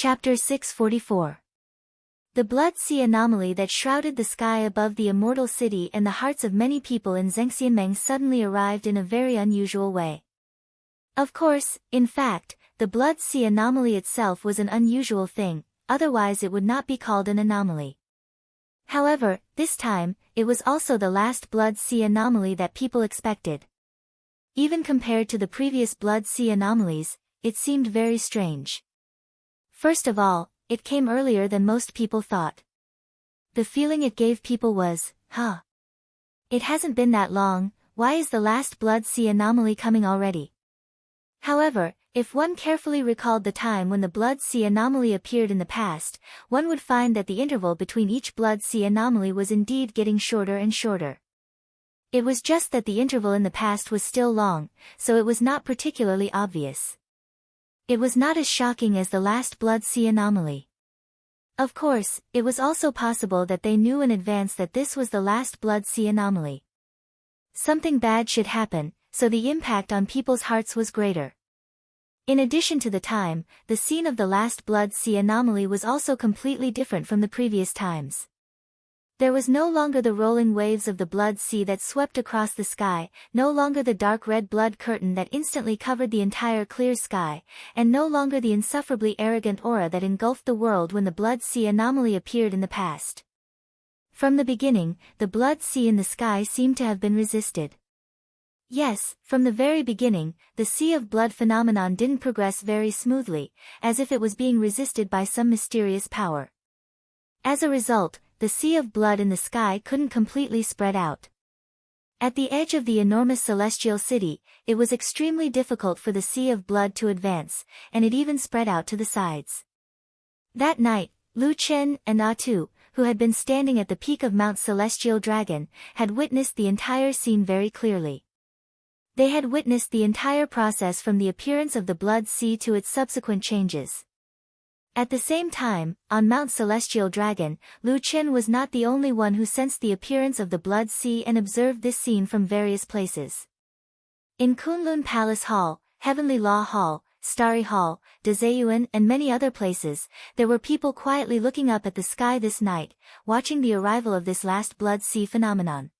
Chapter 644. The Blood Sea anomaly that shrouded the sky above the immortal city and the hearts of many people in Zhengxianmeng suddenly arrived in a very unusual way. Of course, in fact, the Blood Sea anomaly itself was an unusual thing, otherwise it would not be called an anomaly. However, this time, it was also the last Blood Sea anomaly that people expected. Even compared to the previous Blood Sea anomalies, it seemed very strange. First of all, it came earlier than most people thought. The feeling it gave people was, it hasn't been that long, why is the last Blood Sea anomaly coming already? However, if one carefully recalled the time when the Blood Sea anomaly appeared in the past, one would find that the interval between each Blood Sea anomaly was indeed getting shorter and shorter. It was just that the interval in the past was still long, so it was not particularly obvious. It was not as shocking as the last Blood Sea anomaly. Of course, it was also possible that they knew in advance that this was the last Blood Sea anomaly. Something bad should happen, so the impact on people's hearts was greater. In addition to the time, the scene of the last Blood Sea anomaly was also completely different from the previous times. There was no longer the rolling waves of the Blood Sea that swept across the sky, no longer the dark red blood curtain that instantly covered the entire clear sky, and no longer the insufferably arrogant aura that engulfed the world when the Blood Sea anomaly appeared in the past. From the beginning, the Blood Sea in the sky seemed to have been resisted. Yes, from the very beginning, the Sea of Blood phenomenon didn't progress very smoothly, as if it was being resisted by some mysterious power. As a result, the Sea of Blood in the sky couldn't completely spread out. At the edge of the enormous celestial city, it was extremely difficult for the Sea of Blood to advance, and it even spread out to the sides. That night, Lu Chen and Atu, who had been standing at the peak of Mount Celestial Dragon, had witnessed the entire scene very clearly. They had witnessed the entire process from the appearance of the Blood Sea to its subsequent changes. At the same time, on Mount Celestial Dragon, Lu Chen was not the only one who sensed the appearance of the Blood Sea and observed this scene from various places. In Kunlun Palace Hall, Heavenly Law Hall, Starry Hall, Dezayuan and many other places, there were people quietly looking up at the sky this night, watching the arrival of this last Blood Sea phenomenon.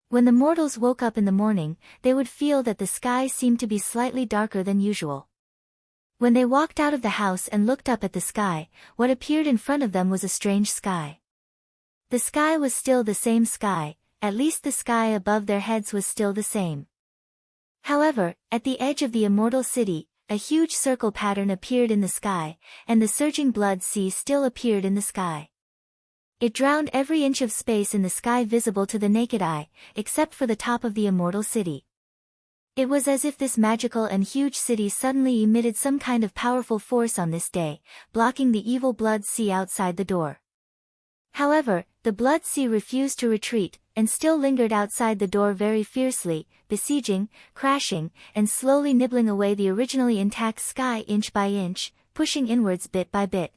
When the mortals woke up in the morning, they would feel that the sky seemed to be slightly darker than usual. When they walked out of the house and looked up at the sky, what appeared in front of them was a strange sky. The sky was still the same sky, at least the sky above their heads was still the same. However, at the edge of the immortal city, a huge circle pattern appeared in the sky, and the surging Blood Sea still appeared in the sky. It drowned every inch of space in the sky visible to the naked eye, except for the top of the immortal city. It was as if this magical and huge city suddenly emitted some kind of powerful force on this day, blocking the evil Blood Sea outside the door. However, the Blood Sea refused to retreat, and still lingered outside the door very fiercely, besieging, crashing, and slowly nibbling away the originally intact sky inch by inch, pushing inwards bit by bit.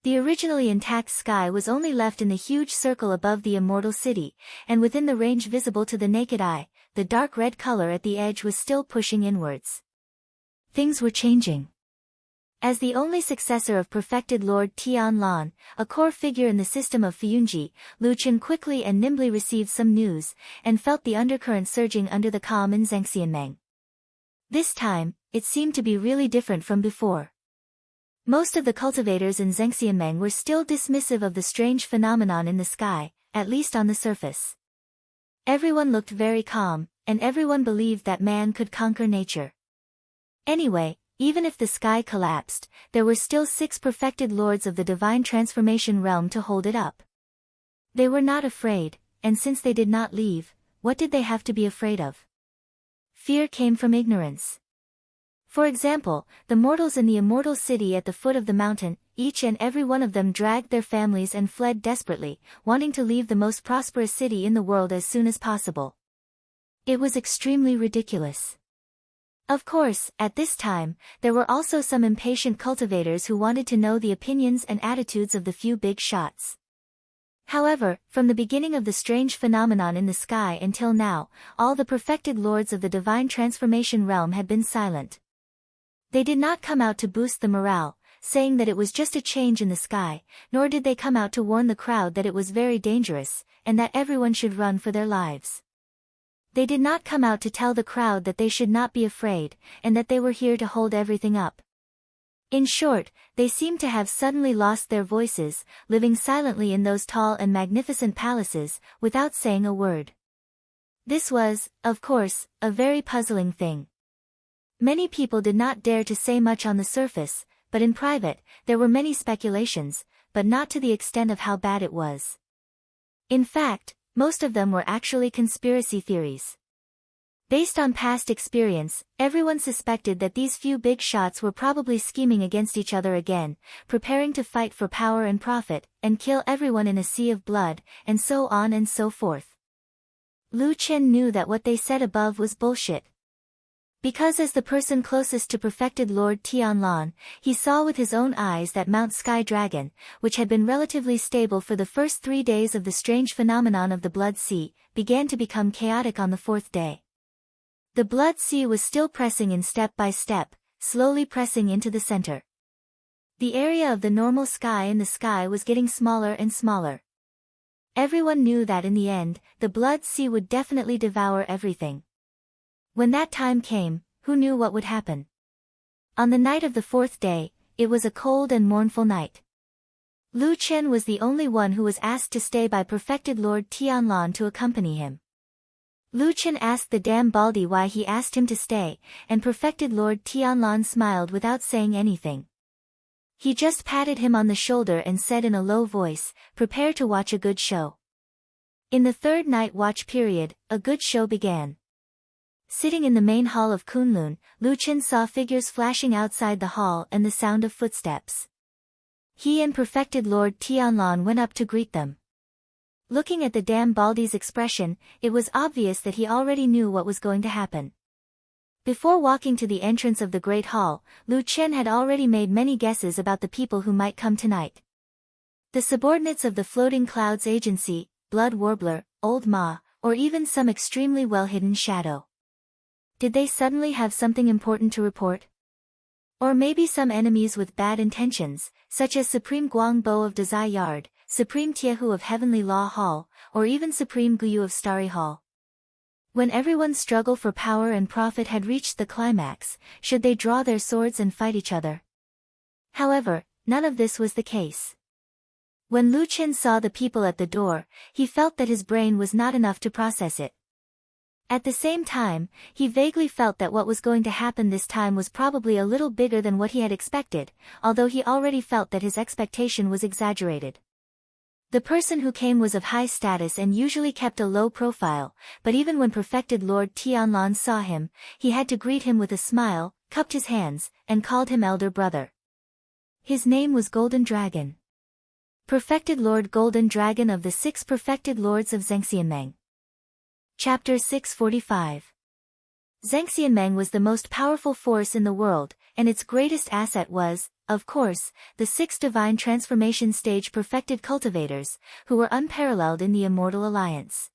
The originally intact sky was only left in the huge circle above the immortal city, and within the range visible to the naked eye, the dark red color at the edge was still pushing inwards. Things were changing. As the only successor of perfected Lord Tianlan, a core figure in the system of Fuyunji, Lu Chen quickly and nimbly received some news, and felt the undercurrent surging under the calm in Zhengxianmeng. This time, it seemed to be really different from before. Most of the cultivators in Zhengxianmeng were still dismissive of the strange phenomenon in the sky, at least on the surface. Everyone looked very calm, and everyone believed that man could conquer nature. Anyway, even if the sky collapsed, there were still 6 perfected lords of the divine transformation realm to hold it up. They were not afraid, and since they did not leave, what did they have to be afraid of? Fear came from ignorance. For example, the mortals in the immortal city at the foot of the mountain, each and every one of them dragged their families and fled desperately, wanting to leave the most prosperous city in the world as soon as possible. It was extremely ridiculous. Of course, at this time, there were also some impatient cultivators who wanted to know the opinions and attitudes of the few big shots. However, from the beginning of the strange phenomenon in the sky until now, all the perfected lords of the divine transformation realm had been silent. They did not come out to boost the morale, saying that it was just a change in the sky, nor did they come out to warn the crowd that it was very dangerous, and that everyone should run for their lives. They did not come out to tell the crowd that they should not be afraid, and that they were here to hold everything up. In short, they seemed to have suddenly lost their voices, living silently in those tall and magnificent palaces, without saying a word. This was, of course, a very puzzling thing. Many people did not dare to say much on the surface, but in private, there were many speculations, but not to the extent of how bad it was. In fact, most of them were actually conspiracy theories. Based on past experience, everyone suspected that these few big shots were probably scheming against each other again, preparing to fight for power and profit, and kill everyone in a sea of blood, and so on and so forth. Lu Qin knew that what they said above was bullshit. Because as the person closest to perfected Lord Tianlan, he saw with his own eyes that Mount Sky Dragon, which had been relatively stable for the first 3 days of the strange phenomenon of the Blood Sea, began to become chaotic on the 4th day. The Blood Sea was still pressing in step by step, slowly pressing into the center. The area of the normal sky in the sky was getting smaller and smaller. Everyone knew that in the end, the Blood Sea would definitely devour everything. When that time came, who knew what would happen? On the night of the 4th day, it was a cold and mournful night. Lu Chen was the only one who was asked to stay by perfected Lord Tianlan to accompany him. Lu Chen asked the damn Baldy why he asked him to stay, and perfected Lord Tianlan smiled without saying anything. He just patted him on the shoulder and said in a low voice, "Prepare to watch a good show." In the 3rd night watch period, a good show began. Sitting in the main hall of Kunlun, Lu Chen saw figures flashing outside the hall and the sound of footsteps. He and perfected Lord Tianlan went up to greet them. Looking at the damn Baldy's expression, it was obvious that he already knew what was going to happen. Before walking to the entrance of the Great Hall, Lu Chen had already made many guesses about the people who might come tonight. The subordinates of the Floating Clouds Agency, Blood Warbler, Old Ma, or even some extremely well-hidden shadow. Did they suddenly have something important to report? Or maybe some enemies with bad intentions, such as Supreme Guangbo of Dazai Yard, Supreme Tiehu of Heavenly Law Hall, or even Supreme Guyu of Starry Hall. When everyone's struggle for power and profit had reached the climax, should they draw their swords and fight each other? However, none of this was the case. When Lu Chen saw the people at the door, he felt that his brain was not enough to process it. At the same time, he vaguely felt that what was going to happen this time was probably a little bigger than what he had expected, although he already felt that his expectation was exaggerated. The person who came was of high status and usually kept a low profile, but even when perfected Lord Tianlan saw him, he had to greet him with a smile, cupped his hands, and called him elder brother. His name was Golden Dragon. Perfected Lord Golden Dragon of the 6 Perfected Lords of Zhengxianmeng. Chapter 645. Zhengxianmeng was the most powerful force in the world, and its greatest asset was, of course, the 6 divine transformation stage perfected cultivators, who were unparalleled in the Immortal Alliance.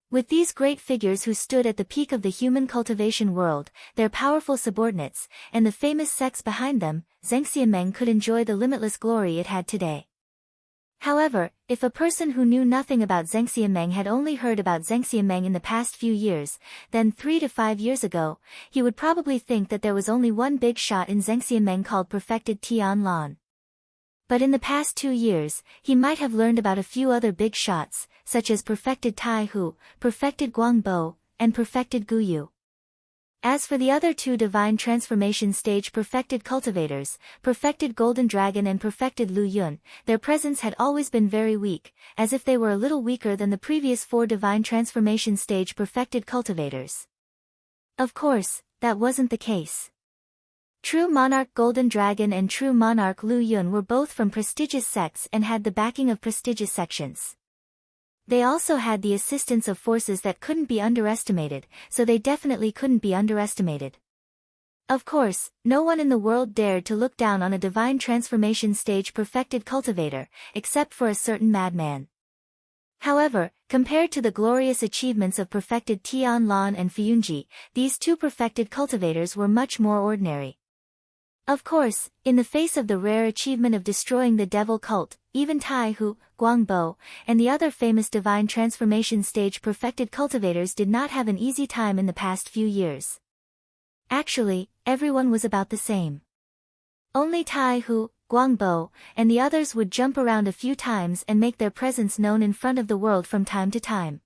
With these great figures who stood at the peak of the human cultivation world, their powerful subordinates, and the famous sects behind them, Zhengxianmeng could enjoy the limitless glory it had today. However, if a person who knew nothing about Zhengxianmeng had only heard about Zhengxianmeng in the past few years, then 3 to 5 years ago, he would probably think that there was only one big shot in Zhengxianmeng called Perfected Tianlan. But in the past 2 years, he might have learned about a few other big shots, such as Perfected Taihu, Perfected Guangbo, and Perfected Guyu. As for the other 2 divine transformation stage perfected cultivators, perfected Golden Dragon and perfected Lu Yun, their presence had always been very weak, as if they were a little weaker than the previous 4 divine transformation stage perfected cultivators. Of course, that wasn't the case. True Monarch Golden Dragon and True Monarch Lu Yun were both from prestigious sects and had the backing of prestigious sections. They also had the assistance of forces that couldn't be underestimated, so they definitely couldn't be underestimated. Of course, no one in the world dared to look down on a divine transformation stage perfected cultivator, except for a certain madman. However, compared to the glorious achievements of perfected Tianlan and Fuyunji, these 2 perfected cultivators were much more ordinary. Of course, in the face of the rare achievement of destroying the devil cult, even Tai Hu, Guangbo, and the other famous divine transformation stage perfected cultivators did not have an easy time in the past few years. Actually, everyone was about the same. Only Tai Hu, Guangbo, and the others would jump around a few times and make their presence known in front of the world from time to time.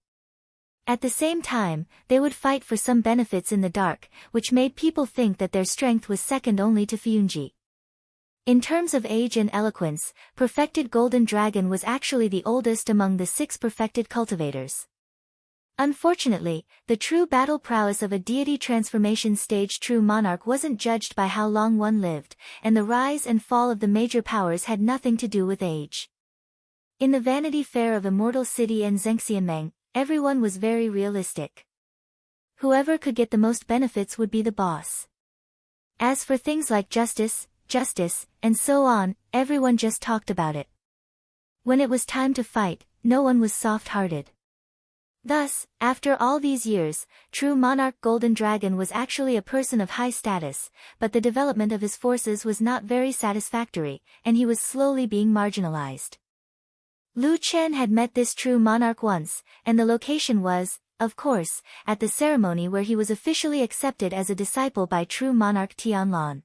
At the same time, they would fight for some benefits in the dark, which made people think that their strength was second only to Fuyunji. In terms of age and eloquence, perfected Golden Dragon was actually the oldest among the 6 perfected cultivators. Unfortunately, the true battle prowess of a deity transformation stage true monarch wasn't judged by how long one lived, and the rise and fall of the major powers had nothing to do with age. In the Vanity Fair of Immortal City and Zhengxianmeng, everyone was very realistic. Whoever could get the most benefits would be the boss. As for things like justice, and so on, everyone just talked about it. When it was time to fight, no one was soft-hearted. Thus, after all these years, true monarch Golden Dragon was actually a person of high status, but the development of his forces was not very satisfactory, and he was slowly being marginalized. Lu Chen had met this true monarch once, and the location was, of course, at the ceremony where he was officially accepted as a disciple by true monarch Tianlan.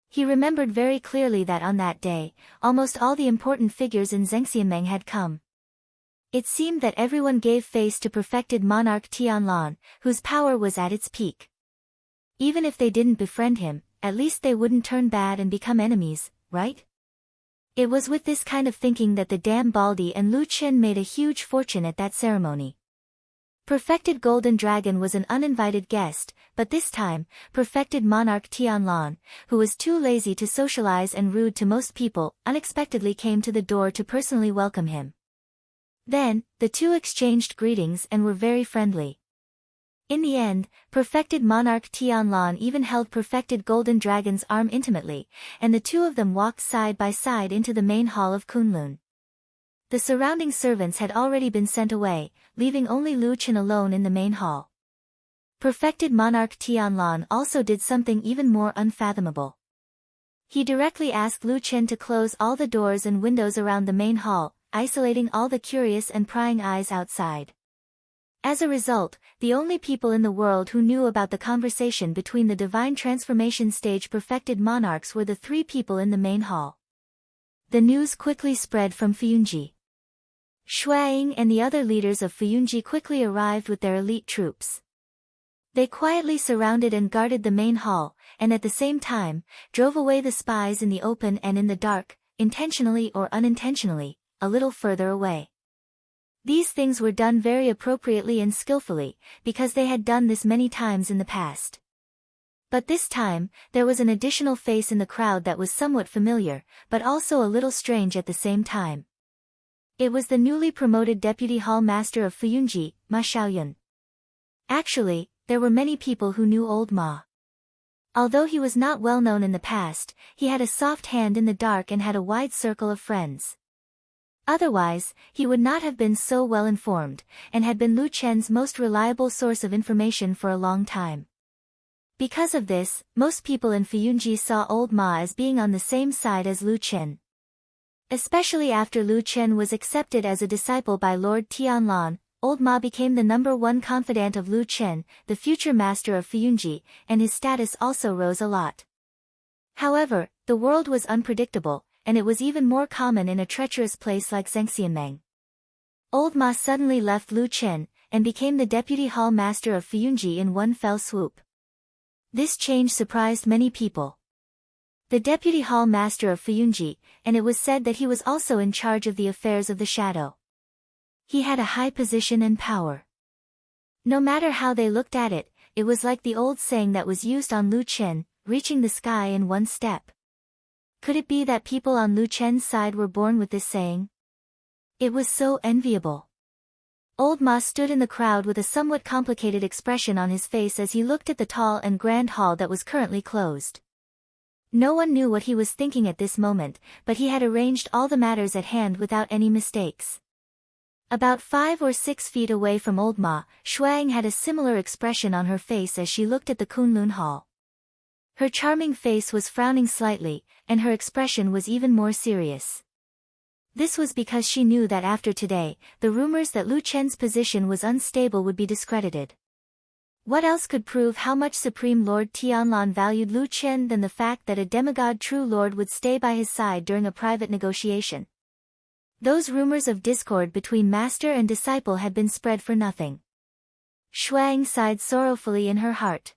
He remembered very clearly that on that day, almost all the important figures in Zhengxianmeng had come. It seemed that everyone gave face to perfected monarch Tianlan, whose power was at its peak. Even if they didn't befriend him, at least they wouldn't turn bad and become enemies, right? It was with this kind of thinking that the Dam Baldi and Lu Chen made a huge fortune at that ceremony. Perfected Golden Dragon was an uninvited guest, but this time, perfected monarch Tianlan, who was too lazy to socialize and rude to most people, unexpectedly came to the door to personally welcome him. Then, the two exchanged greetings and were very friendly. In the end, perfected monarch Tianlan even held perfected Golden Dragon's arm intimately, and the two of them walked side by side into the main hall of Kunlun. The surrounding servants had already been sent away, leaving only Lu Chen alone in the main hall. Perfected monarch Tianlan also did something even more unfathomable. He directly asked Lu Chen to close all the doors and windows around the main hall, isolating all the curious and prying eyes outside. As a result, the only people in the world who knew about the conversation between the divine transformation stage perfected monarchs were the 3 people in the main hall. The news quickly spread from Fuyunji. Shuaiying and the other leaders of Fuyunji quickly arrived with their elite troops. They quietly surrounded and guarded the main hall, and at the same time, drove away the spies in the open and in the dark, intentionally or unintentionally, a little further away. These things were done very appropriately and skillfully, because they had done this many times in the past. But this time, there was an additional face in the crowd that was somewhat familiar, but also a little strange at the same time. It was the newly promoted Deputy Hall Master of Fuyunji, Ma Xiaoyun. Actually, there were many people who knew old Ma. Although he was not well known in the past, he had a soft hand in the dark and had a wide circle of friends. Otherwise, he would not have been so well informed, and had been Lu Chen's most reliable source of information for a long time. Because of this, most people in Fuyunji saw old Ma as being on the same side as Lu Chen. Especially after Lu Chen was accepted as a disciple by Lord Tianlan, old Ma became the #1 confidant of Lu Chen, the future master of Fuyunji, and his status also rose a lot. However, the world was unpredictable, and it was even more common in a treacherous place like Zhengxianmeng. Old Ma suddenly left Lu Chen, and became the deputy hall master of Fuyunji in one fell swoop. This change surprised many people. The deputy hall master of Fuyunji, and it was said that he was also in charge of the affairs of the shadow. He had a high position and power. No matter how they looked at it, it was like the old saying that was used on Lu Chen, reaching the sky in one step. Could it be that people on Lu Chen's side were born with this saying? It was so enviable. Old Ma stood in the crowd with a somewhat complicated expression on his face as he looked at the tall and grand hall that was currently closed. No one knew what he was thinking at this moment, but he had arranged all the matters at hand without any mistakes. About 5 or 6 feet away from old Ma, Shuang had a similar expression on her face as she looked at the Kunlun Hall. Her charming face was frowning slightly, and her expression was even more serious. This was because she knew that after today, the rumors that Lu Chen's position was unstable would be discredited. What else could prove how much Supreme Lord Tianlan valued Lu Chen than the fact that a demigod true lord would stay by his side during a private negotiation? Those rumors of discord between master and disciple had been spread for nothing. Shuang sighed sorrowfully in her heart.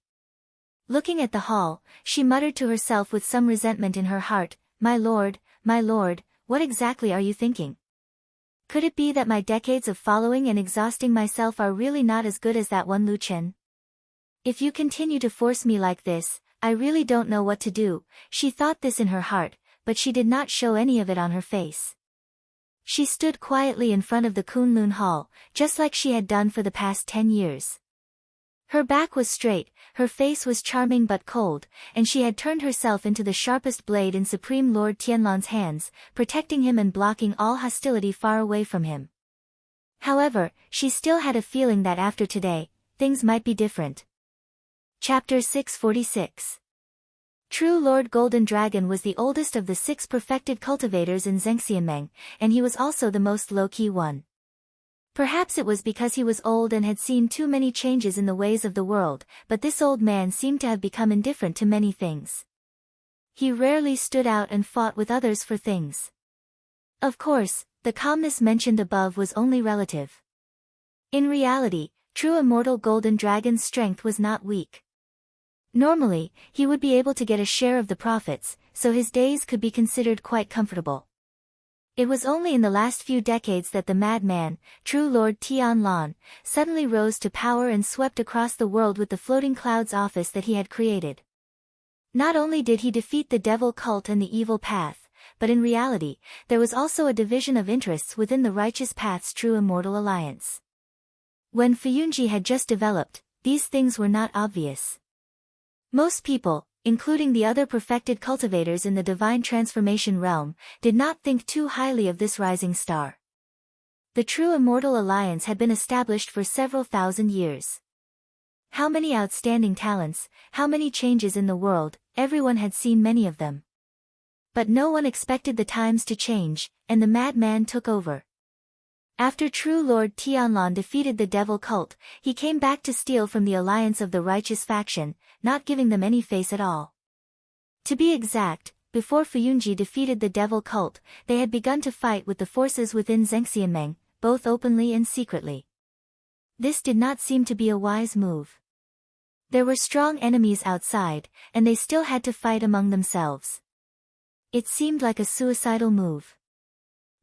Looking at the hall, she muttered to herself with some resentment in her heart, my lord, what exactly are you thinking? Could it be that my decades of following and exhausting myself are really not as good as that one Lu Chen? If you continue to force me like this, I really don't know what to do. She thought this in her heart, but she did not show any of it on her face. She stood quietly in front of the Kunlun Hall, just like she had done for the past 10 years. Her back was straight, her face was charming but cold, and she had turned herself into the sharpest blade in Supreme Lord Tianlan's hands, protecting him and blocking all hostility far away from him. However, she still had a feeling that after today, things might be different. Chapter 646. True Lord Golden Dragon was the oldest of the 6 perfected cultivators in Zhengxianmeng, and he was also the most low-key one. Perhaps it was because he was old and had seen too many changes in the ways of the world, but this old man seemed to have become indifferent to many things. He rarely stood out and fought with others for things. Of course, the calmness mentioned above was only relative. In reality, true immortal Golden Dragon's strength was not weak. Normally, he would be able to get a share of the profits, so his days could be considered quite comfortable. It was only in the last few decades that the madman, true Lord Tianlan, suddenly rose to power and swept across the world with the floating clouds office that he had created. Not only did he defeat the devil cult and the evil path, but in reality, there was also a division of interests within the righteous path's true immortal alliance. When Fuyunji had just developed, these things were not obvious. Most people, including the other perfected cultivators in the divine transformation realm, did not think too highly of this rising star. The true immortal alliance had been established for several thousand years. How many outstanding talents, how many changes in the world, everyone had seen many of them. But no one expected the times to change, and the madman took over. After true Lord Tianlan defeated the devil cult, he came back to steal from the alliance of the righteous faction, not giving them any face at all. To be exact, before Fuyunji defeated the devil cult, they had begun to fight with the forces within Zhengxianmeng, both openly and secretly. This did not seem to be a wise move. There were strong enemies outside, and they still had to fight among themselves. It seemed like a suicidal move.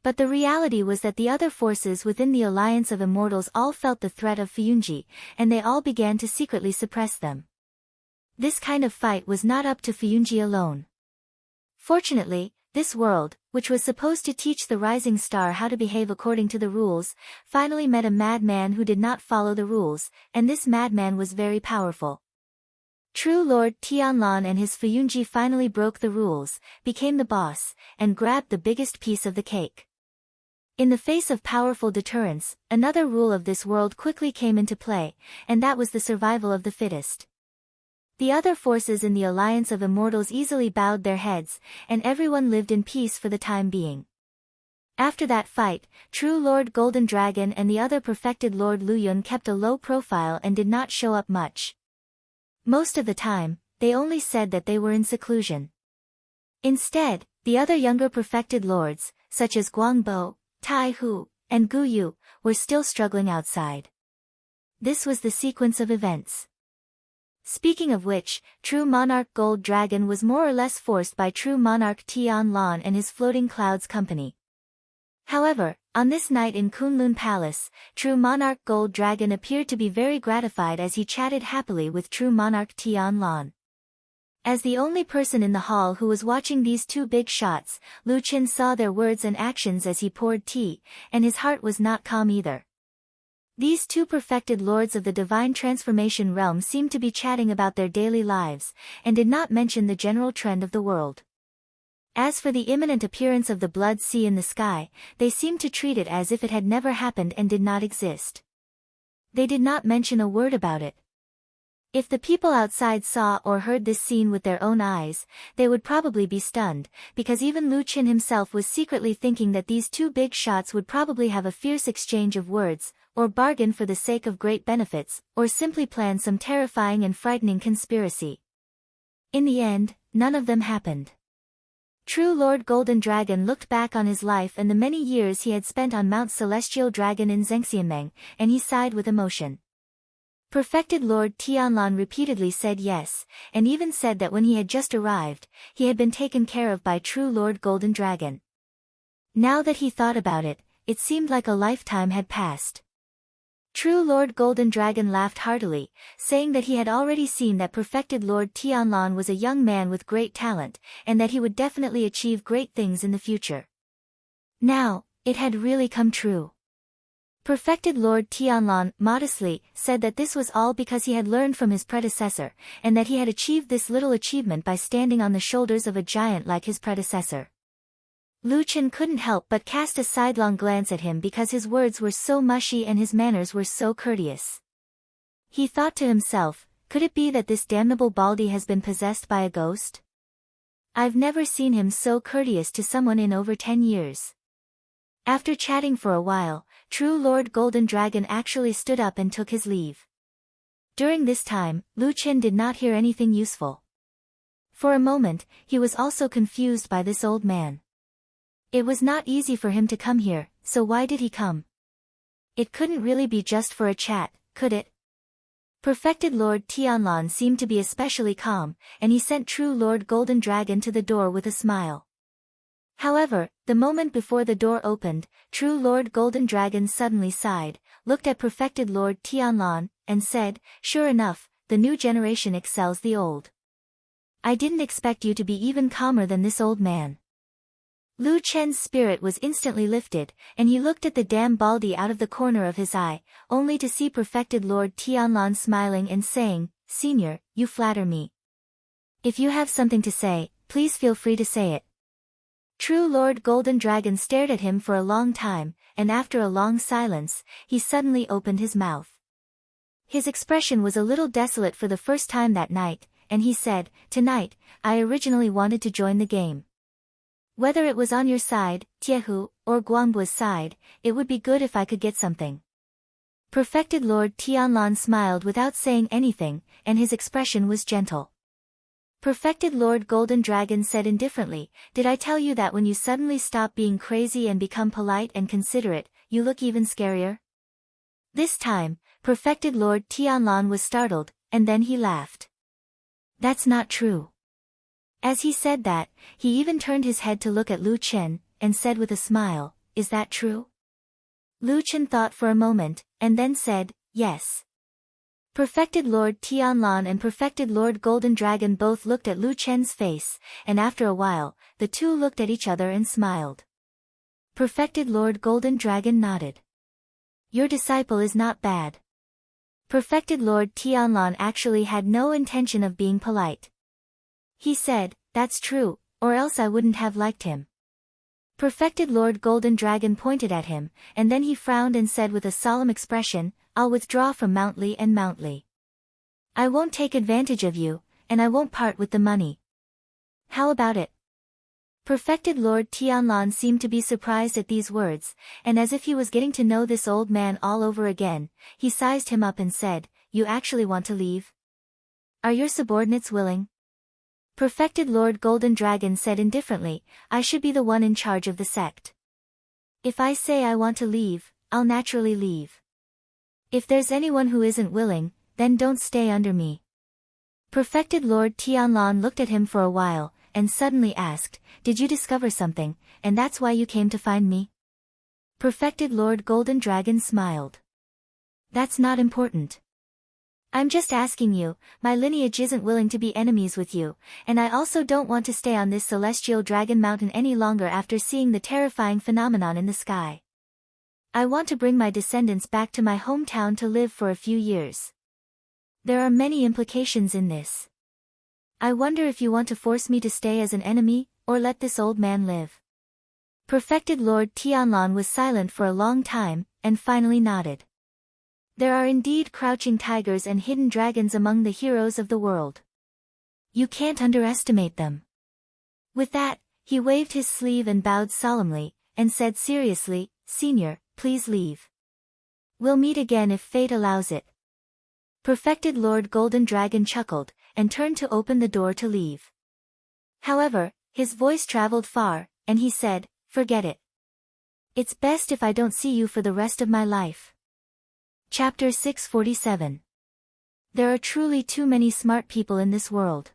But the reality was that the other forces within the Alliance of Immortals all felt the threat of Fuyunji, and they all began to secretly suppress them. This kind of fight was not up to Fuyunji alone. Fortunately, this world, which was supposed to teach the rising star how to behave according to the rules, finally met a madman who did not follow the rules, and this madman was very powerful. True Lord Tianlan and his Fuyunji finally broke the rules, became the boss, and grabbed the biggest piece of the cake. In the face of powerful deterrence, another rule of this world quickly came into play, and that was the survival of the fittest. The other forces in the Alliance of Immortals easily bowed their heads, and everyone lived in peace for the time being. After that fight, true Lord Golden Dragon and the other perfected Lord Luyun kept a low profile and did not show up much. Most of the time, they only said that they were in seclusion. Instead, the other younger perfected lords, such as Guangbo, Tai Hu, and Gu Yu, were still struggling outside. This was the sequence of events. Speaking of which, True Monarch Gold Dragon was more or less forced by True Monarch Tianlan and his Floating Clouds company. However, on this night in Kunlun Palace, True Monarch Gold Dragon appeared to be very gratified as he chatted happily with True Monarch Tianlan. As the only person in the hall who was watching these two big shots, Lu Qin saw their words and actions as he poured tea, and his heart was not calm either. These two perfected lords of the divine transformation realm seemed to be chatting about their daily lives, and did not mention the general trend of the world. As for the imminent appearance of the blood sea in the sky, they seemed to treat it as if it had never happened and did not exist. They did not mention a word about it. If the people outside saw or heard this scene with their own eyes, they would probably be stunned, because even Lu Qin himself was secretly thinking that these two big shots would probably have a fierce exchange of words, or bargain for the sake of great benefits, or simply plan some terrifying and frightening conspiracy. In the end, none of them happened. True Lord Golden Dragon looked back on his life and the many years he had spent on Mount Celestial Dragon in Zhengxianmeng, and he sighed with emotion. Perfected Lord Tianlan repeatedly said yes, and even said that when he had just arrived, he had been taken care of by True Lord Golden Dragon. Now that he thought about it, it seemed like a lifetime had passed. True Lord Golden Dragon laughed heartily, saying that he had already seen that Perfected Lord Tianlan was a young man with great talent, and that he would definitely achieve great things in the future. Now, it had really come true. Perfected Lord Tianlan modestly said that this was all because he had learned from his predecessor, and that he had achieved this little achievement by standing on the shoulders of a giant like his predecessor. Lu Qin couldn't help but cast a sidelong glance at him because his words were so mushy and his manners were so courteous. He thought to himself, could it be that this damnable Baldy has been possessed by a ghost? I've never seen him so courteous to someone in over 10 years. After chatting for a while, True Lord Golden Dragon actually stood up and took his leave. During this time, Lu Qin did not hear anything useful. For a moment, he was also confused by this old man. It was not easy for him to come here, so why did he come? It couldn't really be just for a chat, could it? Perfected Lord Tianlan seemed to be especially calm, and he sent True Lord Golden Dragon to the door with a smile. However, the moment before the door opened, True Lord Golden Dragon suddenly sighed, looked at Perfected Lord Tianlan, and said, "Sure enough, the new generation excels the old. I didn't expect you to be even calmer than this old man." Lu Chen's spirit was instantly lifted, and he looked at the damn Baldy out of the corner of his eye, only to see Perfected Lord Tianlan smiling and saying, "Senior, you flatter me. If you have something to say, please feel free to say it." True Lord Golden Dragon stared at him for a long time, and after a long silence, he suddenly opened his mouth. His expression was a little desolate for the first time that night, and he said, "Tonight, I originally wanted to join the game. Whether it was on your side, Tiehu, or Guangbu's side, it would be good if I could get something." Perfected Lord Tianlan smiled without saying anything, and his expression was gentle. Perfected Lord Golden Dragon said indifferently, "Did I tell you that when you suddenly stop being crazy and become polite and considerate, you look even scarier?" This time, Perfected Lord Tianlan was startled, and then he laughed. "That's not true." As he said that, he even turned his head to look at Lu Qin, and said with a smile, "Is that true?" Lu Qin thought for a moment, and then said, "Yes." Perfected Lord Tianlan and Perfected Lord Golden Dragon both looked at Lu Chen's face, and after a while, the two looked at each other and smiled. Perfected Lord Golden Dragon nodded. "Your disciple is not bad." Perfected Lord Tianlan actually had no intention of being polite. He said, "That's true, or else I wouldn't have liked him." Perfected Lord Golden Dragon pointed at him, and then he frowned and said with a solemn expression, "I'll withdraw from Mount Li and Mount Li. I won't take advantage of you, and I won't part with the money. How about it?" Perfected Lord Tianlan seemed to be surprised at these words, and as if he was getting to know this old man all over again, he sized him up and said, "You actually want to leave? Are your subordinates willing?" Perfected Lord Golden Dragon said indifferently, "I should be the one in charge of the sect. If I say I want to leave, I'll naturally leave. If there's anyone who isn't willing, then don't stay under me." Perfected Lord Tianlan looked at him for a while, and suddenly asked, "Did you discover something, and that's why you came to find me?" Perfected Lord Golden Dragon smiled. "That's not important. I'm just asking you, my lineage isn't willing to be enemies with you, and I also don't want to stay on this celestial dragon mountain any longer after seeing the terrifying phenomenon in the sky. I want to bring my descendants back to my hometown to live for a few years. There are many implications in this. I wonder if you want to force me to stay as an enemy, or let this old man live." Perfected Lord Tianlan was silent for a long time, and finally nodded. There are indeed crouching tigers and hidden dragons among the heroes of the world. You can't underestimate them. With that, he waved his sleeve and bowed solemnly, and said seriously, Senior, please leave. We'll meet again if fate allows it. Perfected Lord Golden Dragon chuckled, and turned to open the door to leave. However, his voice traveled far, and he said, Forget it. It's best if I don't see you for the rest of my life. Chapter 647. There are truly too many smart people in this world.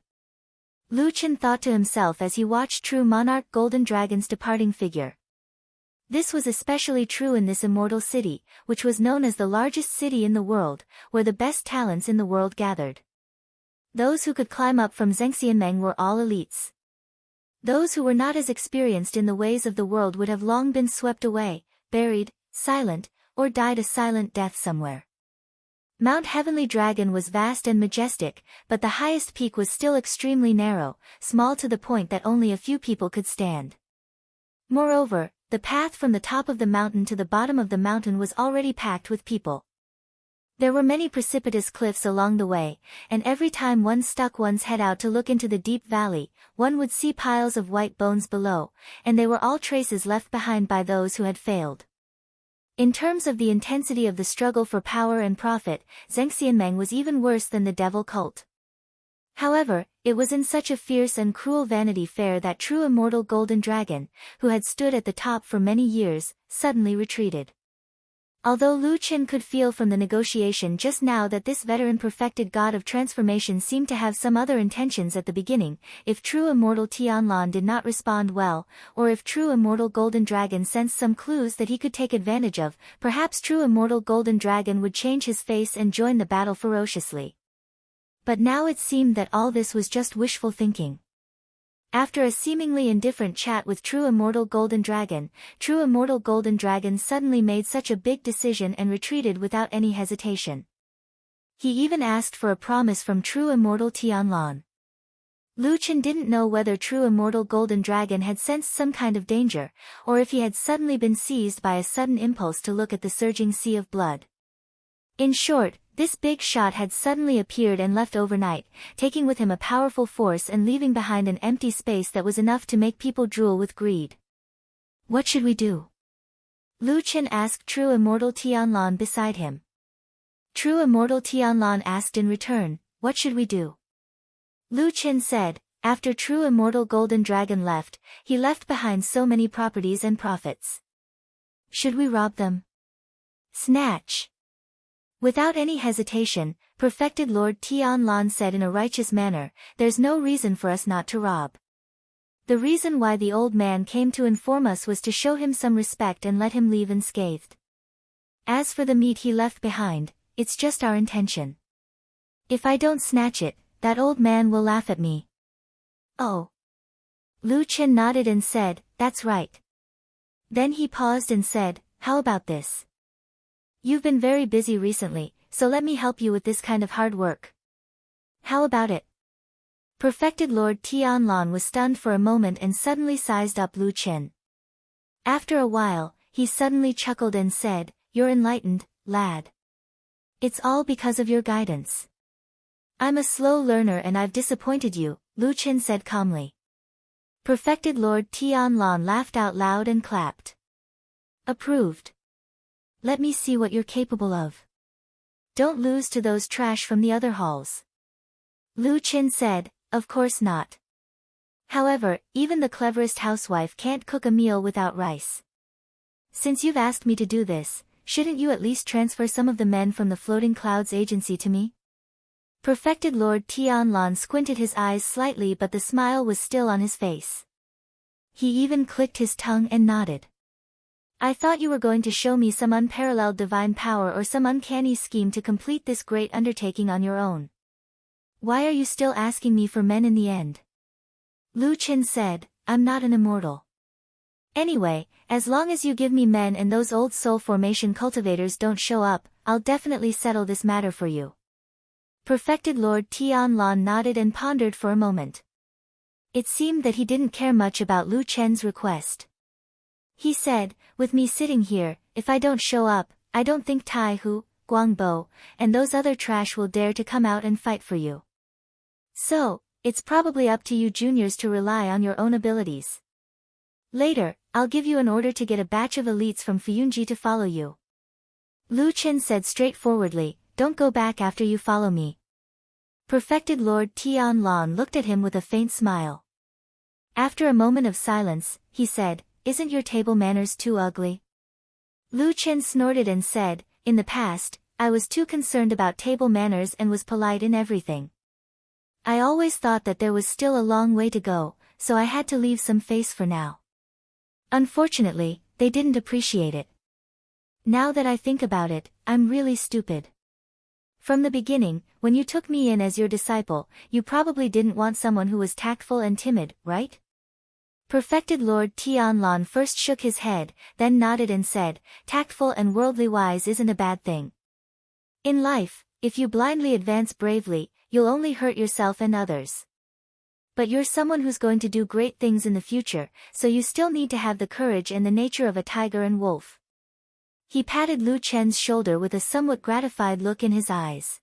Lu Chen thought to himself as he watched True Monarch Golden Dragon's departing figure. This was especially true in this immortal city, which was known as the largest city in the world, where the best talents in the world gathered. Those who could climb up from Zhengxianmeng were all elites. Those who were not as experienced in the ways of the world would have long been swept away, buried, silent, or died a silent death somewhere. Mount Heavenly Dragon was vast and majestic, but the highest peak was still extremely narrow, small to the point that only a few people could stand. Moreover, the path from the top of the mountain to the bottom of the mountain was already packed with people. There were many precipitous cliffs along the way, and every time one stuck one's head out to look into the deep valley, one would see piles of white bones below, and they were all traces left behind by those who had failed. In terms of the intensity of the struggle for power and profit, Zhengxianmeng was even worse than the devil cult. However, it was in such a fierce and cruel Vanity Fair that true immortal Golden Dragon, who had stood at the top for many years, suddenly retreated. Although Lu Chen could feel from the negotiation just now that this veteran perfected god of transformation seemed to have some other intentions at the beginning, if true immortal Tianlan did not respond well, or if true immortal Golden Dragon sensed some clues that he could take advantage of, perhaps true immortal Golden Dragon would change his face and join the battle ferociously. But now it seemed that all this was just wishful thinking. After a seemingly indifferent chat with true immortal Golden Dragon suddenly made such a big decision and retreated without any hesitation. He even asked for a promise from true immortal Tianlan. Lu Chen didn't know whether true immortal Golden Dragon had sensed some kind of danger, or if he had suddenly been seized by a sudden impulse to look at the surging sea of blood. In short, this big shot had suddenly appeared and left overnight, taking with him a powerful force and leaving behind an empty space that was enough to make people drool with greed. What should we do? Lu Chen asked true immortal Tianlan beside him. True immortal Tianlan asked in return, what should we do? Lu Chen said, after true immortal Golden Dragon left, he left behind so many properties and profits. Should we rob them? Snatch. Without any hesitation, perfected Lord Tianlan said in a righteous manner, there's no reason for us not to rob. The reason why the old man came to inform us was to show him some respect and let him leave unscathed. As for the meat he left behind, it's just our intention. If I don't snatch it, that old man will laugh at me. Oh. Lu Chen nodded and said, that's right. Then he paused and said, how about this? You've been very busy recently, so let me help you with this kind of hard work. How about it? Perfected Lord Tianlan was stunned for a moment and suddenly sized up Lu Chen. After a while, he suddenly chuckled and said, you're enlightened, lad. It's all because of your guidance. I'm a slow learner and I've disappointed you, Lu Chen said calmly. Perfected Lord Tianlan laughed out loud and clapped. Approved. Let me see what you're capable of. Don't lose to those trash from the other halls. Lu Chen said, of course not. However, even the cleverest housewife can't cook a meal without rice. Since you've asked me to do this, shouldn't you at least transfer some of the men from the Floating Clouds agency to me? Perfected Lord Tianlan squinted his eyes slightly, but the smile was still on his face. He even clicked his tongue and nodded. I thought you were going to show me some unparalleled divine power or some uncanny scheme to complete this great undertaking on your own. Why are you still asking me for men in the end? Lu Chen said, I'm not an immortal. Anyway, as long as you give me men and those old soul formation cultivators don't show up, I'll definitely settle this matter for you. Perfected Lord Tianlan nodded and pondered for a moment. It seemed that he didn't care much about Lu Chen's request. He said, with me sitting here, if I don't show up, I don't think Tai Hu, Guangbo, and those other trash will dare to come out and fight for you. So, it's probably up to you juniors to rely on your own abilities. Later, I'll give you an order to get a batch of elites from Fuyunji to follow you. Lu Chen said straightforwardly, don't go back after you follow me. Perfected Lord Tianlan looked at him with a faint smile. After a moment of silence, he said, isn't your table manners too ugly? Lu Chen snorted and said, in the past, I was too concerned about table manners and was polite in everything. I always thought that there was still a long way to go, so I had to leave some face for now. Unfortunately, they didn't appreciate it. Now that I think about it, I'm really stupid. From the beginning, when you took me in as your disciple, you probably didn't want someone who was tactful and timid, right? Perfected Lord Tianlan first shook his head, then nodded and said, tactful and worldly wise isn't a bad thing. In life, if you blindly advance bravely, you'll only hurt yourself and others. But you're someone who's going to do great things in the future, so you still need to have the courage and the nature of a tiger and wolf. He patted Lu Chen's shoulder with a somewhat gratified look in his eyes.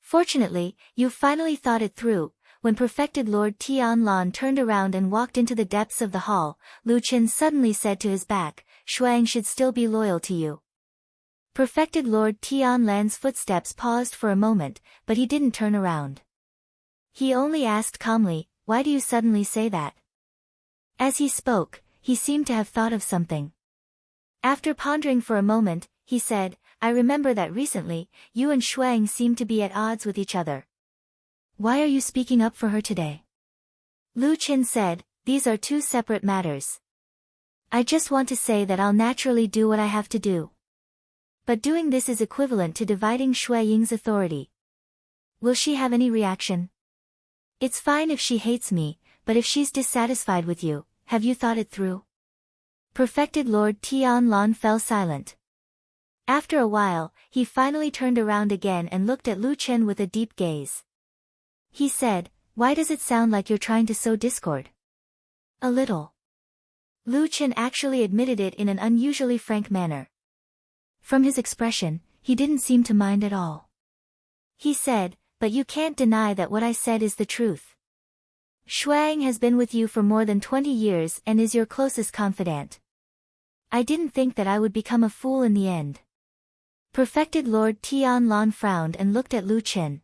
Fortunately, you've finally thought it through. When Perfected Lord Tianlan turned around and walked into the depths of the hall, Lu Chen suddenly said to his back, Shuang should still be loyal to you. Perfected Lord Tianlan's footsteps paused for a moment, but he didn't turn around. He only asked calmly, why do you suddenly say that? As he spoke, he seemed to have thought of something. After pondering for a moment, he said, I remember that recently, you and Shuang seemed to be at odds with each other. Why are you speaking up for her today? Lu Chen said, these are two separate matters. I just want to say that I'll naturally do what I have to do. But doing this is equivalent to dividing Shui Ying's authority. Will she have any reaction? It's fine if she hates me, but if she's dissatisfied with you, have you thought it through? Perfected Lord Tianlan fell silent. After a while, he finally turned around again and looked at Lu Chen with a deep gaze. He said, why does it sound like you're trying to sow discord? A little. Lu Chen actually admitted it in an unusually frank manner. From his expression, he didn't seem to mind at all. He said, but you can't deny that what I said is the truth. Shuang has been with you for more than 20 years and is your closest confidant. I didn't think that I would become a fool in the end. Perfected Lord Tianlan frowned and looked at Lu Chen.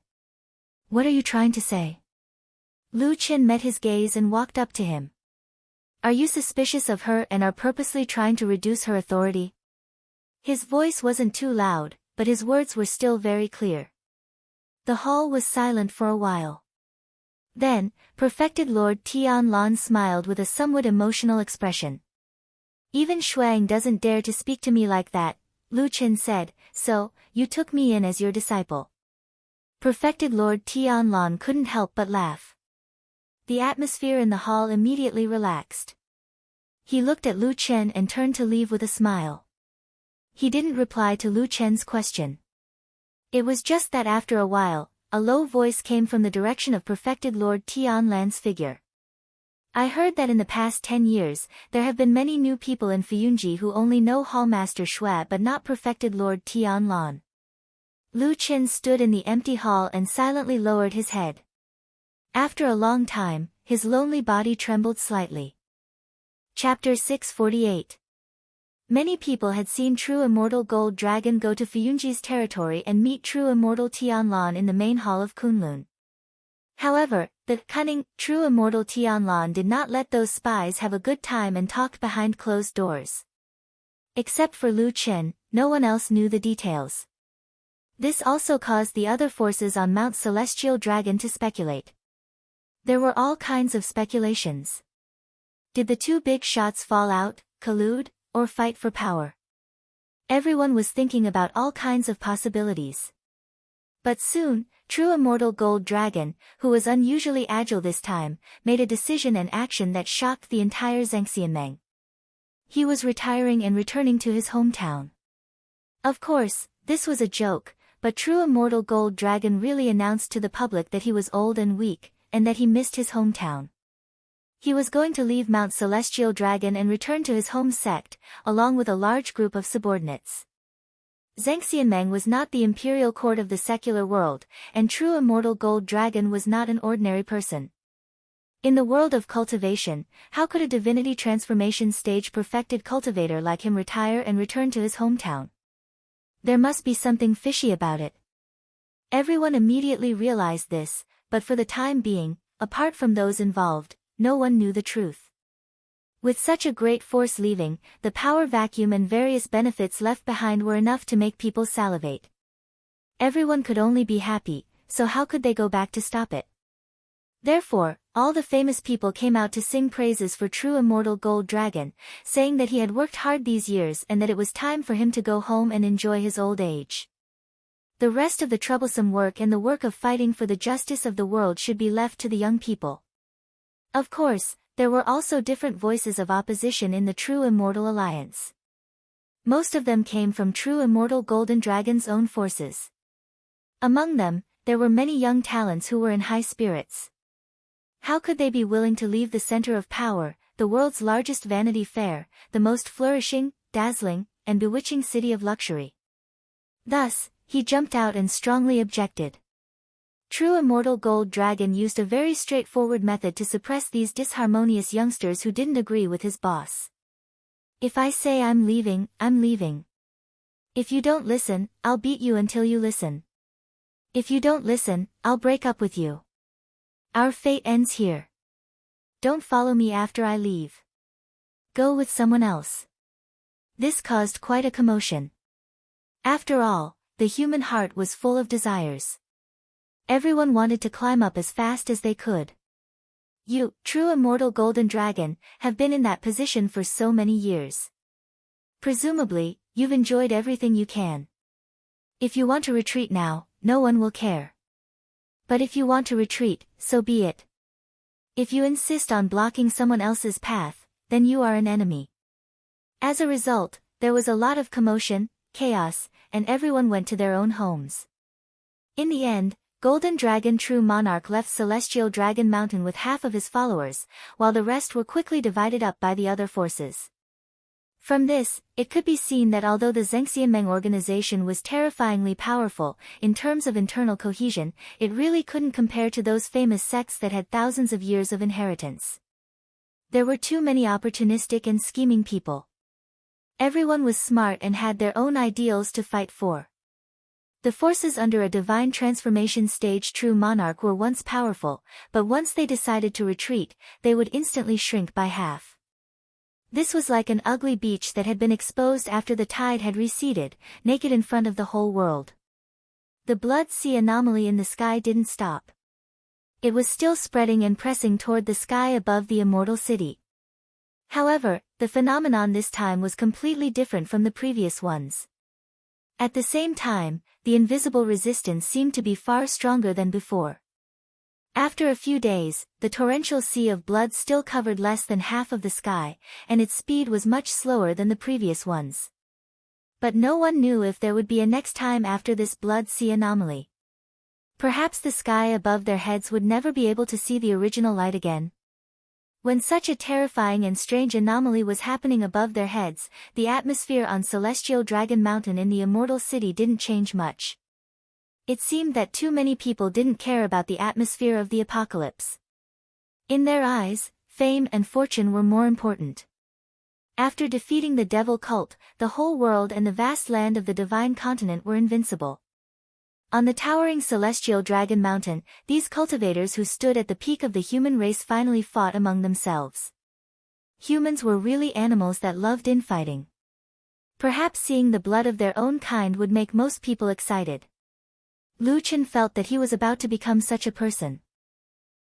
What are you trying to say? Lu Chen met his gaze and walked up to him. Are you suspicious of her and are purposely trying to reduce her authority? His voice wasn't too loud, but his words were still very clear. The hall was silent for a while. Then, Perfected Lord Tianlan smiled with a somewhat emotional expression. Even Shuang doesn't dare to speak to me like that, Lu Chen said, so, you took me in as your disciple. Perfected Lord Tianlan couldn't help but laugh. The atmosphere in the hall immediately relaxed. He looked at Lu Chen and turned to leave with a smile. He didn't reply to Lu Chen's question. It was just that after a while, a low voice came from the direction of Perfected Lord Tianlan's figure. I heard that in the past 10 years, there have been many new people in Fuyunji who only know Hallmaster Shui but not Perfected Lord Tianlan. Lu Chen stood in the empty hall and silently lowered his head. After a long time, his lonely body trembled slightly. Chapter 648. Many people had seen True Immortal Gold Dragon go to Fuyunji's territory and meet True Immortal Tianlan in the main hall of Kunlun. However, the cunning, True Immortal Tianlan did not let those spies have a good time and talked behind closed doors. Except for Lu Chen, no one else knew the details. This also caused the other forces on Mount Celestial Dragon to speculate. There were all kinds of speculations. Did the two big shots fall out, collude, or fight for power? Everyone was thinking about all kinds of possibilities. But soon, True Immortal Gold Dragon, who was unusually agile this time, made a decision and action that shocked the entire Zhangxianmeng. He was retiring and returning to his hometown. Of course, this was a joke, but True Immortal Gold Dragon really announced to the public that he was old and weak, and that he missed his hometown. He was going to leave Mount Celestial Dragon and return to his home sect, along with a large group of subordinates. Zhengxianmeng was not the imperial court of the secular world, and true immortal gold dragon was not an ordinary person. In the world of cultivation, how could a divinity transformation stage perfected cultivator like him retire and return to his hometown? There must be something fishy about it. Everyone immediately realized this, but for the time being, apart from those involved, no one knew the truth. With such a great force leaving, the power vacuum and various benefits left behind were enough to make people salivate. Everyone could only be happy, so how could they go back to stop it? Therefore, all the famous people came out to sing praises for true immortal gold dragon, saying that he had worked hard these years and that it was time for him to go home and enjoy his old age. The rest of the troublesome work and the work of fighting for the justice of the world should be left to the young people. Of course, there were also different voices of opposition in the True Immortal Alliance. Most of them came from True Immortal Golden Dragon's own forces. Among them, there were many young talents who were in high spirits. How could they be willing to leave the center of power, the world's largest Vanity Fair, the most flourishing, dazzling, and bewitching city of luxury? Thus, he jumped out and strongly objected. True Immortal Gold Dragon used a very straightforward method to suppress these disharmonious youngsters who didn't agree with his boss. If I say I'm leaving, I'm leaving. If you don't listen, I'll beat you until you listen. If you don't listen, I'll break up with you. Our fate ends here. Don't follow me after I leave. Go with someone else. This caused quite a commotion. After all, the human heart was full of desires. Everyone wanted to climb up as fast as they could. You, True Immortal Golden Dragon, have been in that position for so many years. Presumably, you've enjoyed everything you can. If you want to retreat now, no one will care. But if you want to retreat, so be it. If you insist on blocking someone else's path, then you are an enemy. As a result, there was a lot of commotion, chaos, and everyone went to their own homes. In the end, Golden Dragon True Monarch left Celestial Dragon Mountain with half of his followers, while the rest were quickly divided up by the other forces. From this, it could be seen that although the Zhengxianmeng organization was terrifyingly powerful, in terms of internal cohesion, it really couldn't compare to those famous sects that had thousands of years of inheritance. There were too many opportunistic and scheming people. Everyone was smart and had their own ideals to fight for. The forces under a divine transformation stage True Monarch were once powerful, but once they decided to retreat, they would instantly shrink by half. This was like an ugly beach that had been exposed after the tide had receded, naked in front of the whole world. The blood sea anomaly in the sky didn't stop. It was still spreading and pressing toward the sky above the immortal city. However, the phenomenon this time was completely different from the previous ones. At the same time, the invisible resistance seemed to be far stronger than before. After a few days, the torrential sea of blood still covered less than half of the sky, and its speed was much slower than the previous ones. But no one knew if there would be a next time after this blood sea anomaly. Perhaps the sky above their heads would never be able to see the original light again. When such a terrifying and strange anomaly was happening above their heads, the atmosphere on Celestial Dragon Mountain in the Immortal City didn't change much. It seemed that too many people didn't care about the atmosphere of the apocalypse. In their eyes, fame and fortune were more important. After defeating the devil cult, the whole world and the vast land of the divine continent were invincible. On the towering Celestial Dragon Mountain, these cultivators who stood at the peak of the human race finally fought among themselves. Humans were really animals that loved infighting. Perhaps seeing the blood of their own kind would make most people excited. Lu Chen felt that he was about to become such a person.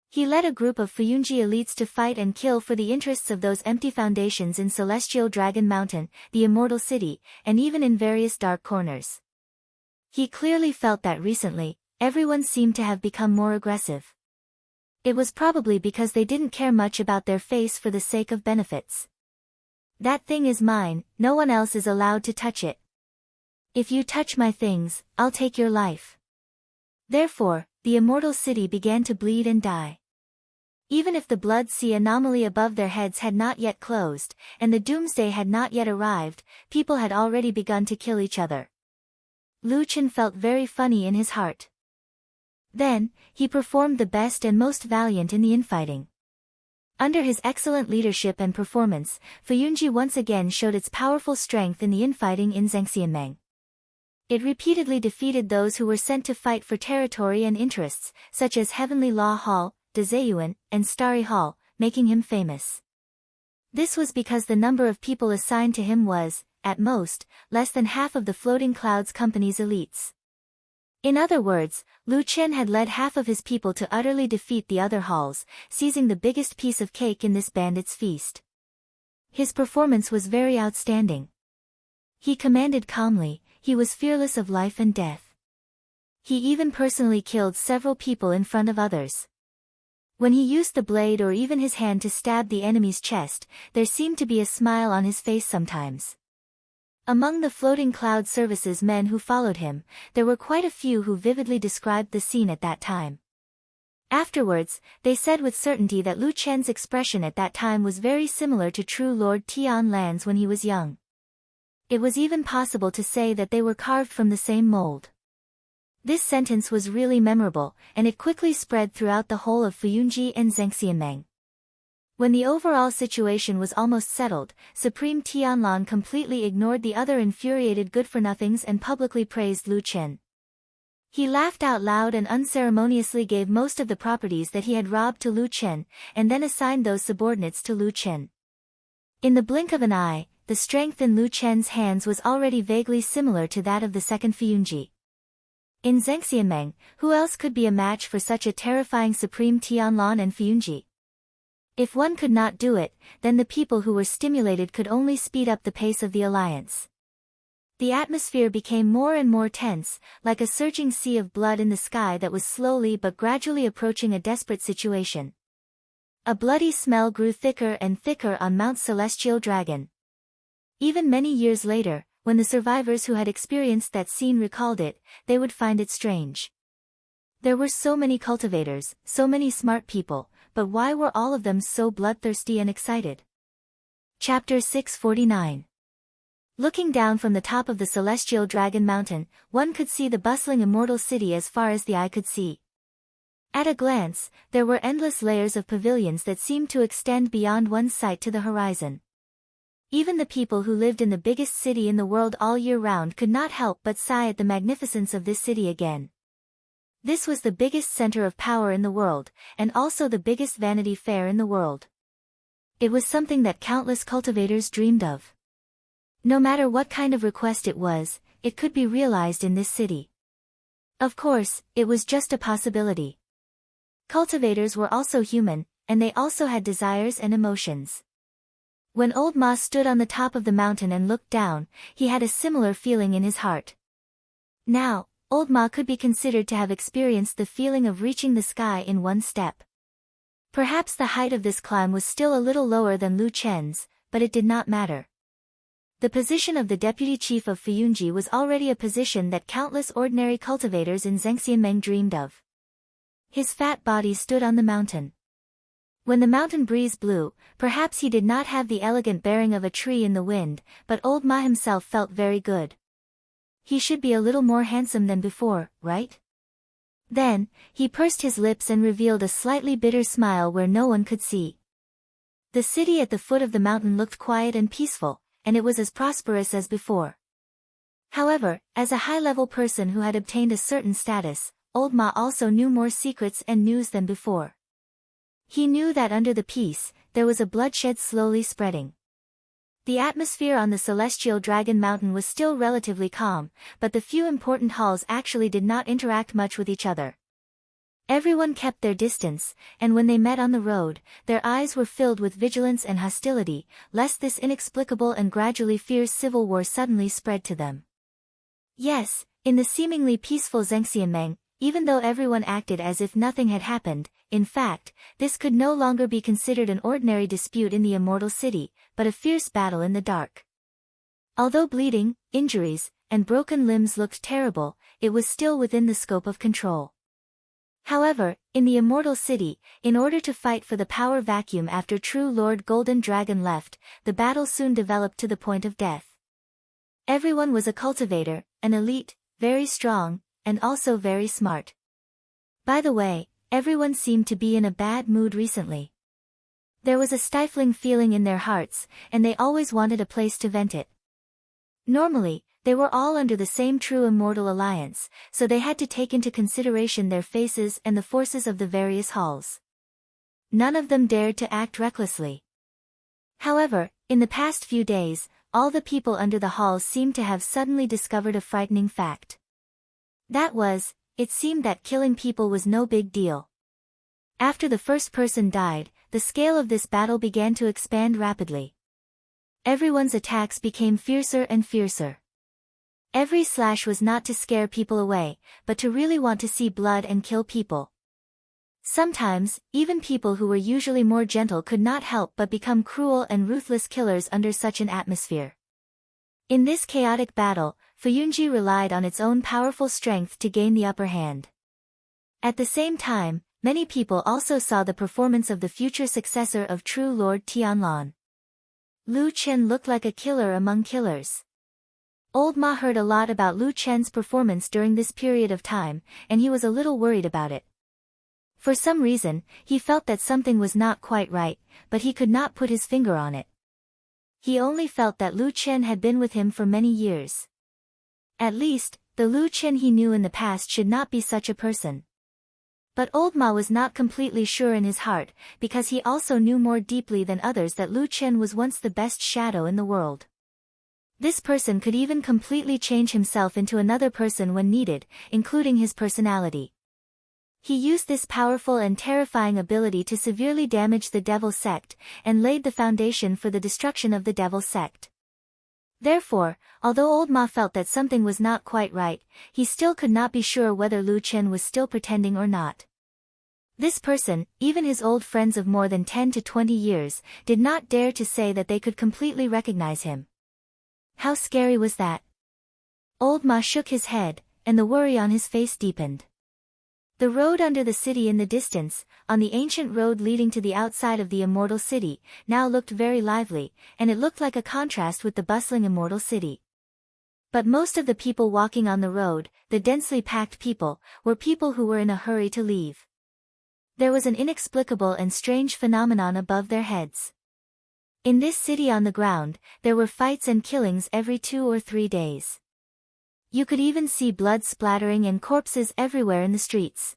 He led a group of Fuyunji elites to fight and kill for the interests of those empty foundations in Celestial Dragon Mountain, the Immortal City, and even in various dark corners. He clearly felt that recently, everyone seemed to have become more aggressive. It was probably because they didn't care much about their face for the sake of benefits. That thing is mine, no one else is allowed to touch it. If you touch my things, I'll take your life. Therefore, the Immortal City began to bleed and die. Even if the blood sea anomaly above their heads had not yet closed, and the doomsday had not yet arrived, people had already begun to kill each other. Lu Chen felt very funny in his heart. Then, he performed the best and most valiant in the infighting. Under his excellent leadership and performance, Fuyunji once again showed its powerful strength in the infighting in Zhengxianmeng. It repeatedly defeated those who were sent to fight for territory and interests, such as Heavenly Law Hall, Dezayuan, and Starry Hall, making him famous. This was because the number of people assigned to him was, at most, less than half of the Floating Clouds Company's elites. In other words, Lu Chen had led half of his people to utterly defeat the other halls, seizing the biggest piece of cake in this bandit's feast. His performance was very outstanding. He commanded calmly, he was fearless of life and death. He even personally killed several people in front of others. When he used the blade or even his hand to stab the enemy's chest, there seemed to be a smile on his face sometimes. Among the Floating Cloud Services men who followed him, there were quite a few who vividly described the scene at that time. Afterwards, they said with certainty that Lu Chen's expression at that time was very similar to true Lord Tian Lan's when he was young. It was even possible to say that they were carved from the same mold. This sentence was really memorable, and it quickly spread throughout the whole of Fuyunji and Zhengxianmeng. When the overall situation was almost settled, Supreme Tianlan completely ignored the other infuriated good-for-nothings and publicly praised Lu Chen. He laughed out loud and unceremoniously gave most of the properties that he had robbed to Lu Chen, and then assigned those subordinates to Lu Chen. In the blink of an eye, the strength in Lu Chen's hands was already vaguely similar to that of the second Fuyunji. In Zhengxianmeng, who else could be a match for such a terrifying Supreme Tianlan and Fuyunji? If one could not do it, then the people who were stimulated could only speed up the pace of the alliance. The atmosphere became more and more tense, like a surging sea of blood in the sky that was slowly but gradually approaching a desperate situation. A bloody smell grew thicker and thicker on Mount Celestial Dragon. Even many years later, when the survivors who had experienced that scene recalled it, they would find it strange. There were so many cultivators, so many smart people, but why were all of them so bloodthirsty and excited? Chapter 649. Looking down from the top of the Celestial Dragon Mountain, one could see the bustling immortal city as far as the eye could see. At a glance, there were endless layers of pavilions that seemed to extend beyond one's sight to the horizon. Even the people who lived in the biggest city in the world all year round could not help but sigh at the magnificence of this city again. This was the biggest center of power in the world, and also the biggest Vanity Fair in the world. It was something that countless cultivators dreamed of. No matter what kind of request it was, it could be realized in this city. Of course, it was just a possibility. Cultivators were also human, and they also had desires and emotions. When Old Ma stood on the top of the mountain and looked down, he had a similar feeling in his heart. Now, Old Ma could be considered to have experienced the feeling of reaching the sky in one step. Perhaps the height of this climb was still a little lower than Lu Chen's, but it did not matter. The position of the deputy chief of Fuyunji was already a position that countless ordinary cultivators in Zhengxianmeng dreamed of. His fat body stood on the mountain. When the mountain breeze blew, perhaps he did not have the elegant bearing of a tree in the wind, but Old Ma himself felt very good. He should be a little more handsome than before, right? Then, he pursed his lips and revealed a slightly bitter smile where no one could see. The city at the foot of the mountain looked quiet and peaceful, and it was as prosperous as before. However, as a high-level person who had obtained a certain status, Old Ma also knew more secrets and news than before. He knew that under the peace, there was a bloodshed slowly spreading. The atmosphere on the Celestial Dragon Mountain was still relatively calm, but the few important halls actually did not interact much with each other. Everyone kept their distance, and when they met on the road, their eyes were filled with vigilance and hostility, lest this inexplicable and gradually fierce civil war suddenly spread to them. Yes, in the seemingly peaceful Zhengxianmeng, even though everyone acted as if nothing had happened, in fact, this could no longer be considered an ordinary dispute in the immortal city, but a fierce battle in the dark. Although bleeding, injuries, and broken limbs looked terrible, it was still within the scope of control. However, in the immortal city, in order to fight for the power vacuum after true Lord Golden Dragon left, the battle soon developed to the point of death. Everyone was a cultivator, an elite, very strong, and also very smart. By the way, everyone seemed to be in a bad mood recently. There was a stifling feeling in their hearts, and they always wanted a place to vent it. Normally, they were all under the same true immortal alliance, so they had to take into consideration their faces and the forces of the various halls. None of them dared to act recklessly. However, in the past few days, all the people under the halls seemed to have suddenly discovered a frightening fact. That was, it seemed that killing people was no big deal. After the first person died, the scale of this battle began to expand rapidly. Everyone's attacks became fiercer and fiercer. Every slash was not to scare people away, but to really want to see blood and kill people. Sometimes, even people who were usually more gentle could not help but become cruel and ruthless killers under such an atmosphere. In this chaotic battle, Fuyunji relied on its own powerful strength to gain the upper hand. At the same time, many people also saw the performance of the future successor of true Lord Tianlan. Lu Chen looked like a killer among killers. Old Ma heard a lot about Lu Chen's performance during this period of time, and he was a little worried about it. For some reason, he felt that something was not quite right, but he could not put his finger on it. He only felt that Lu Chen had been with him for many years. At least, the Lu Chen he knew in the past should not be such a person. But Old Ma was not completely sure in his heart, because he also knew more deeply than others that Lu Chen was once the best shadow in the world. This person could even completely change himself into another person when needed, including his personality. He used this powerful and terrifying ability to severely damage the Devil Sect, and laid the foundation for the destruction of the Devil Sect. Therefore, although Old Ma felt that something was not quite right, he still could not be sure whether Lu Chen was still pretending or not. This person, even his old friends of more than 10 to 20 years, did not dare to say that they could completely recognize him. How scary was that? Old Ma shook his head, and the worry on his face deepened. The road under the city in the distance, on the ancient road leading to the outside of the immortal city, now looked very lively, and it looked like a contrast with the bustling immortal city. But most of the people walking on the road, the densely packed people, were people who were in a hurry to leave. There was an inexplicable and strange phenomenon above their heads. In this city on the ground, there were fights and killings every 2 or 3 days. You could even see blood splattering and corpses everywhere in the streets.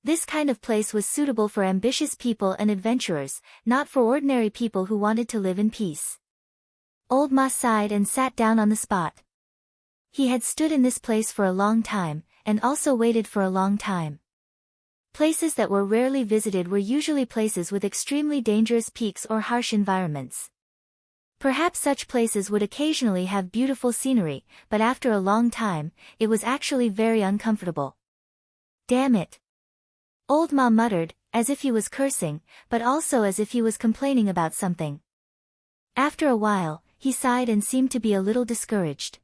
This kind of place was suitable for ambitious people and adventurers, not for ordinary people who wanted to live in peace. Old Ma sighed and sat down on the spot. He had stood in this place for a long time, and also waited for a long time. Places that were rarely visited were usually places with extremely dangerous peaks or harsh environments. Perhaps such places would occasionally have beautiful scenery, but after a long time, it was actually very uncomfortable. Damn it! Old Ma muttered, as if he was cursing, but also as if he was complaining about something. After a while, he sighed and seemed to be a little discouraged.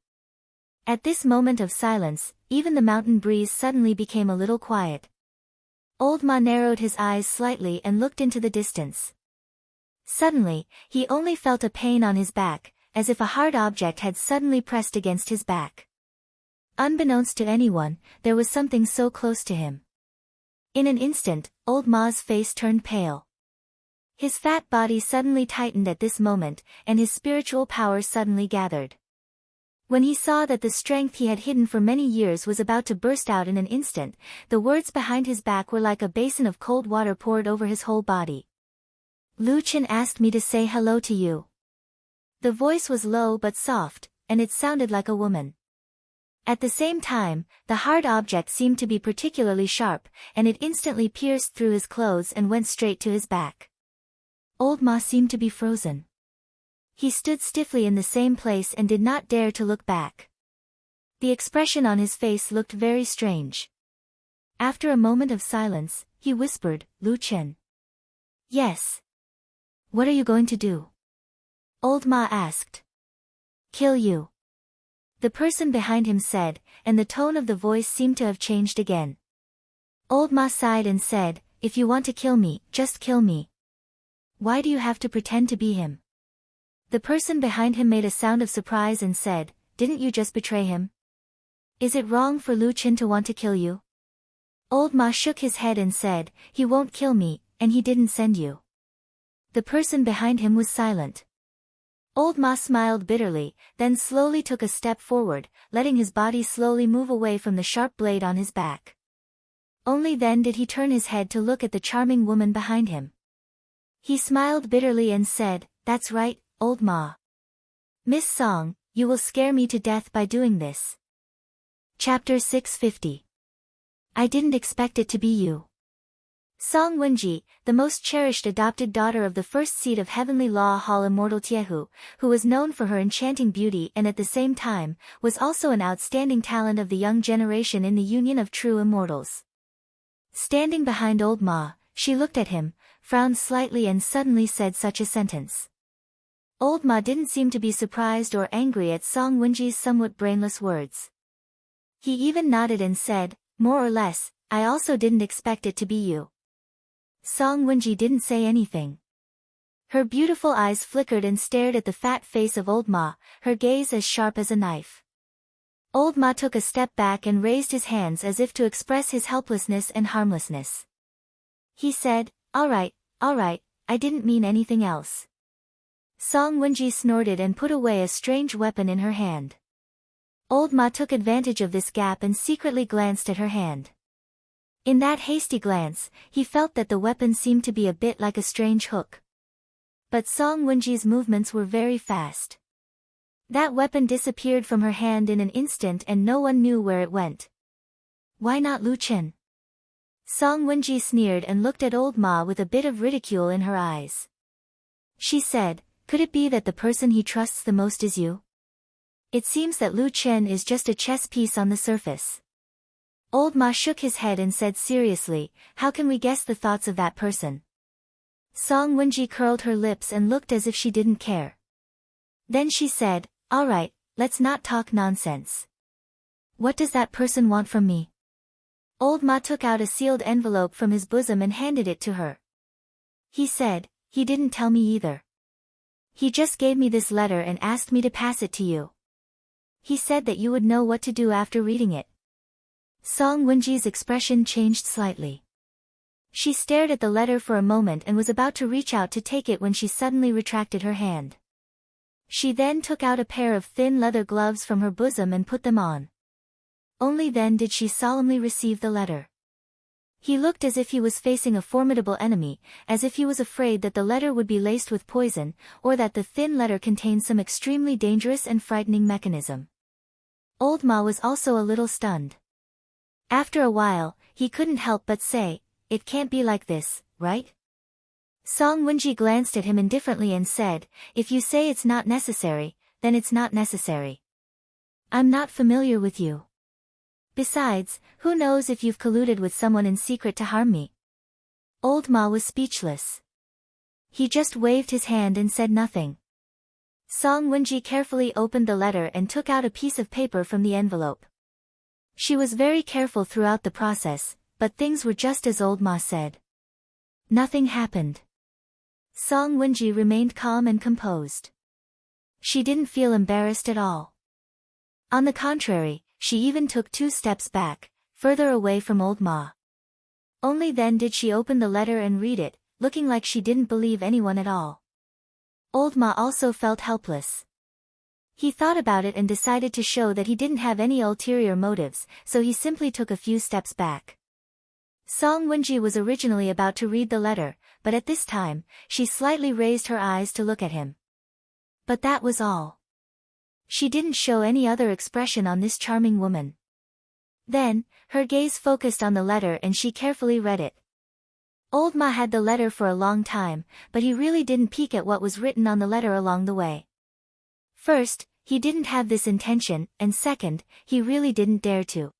At this moment of silence, even the mountain breeze suddenly became a little quiet. Old Ma narrowed his eyes slightly and looked into the distance. Suddenly, he only felt a pain on his back, as if a hard object had suddenly pressed against his back. Unbeknownst to anyone, there was something so close to him. In an instant, Old Ma's face turned pale. His fat body suddenly tightened at this moment, and his spiritual power suddenly gathered. When he saw that the strength he had hidden for many years was about to burst out in an instant, the words behind his back were like a basin of cold water poured over his whole body. Lu Chen asked me to say hello to you. The voice was low but soft, and it sounded like a woman. At the same time, the hard object seemed to be particularly sharp, and it instantly pierced through his clothes and went straight to his back. Old Ma seemed to be frozen. He stood stiffly in the same place and did not dare to look back. The expression on his face looked very strange. After a moment of silence, he whispered, Lu Chen. Yes. What are you going to do? Old Ma asked. Kill you. The person behind him said, and the tone of the voice seemed to have changed again. Old Ma sighed and said, if you want to kill me, just kill me. Why do you have to pretend to be him? The person behind him made a sound of surprise and said, didn't you just betray him? Is it wrong for Lu Chen to want to kill you? Old Ma shook his head and said, he won't kill me, and he didn't send you. The person behind him was silent. Old Ma smiled bitterly, then slowly took a step forward, letting his body slowly move away from the sharp blade on his back. Only then did he turn his head to look at the charming woman behind him. He smiled bitterly and said, that's right, Old Ma. Miss Song, you will scare me to death by doing this. Chapter 650. I didn't expect it to be you. Song Wenji, the most cherished adopted daughter of the first seat of Heavenly Law Hall Immortal Tiehu, who was known for her enchanting beauty and at the same time, was also an outstanding talent of the young generation in the Union of True Immortals. Standing behind Old Ma, she looked at him, frowned slightly and suddenly said such a sentence. Old Ma didn't seem to be surprised or angry at Song Wenji's somewhat brainless words. He even nodded and said, more or less, I also didn't expect it to be you. Song Wenji didn't say anything. Her beautiful eyes flickered and stared at the fat face of Old Ma, her gaze as sharp as a knife. Old Ma took a step back and raised his hands as if to express his helplessness and harmlessness. He said, all right, I didn't mean anything else. Song Wenji snorted and put away a strange weapon in her hand. Old Ma took advantage of this gap and secretly glanced at her hand. In that hasty glance, he felt that the weapon seemed to be a bit like a strange hook. But Song Wenji's movements were very fast. That weapon disappeared from her hand in an instant and no one knew where it went. Why not Lu Chen? Song Wenji sneered and looked at Old Ma with a bit of ridicule in her eyes. She said, could it be that the person he trusts the most is you? It seems that Lu Chen is just a chess piece on the surface. Old Ma shook his head and said seriously, how can we guess the thoughts of that person? Song Wenji curled her lips and looked as if she didn't care. Then she said, all right, let's not talk nonsense. What does that person want from me? Old Ma took out a sealed envelope from his bosom and handed it to her. He said, he didn't tell me either. He just gave me this letter and asked me to pass it to you. He said that you would know what to do after reading it. Song Wenji's expression changed slightly. She stared at the letter for a moment and was about to reach out to take it when she suddenly retracted her hand. She then took out a pair of thin leather gloves from her bosom and put them on. Only then did she solemnly receive the letter. He looked as if he was facing a formidable enemy, as if he was afraid that the letter would be laced with poison, or that the thin letter contained some extremely dangerous and frightening mechanism. Old Ma was also a little stunned. After a while, he couldn't help but say, it can't be like this, right? Song Wenji glanced at him indifferently and said, if you say it's not necessary, then it's not necessary. I'm not familiar with you. Besides, who knows if you've colluded with someone in secret to harm me? Old Ma was speechless. He just waved his hand and said nothing. Song Wenji carefully opened the letter and took out a piece of paper from the envelope. She was very careful throughout the process, but things were just as Old Ma said. Nothing happened. Song Wenji remained calm and composed. She didn't feel embarrassed at all. On the contrary, she even took 2 steps back, further away from Old Ma. Only then did she open the letter and read it, looking like she didn't believe anyone at all. Old Ma also felt helpless. He thought about it and decided to show that he didn't have any ulterior motives, so he simply took a few steps back. Song Wenji was originally about to read the letter, but at this time, she slightly raised her eyes to look at him. But that was all. She didn't show any other expression on this charming woman. Then, her gaze focused on the letter and she carefully read it. Old Ma had the letter for a long time, but he really didn't peek at what was written on the letter along the way. First, he didn't have this intention, and second, he really didn't dare to.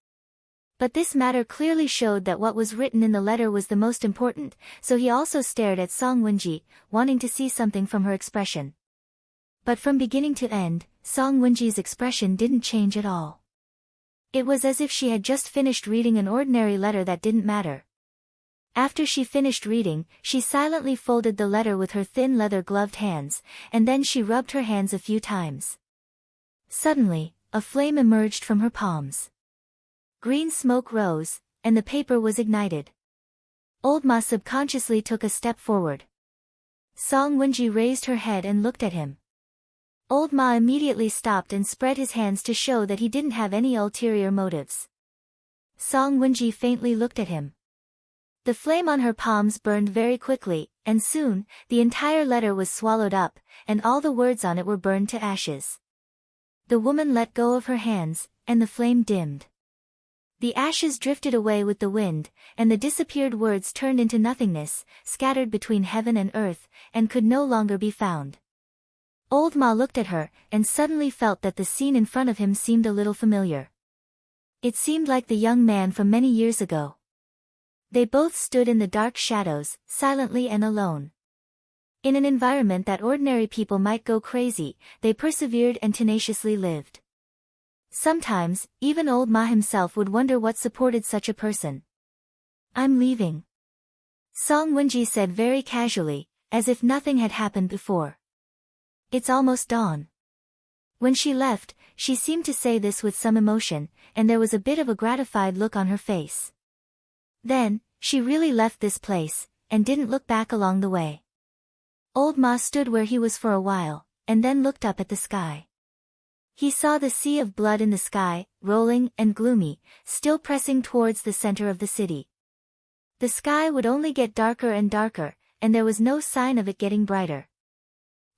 But this matter clearly showed that what was written in the letter was the most important, so he also stared at Song Wenji, wanting to see something from her expression. But from beginning to end, Song Wenji's expression didn't change at all. It was as if she had just finished reading an ordinary letter that didn't matter. After she finished reading, she silently folded the letter with her thin leather-gloved hands, and then she rubbed her hands a few times. Suddenly, a flame emerged from her palms. Green smoke rose, and the paper was ignited. Old Ma subconsciously took a step forward. Song Wenji raised her head and looked at him. Old Ma immediately stopped and spread his hands to show that he didn't have any ulterior motives. Song Wenji faintly looked at him. The flame on her palms burned very quickly, and soon, the entire letter was swallowed up, and all the words on it were burned to ashes. The woman let go of her hands, and the flame dimmed. The ashes drifted away with the wind, and the disappeared words turned into nothingness, scattered between heaven and earth, and could no longer be found. Old Ma looked at her, and suddenly felt that the scene in front of him seemed a little familiar. It seemed like the young man from many years ago. They both stood in the dark shadows, silently and alone. In an environment that ordinary people might go crazy, they persevered and tenaciously lived. Sometimes, even old Ma himself would wonder what supported such a person. "I'm leaving," Song Wenji said very casually, as if nothing had happened before. "It's almost dawn." When she left, she seemed to say this with some emotion, and there was a bit of a gratified look on her face. Then, she really left this place, and didn't look back along the way. Old Ma stood where he was for a while, and then looked up at the sky. He saw the sea of blood in the sky, rolling and gloomy, still pressing towards the center of the city. The sky would only get darker and darker, and there was no sign of it getting brighter.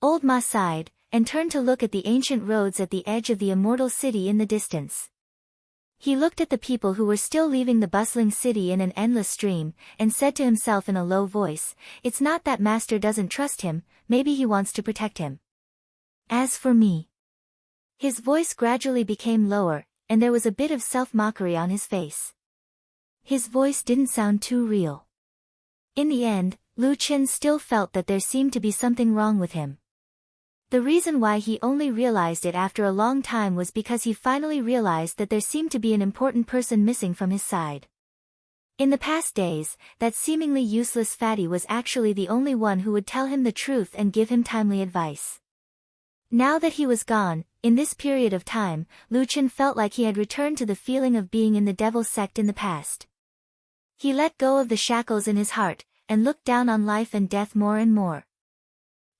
Old Ma sighed, and turned to look at the ancient roads at the edge of the immortal city in the distance. He looked at the people who were still leaving the bustling city in an endless stream, and said to himself in a low voice, "It's not that Master doesn't trust him, maybe he wants to protect him. As for me..." His voice gradually became lower, and there was a bit of self-mockery on his face. His voice didn't sound too real. In the end, Lu Qin still felt that there seemed to be something wrong with him. The reason why he only realized it after a long time was because he finally realized that there seemed to be an important person missing from his side. In the past days, that seemingly useless fatty was actually the only one who would tell him the truth and give him timely advice. Now that he was gone, in this period of time, Lu Qin felt like he had returned to the feeling of being in the devil's sect in the past. He let go of the shackles in his heart, and looked down on life and death more and more.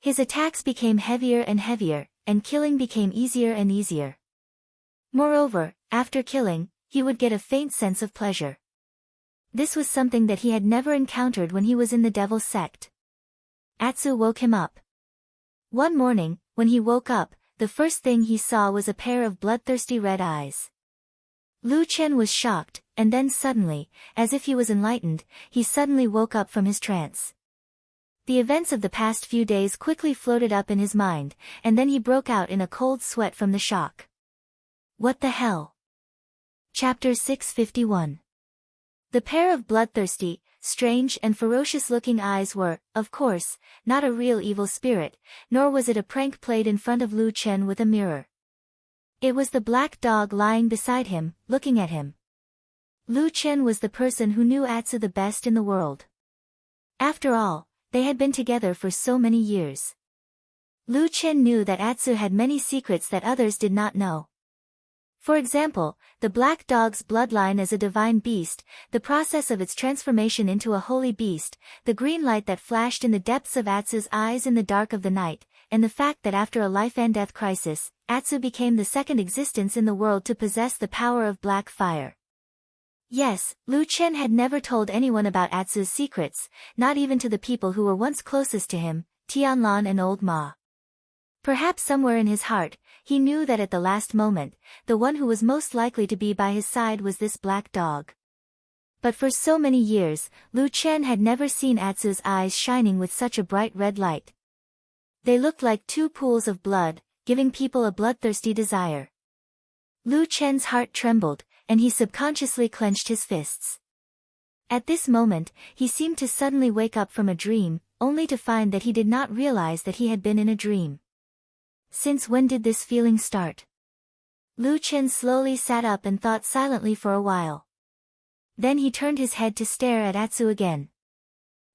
His attacks became heavier and heavier, and killing became easier and easier. Moreover, after killing, he would get a faint sense of pleasure. This was something that he had never encountered when he was in the devil's sect. Atsu woke him up. One morning, when he woke up, the first thing he saw was a pair of bloodthirsty red eyes. Lu Qin was shocked, and then suddenly, as if he was enlightened, he suddenly woke up from his trance. The events of the past few days quickly floated up in his mind, and then he broke out in a cold sweat from the shock. What the hell? Chapter 651. The pair of bloodthirsty, strange and ferocious-looking eyes were, of course, not a real evil spirit, nor was it a prank played in front of Lu Qin with a mirror. It was the black dog lying beside him, looking at him. Lu Qin was the person who knew Atsu the best in the world. After all, they had been together for so many years. Lu Qin knew that Atsu had many secrets that others did not know. For example, the black dog's bloodline as a divine beast, the process of its transformation into a holy beast, the green light that flashed in the depths of Atsu's eyes in the dark of the night, and the fact that after a life-and-death crisis, Atsu became the second existence in the world to possess the power of black fire. Yes, Lu Qin had never told anyone about Atsu's secrets, not even to the people who were once closest to him, Tianlan and Old Ma. Perhaps somewhere in his heart, he knew that at the last moment, the one who was most likely to be by his side was this black dog. But for so many years, Lu Qin had never seen Atsu's eyes shining with such a bright red light. They looked like two pools of blood, giving people a bloodthirsty desire. Lu Qin's heart trembled, and he subconsciously clenched his fists. At this moment, he seemed to suddenly wake up from a dream, only to find that he did not realize that he had been in a dream. Since when did this feeling start? Lu Qin slowly sat up and thought silently for a while. Then he turned his head to stare at Atsu again.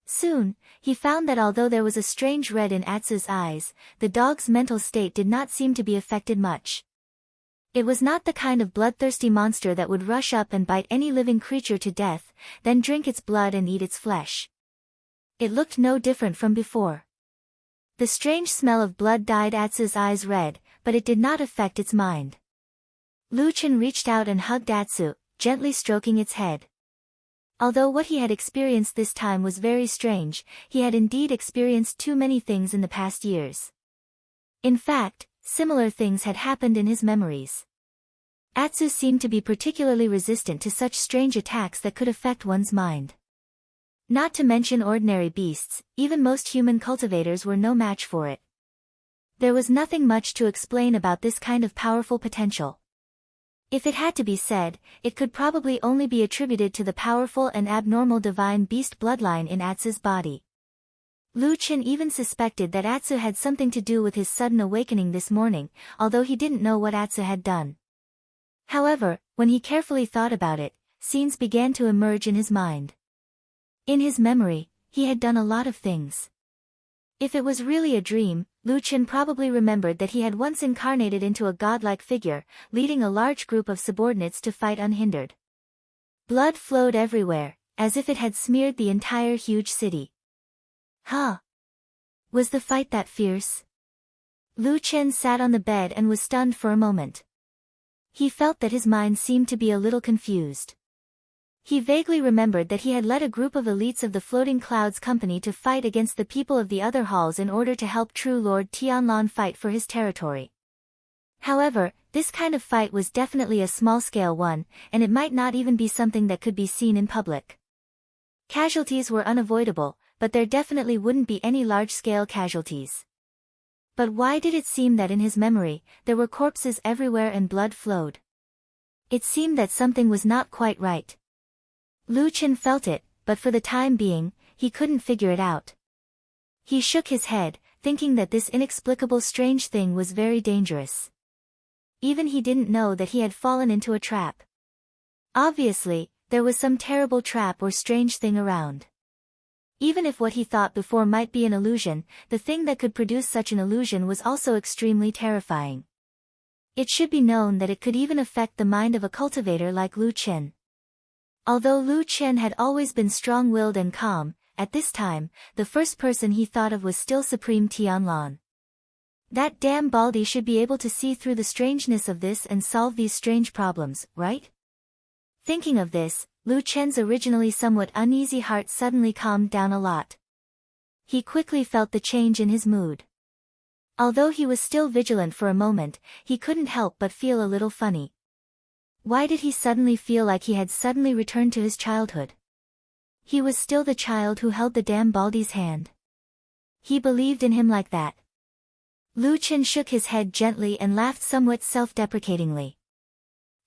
Soon, he found that although there was a strange red in Atsu's eyes, the dog's mental state did not seem to be affected much. It was not the kind of bloodthirsty monster that would rush up and bite any living creature to death, then drink its blood and eat its flesh. It looked no different from before. The strange smell of blood dyed Atsu's eyes red, but it did not affect its mind. Lu Chen reached out and hugged Atsu, gently stroking its head. Although what he had experienced this time was very strange, he had indeed experienced too many things in the past years. In fact, similar things had happened in his memories. Atsu seemed to be particularly resistant to such strange attacks that could affect one's mind. Not to mention ordinary beasts, even most human cultivators were no match for it. There was nothing much to explain about this kind of powerful potential. If it had to be said, it could probably only be attributed to the powerful and abnormal divine beast bloodline in Atsu's body. Lu Chen even suspected that Atsu had something to do with his sudden awakening this morning, although he didn't know what Atsu had done. However, when he carefully thought about it, scenes began to emerge in his mind. In his memory, he had done a lot of things. If it was really a dream, Lu Chen probably remembered that he had once incarnated into a godlike figure, leading a large group of subordinates to fight unhindered. Blood flowed everywhere, as if it had smeared the entire huge city. Huh? Was the fight that fierce? Lu Chen sat on the bed and was stunned for a moment. He felt that his mind seemed to be a little confused. He vaguely remembered that he had led a group of elites of the Floating Clouds Company to fight against the people of the other halls in order to help true Lord Tianlan fight for his territory. However, this kind of fight was definitely a small-scale one, and it might not even be something that could be seen in public. Casualties were unavoidable, but there definitely wouldn't be any large-scale casualties. But why did it seem that in his memory, there were corpses everywhere and blood flowed? It seemed that something was not quite right. Lu Chen felt it, but for the time being, he couldn't figure it out. He shook his head, thinking that this inexplicable strange thing was very dangerous. Even he didn't know that he had fallen into a trap. Obviously, there was some terrible trap or strange thing around. Even if what he thought before might be an illusion, the thing that could produce such an illusion was also extremely terrifying. It should be known that it could even affect the mind of a cultivator like Lu Chen. Although Lu Chen had always been strong-willed and calm, at this time, the first person he thought of was still Supreme Tianlan. That damn Baldy should be able to see through the strangeness of this and solve these strange problems, right? Thinking of this, Lu Chen's originally somewhat uneasy heart suddenly calmed down a lot. He quickly felt the change in his mood. Although he was still vigilant for a moment, he couldn't help but feel a little funny. Why did he suddenly feel like he had suddenly returned to his childhood? He was still the child who held the damn Baldy's hand. He believed in him like that. Lu Chen shook his head gently and laughed somewhat self-deprecatingly.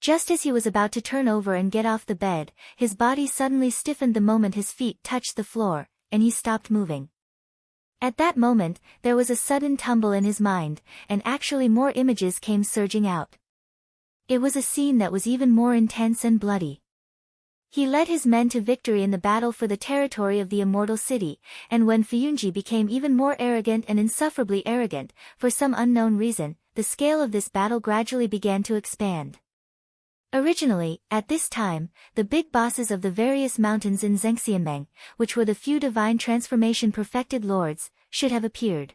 Just as he was about to turn over and get off the bed, his body suddenly stiffened the moment his feet touched the floor, and he stopped moving. At that moment, there was a sudden tumble in his mind, and actually more images came surging out. It was a scene that was even more intense and bloody. He led his men to victory in the battle for the territory of the Immortal City, and when Fuyunji became even more arrogant and insufferably arrogant, for some unknown reason, the scale of this battle gradually began to expand. Originally, at this time, the big bosses of the various mountains in Zhengxianmeng, which were the few divine transformation perfected lords, should have appeared.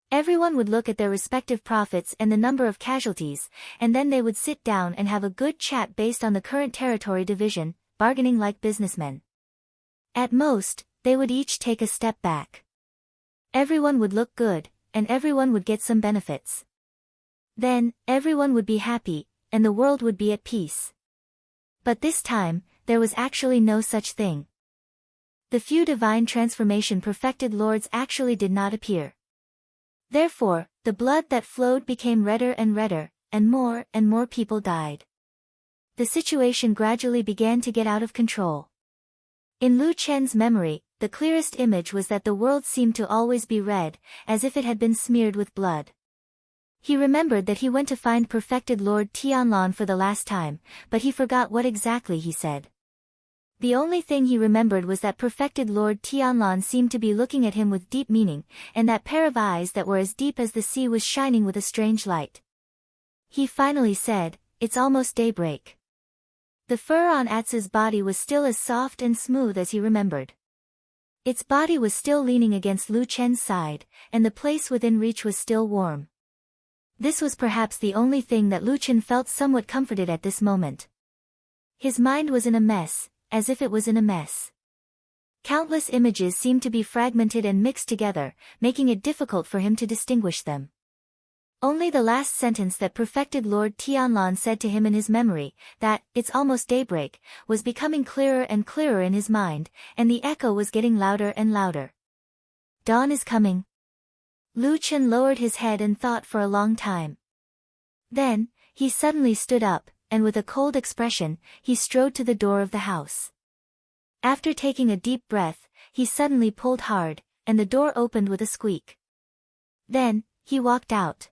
Everyone would look at their respective profits and the number of casualties, and then they would sit down and have a good chat based on the current territory division, bargaining like businessmen. At most, they would each take a step back. Everyone would look good, and everyone would get some benefits. Then, everyone would be happy, and the world would be at peace. But this time, there was actually no such thing. The few divine transformation perfected lords actually did not appear. Therefore, the blood that flowed became redder, and more people died. The situation gradually began to get out of control. In Lu Chen's memory, the clearest image was that the world seemed to always be red, as if it had been smeared with blood. He remembered that he went to find perfected Lord Tianlan for the last time, but he forgot what exactly he said. The only thing he remembered was that perfected Lord Tianlan seemed to be looking at him with deep meaning, and that pair of eyes that were as deep as the sea was shining with a strange light. He finally said, "It's almost daybreak." The fur on Ats's body was still as soft and smooth as he remembered. Its body was still leaning against Lu Chen's side, and the place within reach was still warm. This was perhaps the only thing that Lu Chen felt somewhat comforted at this moment. His mind was in a mess, as if it was in a mess. Countless images seemed to be fragmented and mixed together, making it difficult for him to distinguish them. Only the last sentence that perfected Lord Tianlan said to him in his memory, that, "It's almost daybreak," was becoming clearer and clearer in his mind, and the echo was getting louder and louder. Dawn is coming. Lu Chen lowered his head and thought for a long time. Then, he suddenly stood up, and with a cold expression, he strode to the door of the house. After taking a deep breath, he suddenly pulled hard, and the door opened with a squeak. Then, he walked out.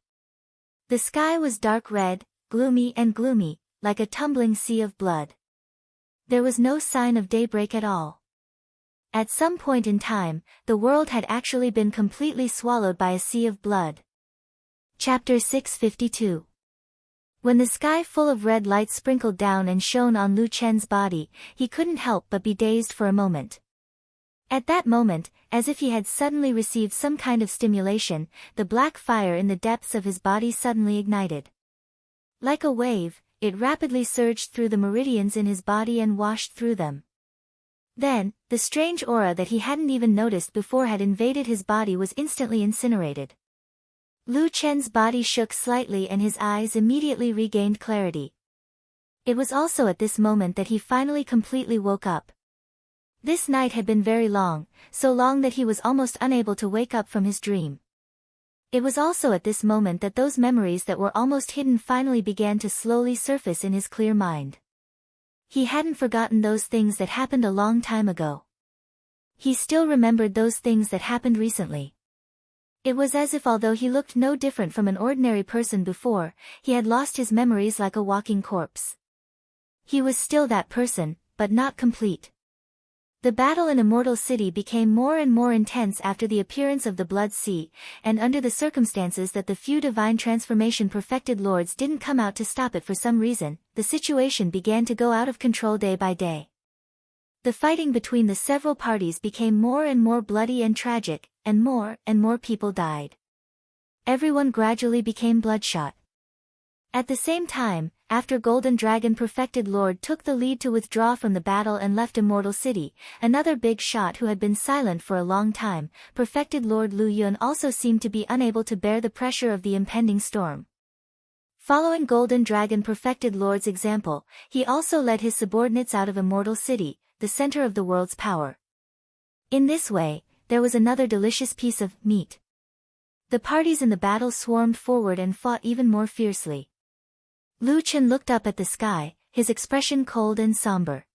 The sky was dark red, gloomy, like a tumbling sea of blood. There was no sign of daybreak at all. At some point in time, the world had actually been completely swallowed by a sea of blood. Chapter 652. When the sky full of red light sprinkled down and shone on Lu Chen's body, he couldn't help but be dazed for a moment. At that moment, as if he had suddenly received some kind of stimulation, the black fire in the depths of his body suddenly ignited. Like a wave, it rapidly surged through the meridians in his body and washed through them. Then, the strange aura that he hadn't even noticed before had invaded his body was instantly incinerated. Lu Chen's body shook slightly and his eyes immediately regained clarity. It was also at this moment that he finally completely woke up. This night had been very long, so long that he was almost unable to wake up from his dream. It was also at this moment that those memories that were almost hidden finally began to slowly surface in his clear mind. He hadn't forgotten those things that happened a long time ago. He still remembered those things that happened recently. It was as if although he looked no different from an ordinary person before, he had lost his memories like a walking corpse. He was still that person, but not complete. The battle in Immortal City became more and more intense after the appearance of the Blood Sea, and under the circumstances that the few divine transformation perfected lords didn't come out to stop it for some reason, the situation began to go out of control day by day. The fighting between the several parties became more and more bloody and tragic, and more people died. Everyone gradually became bloodshot. At the same time, after Golden Dragon Perfected Lord took the lead to withdraw from the battle and left Immortal City, another big shot who had been silent for a long time, Perfected Lord Lu Yun also seemed to be unable to bear the pressure of the impending storm. Following Golden Dragon Perfected Lord's example, he also led his subordinates out of Immortal City, the center of the world's power. In this way, there was another delicious piece of meat. The parties in the battle swarmed forward and fought even more fiercely. Lu Chen looked up at the sky, his expression cold and somber.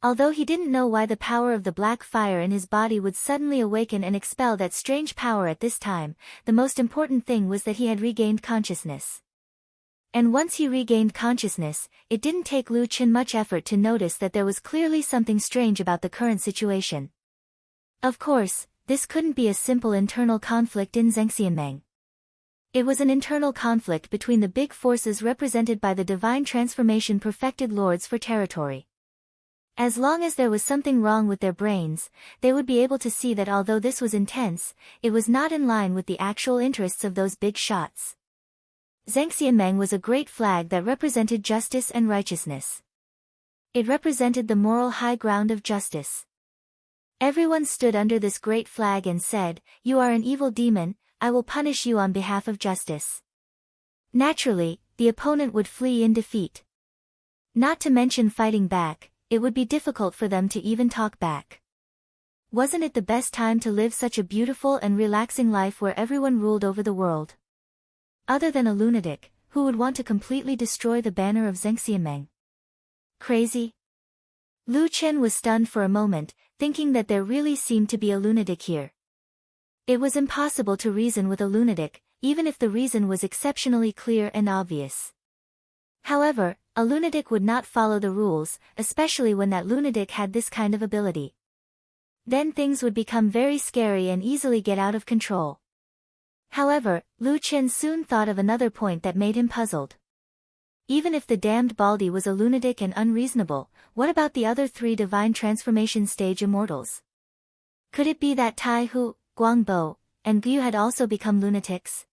Although he didn't know why the power of the black fire in his body would suddenly awaken and expel that strange power at this time, the most important thing was that he had regained consciousness. And once he regained consciousness, it didn't take Lu Chen much effort to notice that there was clearly something strange about the current situation. Of course, this couldn't be a simple internal conflict in Zhengxianmeng. It was an internal conflict between the big forces represented by the divine transformation perfected lords for territory. As long as there was something wrong with their brains, they would be able to see that although this was intense, it was not in line with the actual interests of those big shots. Zhengxianmeng was a great flag that represented justice and righteousness. It represented the moral high ground of justice. Everyone stood under this great flag and said, "You are an evil demon, I will punish you on behalf of justice." Naturally, the opponent would flee in defeat. Not to mention fighting back, it would be difficult for them to even talk back. Wasn't it the best time to live such a beautiful and relaxing life where everyone ruled over the world? Other than a lunatic, who would want to completely destroy the banner of Zhengxianmeng? Crazy? Lu Chen was stunned for a moment, thinking that there really seemed to be a lunatic here. It was impossible to reason with a lunatic, even if the reason was exceptionally clear and obvious. However, a lunatic would not follow the rules, especially when that lunatic had this kind of ability. Then things would become very scary and easily get out of control. However, Lu Chen soon thought of another point that made him puzzled. Even if the damned Baldy was a lunatic and unreasonable, what about the other 3 divine transformation stage immortals? Could it be that Tai Hu, Guangbo, and Gu had also become lunatics?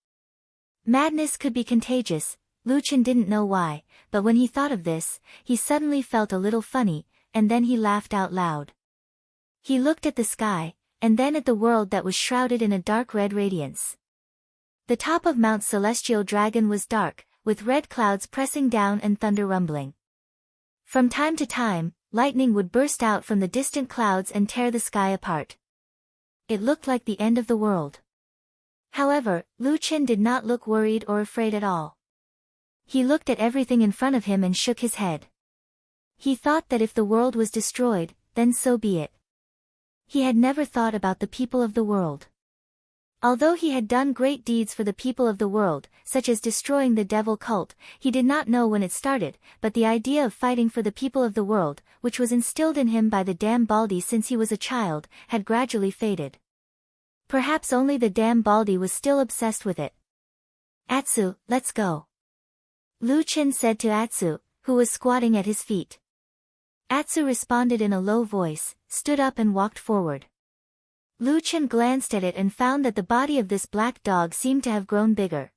Madness could be contagious. Lu Chen didn't know why, but when he thought of this, he suddenly felt a little funny, and then he laughed out loud. He looked at the sky, and then at the world that was shrouded in a dark red radiance. The top of Mount Celestial Dragon was dark, with red clouds pressing down and thunder rumbling. From time to time, lightning would burst out from the distant clouds and tear the sky apart. It looked like the end of the world. However, Lu Chen did not look worried or afraid at all. He looked at everything in front of him and shook his head. He thought that if the world was destroyed, then so be it. He had never thought about the people of the world. Although he had done great deeds for the people of the world, such as destroying the devil cult, he did not know when it started, but the idea of fighting for the people of the world, which was instilled in him by the damn Baldy since he was a child, had gradually faded. Perhaps only the damn Baldy was still obsessed with it. Atsu, let's go. Lu Chen said to Atsu, who was squatting at his feet. Atsu responded in a low voice, stood up and walked forward. Lu Chen glanced at it and found that the body of this black dog seemed to have grown bigger.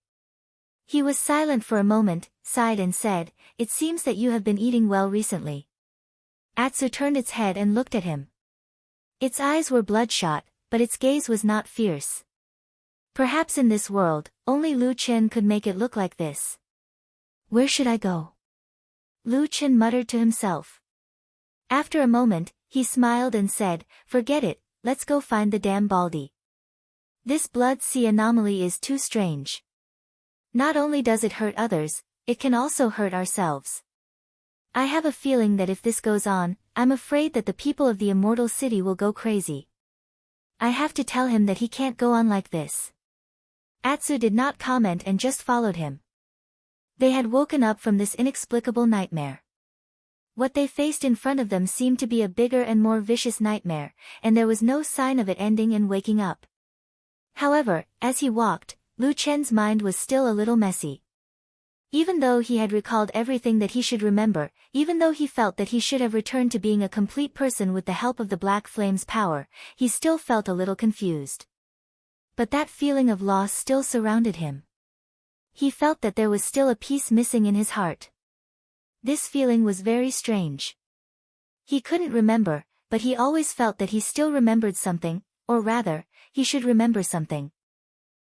He was silent for a moment, sighed and said, "It seems that you have been eating well recently." Atsu turned its head and looked at him. Its eyes were bloodshot, but its gaze was not fierce. Perhaps in this world, only Lu Chen could make it look like this. "Where should I go?" Lu Chen muttered to himself. After a moment, he smiled and said, "Forget it, let's go find the damn Baldy. This blood sea anomaly is too strange. Not only does it hurt others, it can also hurt ourselves. I have a feeling that if this goes on, I'm afraid that the people of the immortal city will go crazy. I have to tell him that he can't go on like this." Atsu did not comment and just followed him. They had woken up from this inexplicable nightmare. What they faced in front of them seemed to be a bigger and more vicious nightmare, and there was no sign of it ending and waking up. However, as he walked, Lu Chen's mind was still a little messy. Even though he had recalled everything that he should remember, even though he felt that he should have returned to being a complete person with the help of the Black Flame's power, he still felt a little confused. But that feeling of loss still surrounded him. He felt that there was still a piece missing in his heart. This feeling was very strange. He couldn't remember, but he always felt that he still remembered something, or rather, he should remember something.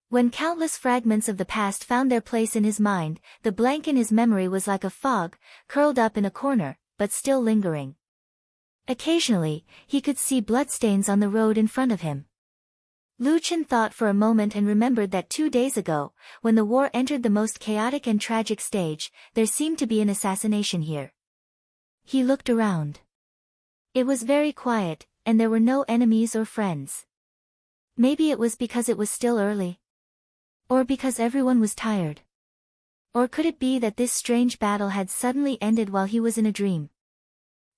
When countless fragments of the past found their place in his mind, the blank in his memory was like a fog, curled up in a corner, but still lingering. Occasionally, he could see bloodstains on the road in front of him. Lu Chen thought for a moment and remembered that 2 days ago, when the war entered the most chaotic and tragic stage, there seemed to be an assassination here. He looked around. It was very quiet, and there were no enemies or friends. Maybe it was because it was still early. Or because everyone was tired. Or could it be that this strange battle had suddenly ended while he was in a dream?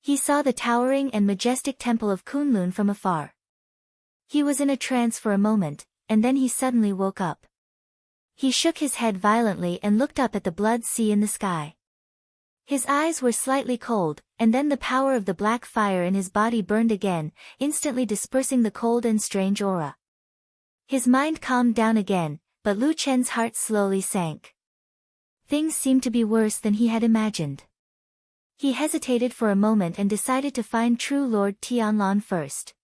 He saw the towering and majestic temple of Kunlun from afar. He was in a trance for a moment, and then he suddenly woke up. He shook his head violently and looked up at the blood sea in the sky. His eyes were slightly cold, and then the power of the black fire in his body burned again, instantly dispersing the cold and strange aura. His mind calmed down again, but Lu Chen's heart slowly sank. Things seemed to be worse than he had imagined. He hesitated for a moment and decided to find true Lord Tianlan first.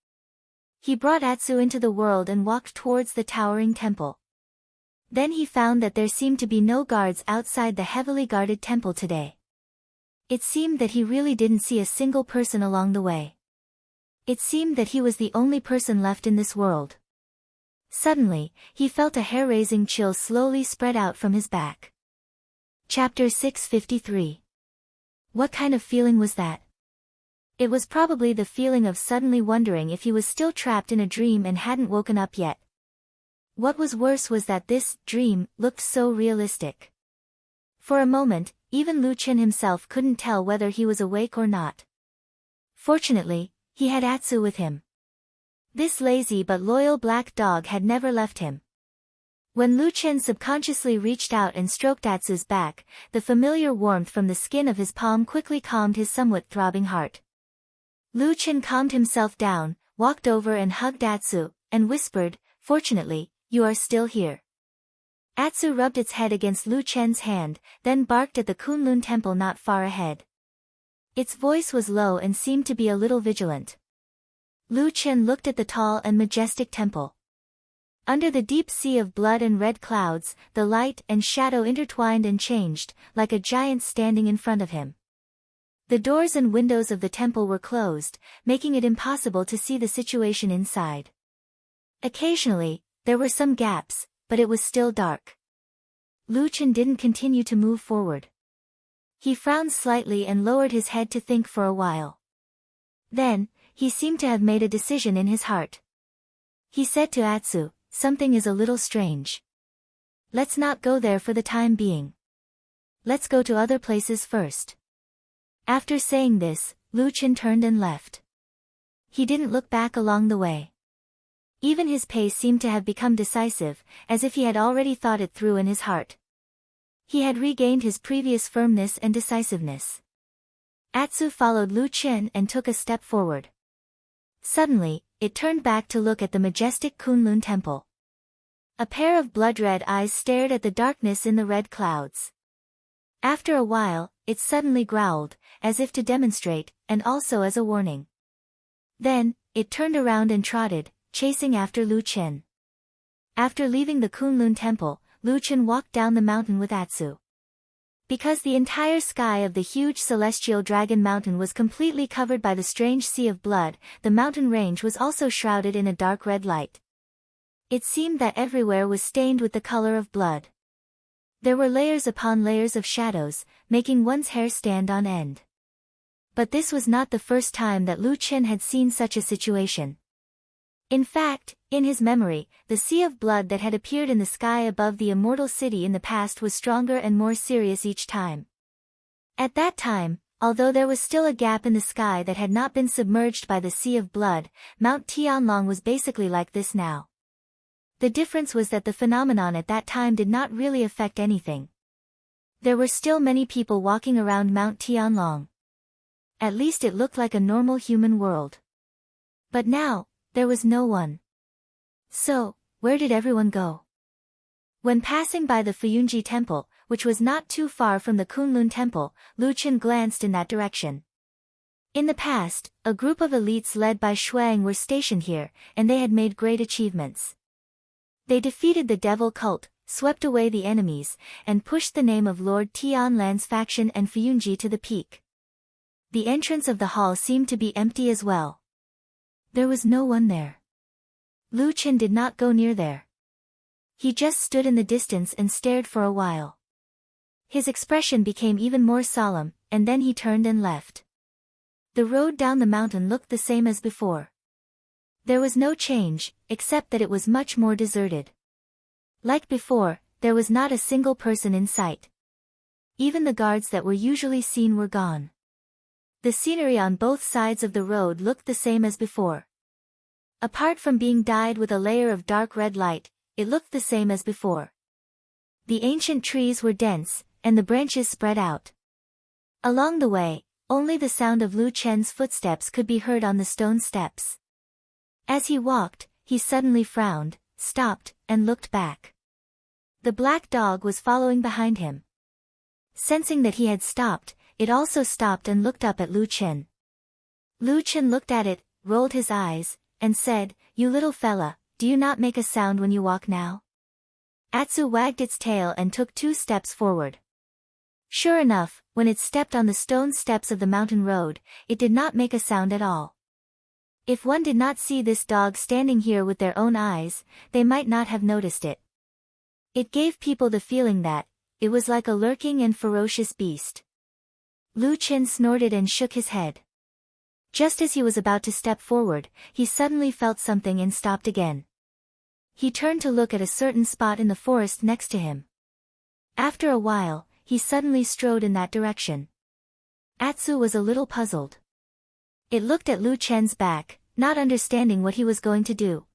He brought Atsu into the world and walked towards the towering temple. Then he found that there seemed to be no guards outside the heavily guarded temple today. It seemed that he really didn't see a single person along the way. It seemed that he was the only person left in this world. Suddenly, he felt a hair-raising chill slowly spread out from his back. Chapter 653. What kind of feeling was that? It was probably the feeling of suddenly wondering if he was still trapped in a dream and hadn't woken up yet. What was worse was that this dream looked so realistic. For a moment, even Lu Chen himself couldn't tell whether he was awake or not. Fortunately, he had Atsu with him. This lazy but loyal black dog had never left him. When Lu Chen subconsciously reached out and stroked Atsu's back, the familiar warmth from the skin of his palm quickly calmed his somewhat throbbing heart. Lu Chen calmed himself down, walked over and hugged Atsu, and whispered, "Fortunately, you are still here." Atsu rubbed its head against Lu Chen's hand, then barked at the Kunlun temple not far ahead. Its voice was low and seemed to be a little vigilant. Lu Chen looked at the tall and majestic temple. Under the deep sea of blood and red clouds, the light and shadow intertwined and changed, like a giant standing in front of him. The doors and windows of the temple were closed, making it impossible to see the situation inside. Occasionally, there were some gaps, but it was still dark. Lu Chen didn't continue to move forward. He frowned slightly and lowered his head to think for a while. Then, he seemed to have made a decision in his heart. He said to Atsu, "Something is a little strange. Let's not go there for the time being. Let's go to other places first." After saying this, Lu Chen turned and left. He didn't look back along the way. Even his pace seemed to have become decisive, as if he had already thought it through in his heart. He had regained his previous firmness and decisiveness. Atsu followed Lu Chen and took a step forward. Suddenly, it turned back to look at the majestic Kunlun temple. A pair of blood-red eyes stared at the darkness in the red clouds. After a while, it suddenly growled, as if to demonstrate, and also as a warning. Then, it turned around and trotted, chasing after Lu Chen. After leaving the Kunlun temple, Lu Chen walked down the mountain with Atsu. Because the entire sky of the huge celestial dragon mountain was completely covered by the strange sea of blood, the mountain range was also shrouded in a dark red light. It seemed that everywhere was stained with the color of blood. There were layers upon layers of shadows, making one's hair stand on end. But this was not the first time that Lu Chen had seen such a situation. In fact, in his memory, the sea of blood that had appeared in the sky above the immortal city in the past was stronger and more serious each time. At that time, although there was still a gap in the sky that had not been submerged by the sea of blood, Mount Tianlong was basically like this now. The difference was that the phenomenon at that time did not really affect anything. There were still many people walking around Mount Tianlong. At least it looked like a normal human world. But now, there was no one. So, where did everyone go? When passing by the Fuyunji temple, which was not too far from the Kunlun temple, Lu Chen glanced in that direction. In the past, a group of elites led by Shuang were stationed here, and they had made great achievements. They defeated the devil cult, swept away the enemies, and pushed the name of Lord Tianlan's faction and Fuyunji to the peak. The entrance of the hall seemed to be empty as well. There was no one there. Lu Chen did not go near there. He just stood in the distance and stared for a while. His expression became even more solemn, and then he turned and left. The road down the mountain looked the same as before. There was no change, except that it was much more deserted. Like before, there was not a single person in sight. Even the guards that were usually seen were gone. The scenery on both sides of the road looked the same as before. Apart from being dyed with a layer of dark red light, it looked the same as before. The ancient trees were dense, and the branches spread out. Along the way, only the sound of Lu Chen's footsteps could be heard on the stone steps. As he walked, he suddenly frowned, stopped, and looked back. The black dog was following behind him. Sensing that he had stopped, it also stopped and looked up at Lu Chen. Lu Chen looked at it, rolled his eyes, and said, "You little fella, do you not make a sound when you walk now?" Atsu wagged its tail and took 2 steps forward. Sure enough, when it stepped on the stone steps of the mountain road, it did not make a sound at all. If one did not see this dog standing here with their own eyes, they might not have noticed it. It gave people the feeling that it was like a lurking and ferocious beast. Lu Chen snorted and shook his head. Just as he was about to step forward, he suddenly felt something and stopped again. He turned to look at a certain spot in the forest next to him. After a while, he suddenly strode in that direction. Atsu was a little puzzled. It looked at Lu Chen's back, not understanding what he was going to do.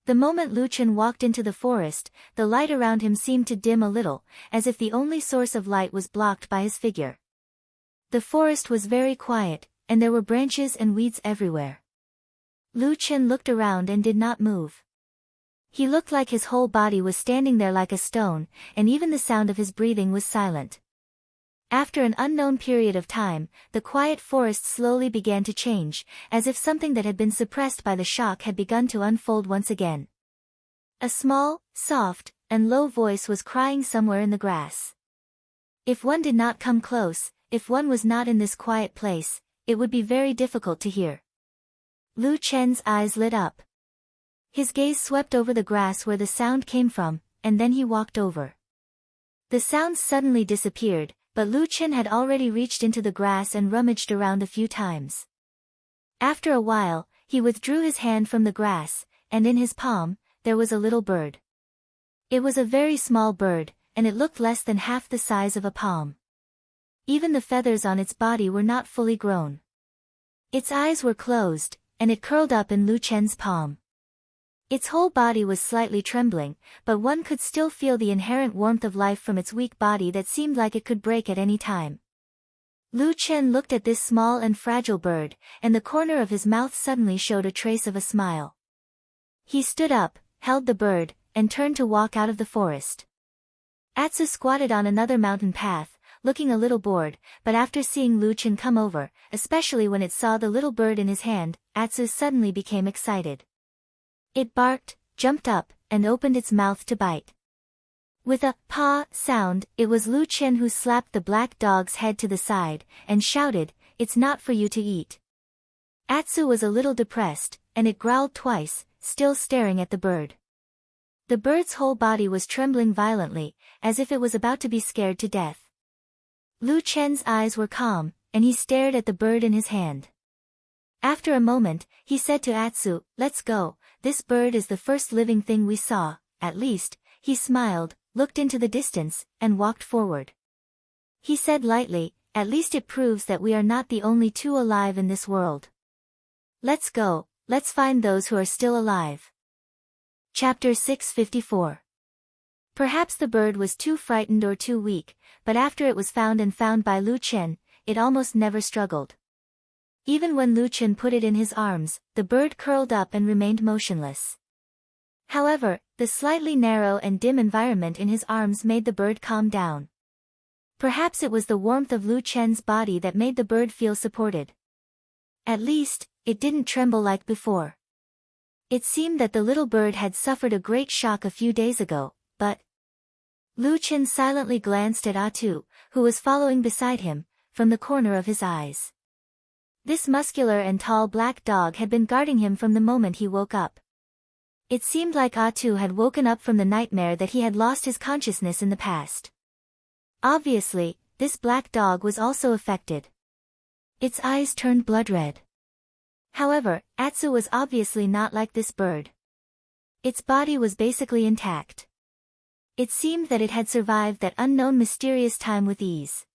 The moment Lu Chen walked into the forest, the light around him seemed to dim a little, as if the only source of light was blocked by his figure. The forest was very quiet, and there were branches and weeds everywhere. Lu Chen looked around and did not move. He looked like his whole body was standing there like a stone, and even the sound of his breathing was silent. After an unknown period of time, the quiet forest slowly began to change, as if something that had been suppressed by the shock had begun to unfold once again. A small, soft, and low voice was crying somewhere in the grass. If one did not come close, if one was not in this quiet place, it would be very difficult to hear. Lu Chen's eyes lit up. His gaze swept over the grass where the sound came from, and then he walked over. The sounds suddenly disappeared, but Lu Chen had already reached into the grass and rummaged around a few times. After a while, he withdrew his hand from the grass, and in his palm, there was a little bird. It was a very small bird, and it looked less than half the size of a palm. Even the feathers on its body were not fully grown. Its eyes were closed, and it curled up in Lu Chen's palm. Its whole body was slightly trembling, but one could still feel the inherent warmth of life from its weak body that seemed like it could break at any time. Lu Chen looked at this small and fragile bird, and the corner of his mouth suddenly showed a trace of a smile. He stood up, held the bird, and turned to walk out of the forest. Atsu squatted on another mountain path, looking a little bored, but after seeing Lu Chen come over, especially when it saw the little bird in his hand, Atsu suddenly became excited. It barked, jumped up, and opened its mouth to bite. With a paw sound, it was Lu Chen who slapped the black dog's head to the side, and shouted, "It's not for you to eat." Atsu was a little depressed, and it growled twice, still staring at the bird. The bird's whole body was trembling violently, as if it was about to be scared to death. Lu Chen's eyes were calm, and he stared at the bird in his hand. After a moment, he said to Atsu, "Let's go, this bird is the first living thing we saw, at least." He smiled, looked into the distance, and walked forward. He said lightly, "At least it proves that we are not the only two alive in this world. Let's go, let's find those who are still alive." Chapter 654. Perhaps the bird was too frightened or too weak, but after it was found by Lu Chen, it almost never struggled. Even when Lu Chen put it in his arms, the bird curled up and remained motionless. However, the slightly narrow and dim environment in his arms made the bird calm down. Perhaps it was the warmth of Lu Chen's body that made the bird feel supported. At least, it didn't tremble like before. It seemed that the little bird had suffered a great shock a few days ago, but... Lu Chen silently glanced at Atsu, who was following beside him, from the corner of his eyes. This muscular and tall black dog had been guarding him from the moment he woke up. It seemed like Atsu had woken up from the nightmare that he had lost his consciousness in the past. Obviously, this black dog was also affected. Its eyes turned blood red. However, Atsu was obviously not like this bird. Its body was basically intact. It seemed that it had survived that unknown mysterious time with ease.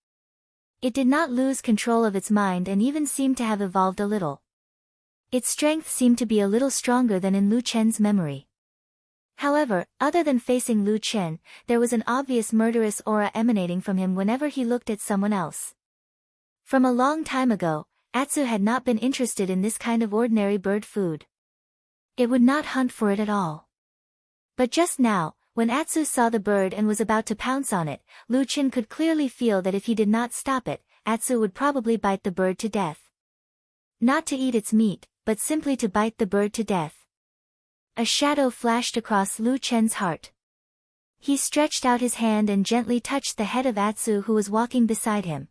It did not lose control of its mind and even seemed to have evolved a little. Its strength seemed to be a little stronger than in Lu Chen's memory. However, other than facing Lu Chen, there was an obvious murderous aura emanating from him whenever he looked at someone else. From a long time ago, Atsu had not been interested in this kind of ordinary bird food. It would not hunt for it at all. But just now, when Atsu saw the bird and was about to pounce on it, Lu Chen could clearly feel that if he did not stop it, Atsu would probably bite the bird to death. Not to eat its meat, but simply to bite the bird to death. A shadow flashed across Lu Chen's heart. He stretched out his hand and gently touched the head of Atsu, who was walking beside him.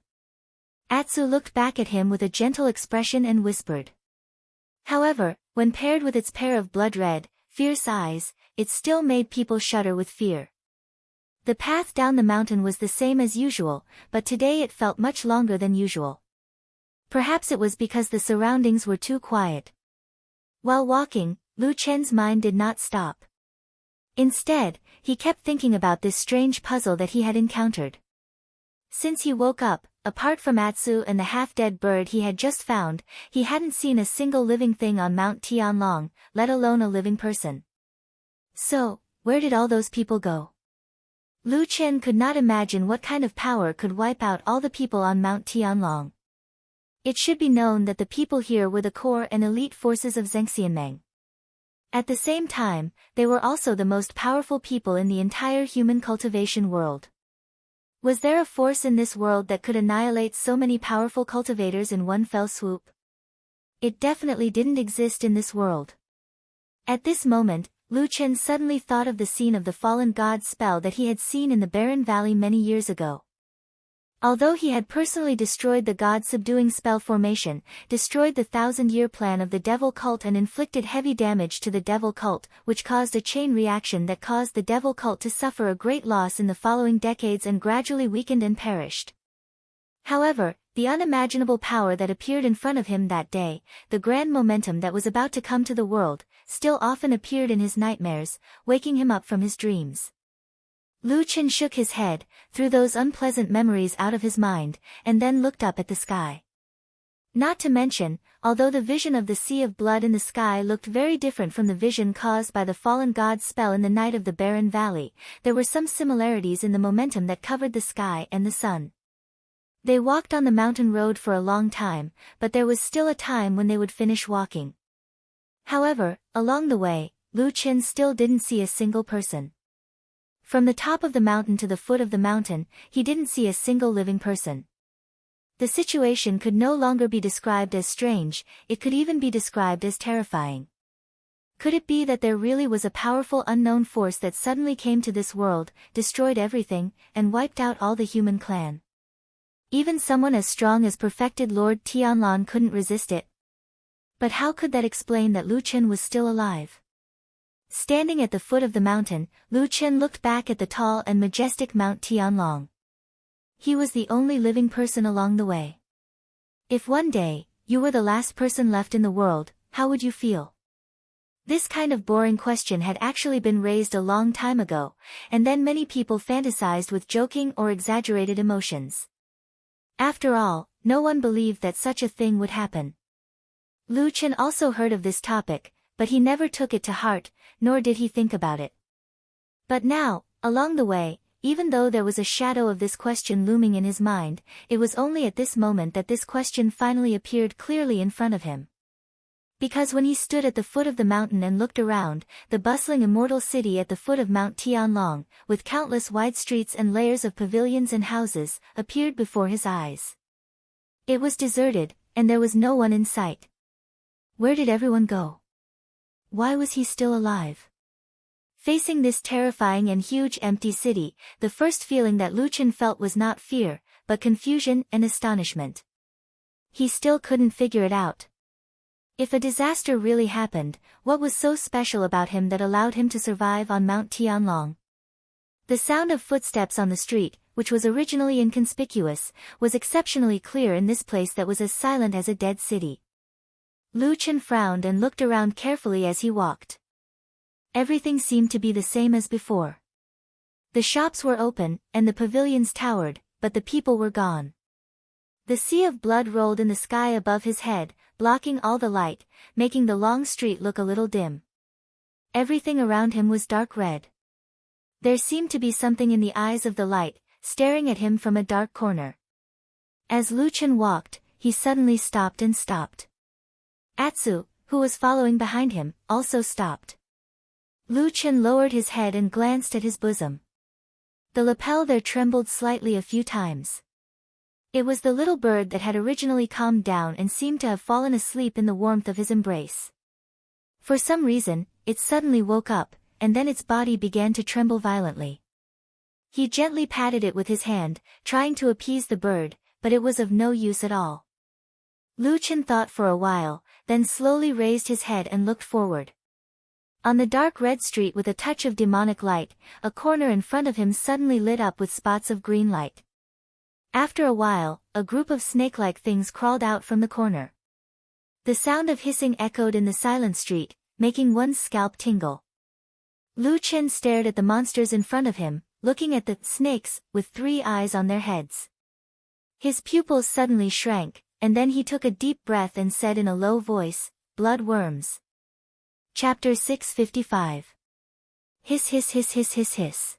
Atsu looked back at him with a gentle expression and whispered. However, when paired with its pair of blood-red, fierce eyes, it still made people shudder with fear. The path down the mountain was the same as usual, but today it felt much longer than usual. Perhaps it was because the surroundings were too quiet. While walking, Lu Chen's mind did not stop. Instead, he kept thinking about this strange puzzle that he had encountered. Since he woke up, apart from Atsu and the half-dead bird he had just found, he hadn't seen a single living thing on Mount Tianlong, let alone a living person. So, where did all those people go? Lu Chen could not imagine what kind of power could wipe out all the people on Mount Tianlong. It should be known that the people here were the core and elite forces of Zhengxianmeng. At the same time, they were also the most powerful people in the entire human cultivation world. Was there a force in this world that could annihilate so many powerful cultivators in one fell swoop? It definitely didn't exist in this world. At this moment, Lu Chen suddenly thought of the scene of the fallen god's spell that he had seen in the barren valley many years ago. Although he had personally destroyed the god-subduing spell formation, destroyed the 1,000-year plan of the devil cult and inflicted heavy damage to the devil cult, which caused a chain reaction that caused the devil cult to suffer a great loss in the following decades and gradually weakened and perished. However, the unimaginable power that appeared in front of him that day, the grand momentum that was about to come to the world, still often appeared in his nightmares, waking him up from his dreams. Lu Chen shook his head, threw those unpleasant memories out of his mind, and then looked up at the sky. Not to mention, although the vision of the sea of blood in the sky looked very different from the vision caused by the fallen god's spell in the night of the barren valley, there were some similarities in the momentum that covered the sky and the sun. They walked on the mountain road for a long time, but there was still a time when they would finish walking. However, along the way, Lu Chen still didn't see a single person. From the top of the mountain to the foot of the mountain, he didn't see a single living person. The situation could no longer be described as strange, it could even be described as terrifying. Could it be that there really was a powerful unknown force that suddenly came to this world, destroyed everything, and wiped out all the human clan? Even someone as strong as perfected Lord Tianlan couldn't resist it. But how could that explain that Lu Chen was still alive? Standing at the foot of the mountain, Lu Chen looked back at the tall and majestic Mount Tianlong. He was the only living person along the way. If one day, you were the last person left in the world, how would you feel? This kind of boring question had actually been raised a long time ago, and then many people fantasized with joking or exaggerated emotions. After all, no one believed that such a thing would happen. Lu Chen also heard of this topic, but he never took it to heart, nor did he think about it. But now, along the way, even though there was a shadow of this question looming in his mind, it was only at this moment that this question finally appeared clearly in front of him. Because when he stood at the foot of the mountain and looked around, the bustling immortal city at the foot of Mount Tianlong, with countless wide streets and layers of pavilions and houses, appeared before his eyes. It was deserted, and there was no one in sight. Where did everyone go? Why was he still alive? Facing this terrifying and huge empty city, the first feeling that Lu Chen felt was not fear, but confusion and astonishment. He still couldn't figure it out. If a disaster really happened, what was so special about him that allowed him to survive on Mount Tianlong? The sound of footsteps on the street, which was originally inconspicuous, was exceptionally clear in this place that was as silent as a dead city. Lu Chen frowned and looked around carefully as he walked. Everything seemed to be the same as before. The shops were open, and the pavilions towered, but the people were gone. The sea of blood rolled in the sky above his head, blocking all the light, making the long street look a little dim. Everything around him was dark red. There seemed to be something in the eyes of the light, staring at him from a dark corner. As Lu Chen walked, he suddenly stopped. Atsu, who was following behind him, also stopped. Lu Chen lowered his head and glanced at his bosom. The lapel there trembled slightly a few times. It was the little bird that had originally calmed down and seemed to have fallen asleep in the warmth of his embrace. For some reason, it suddenly woke up, and then its body began to tremble violently. He gently patted it with his hand, trying to appease the bird, but it was of no use at all. Lu Chen thought for a while, then slowly raised his head and looked forward. On the dark red street with a touch of demonic light, a corner in front of him suddenly lit up with spots of green light. After a while, a group of snake-like things crawled out from the corner. The sound of hissing echoed in the silent street, making one's scalp tingle. Lu Chen stared at the monsters in front of him, looking at the snakes with 3 eyes on their heads. His pupils suddenly shrank, and then he took a deep breath and said in a low voice, "Blood worms." Chapter 655. Hiss hiss hiss hiss hiss hiss.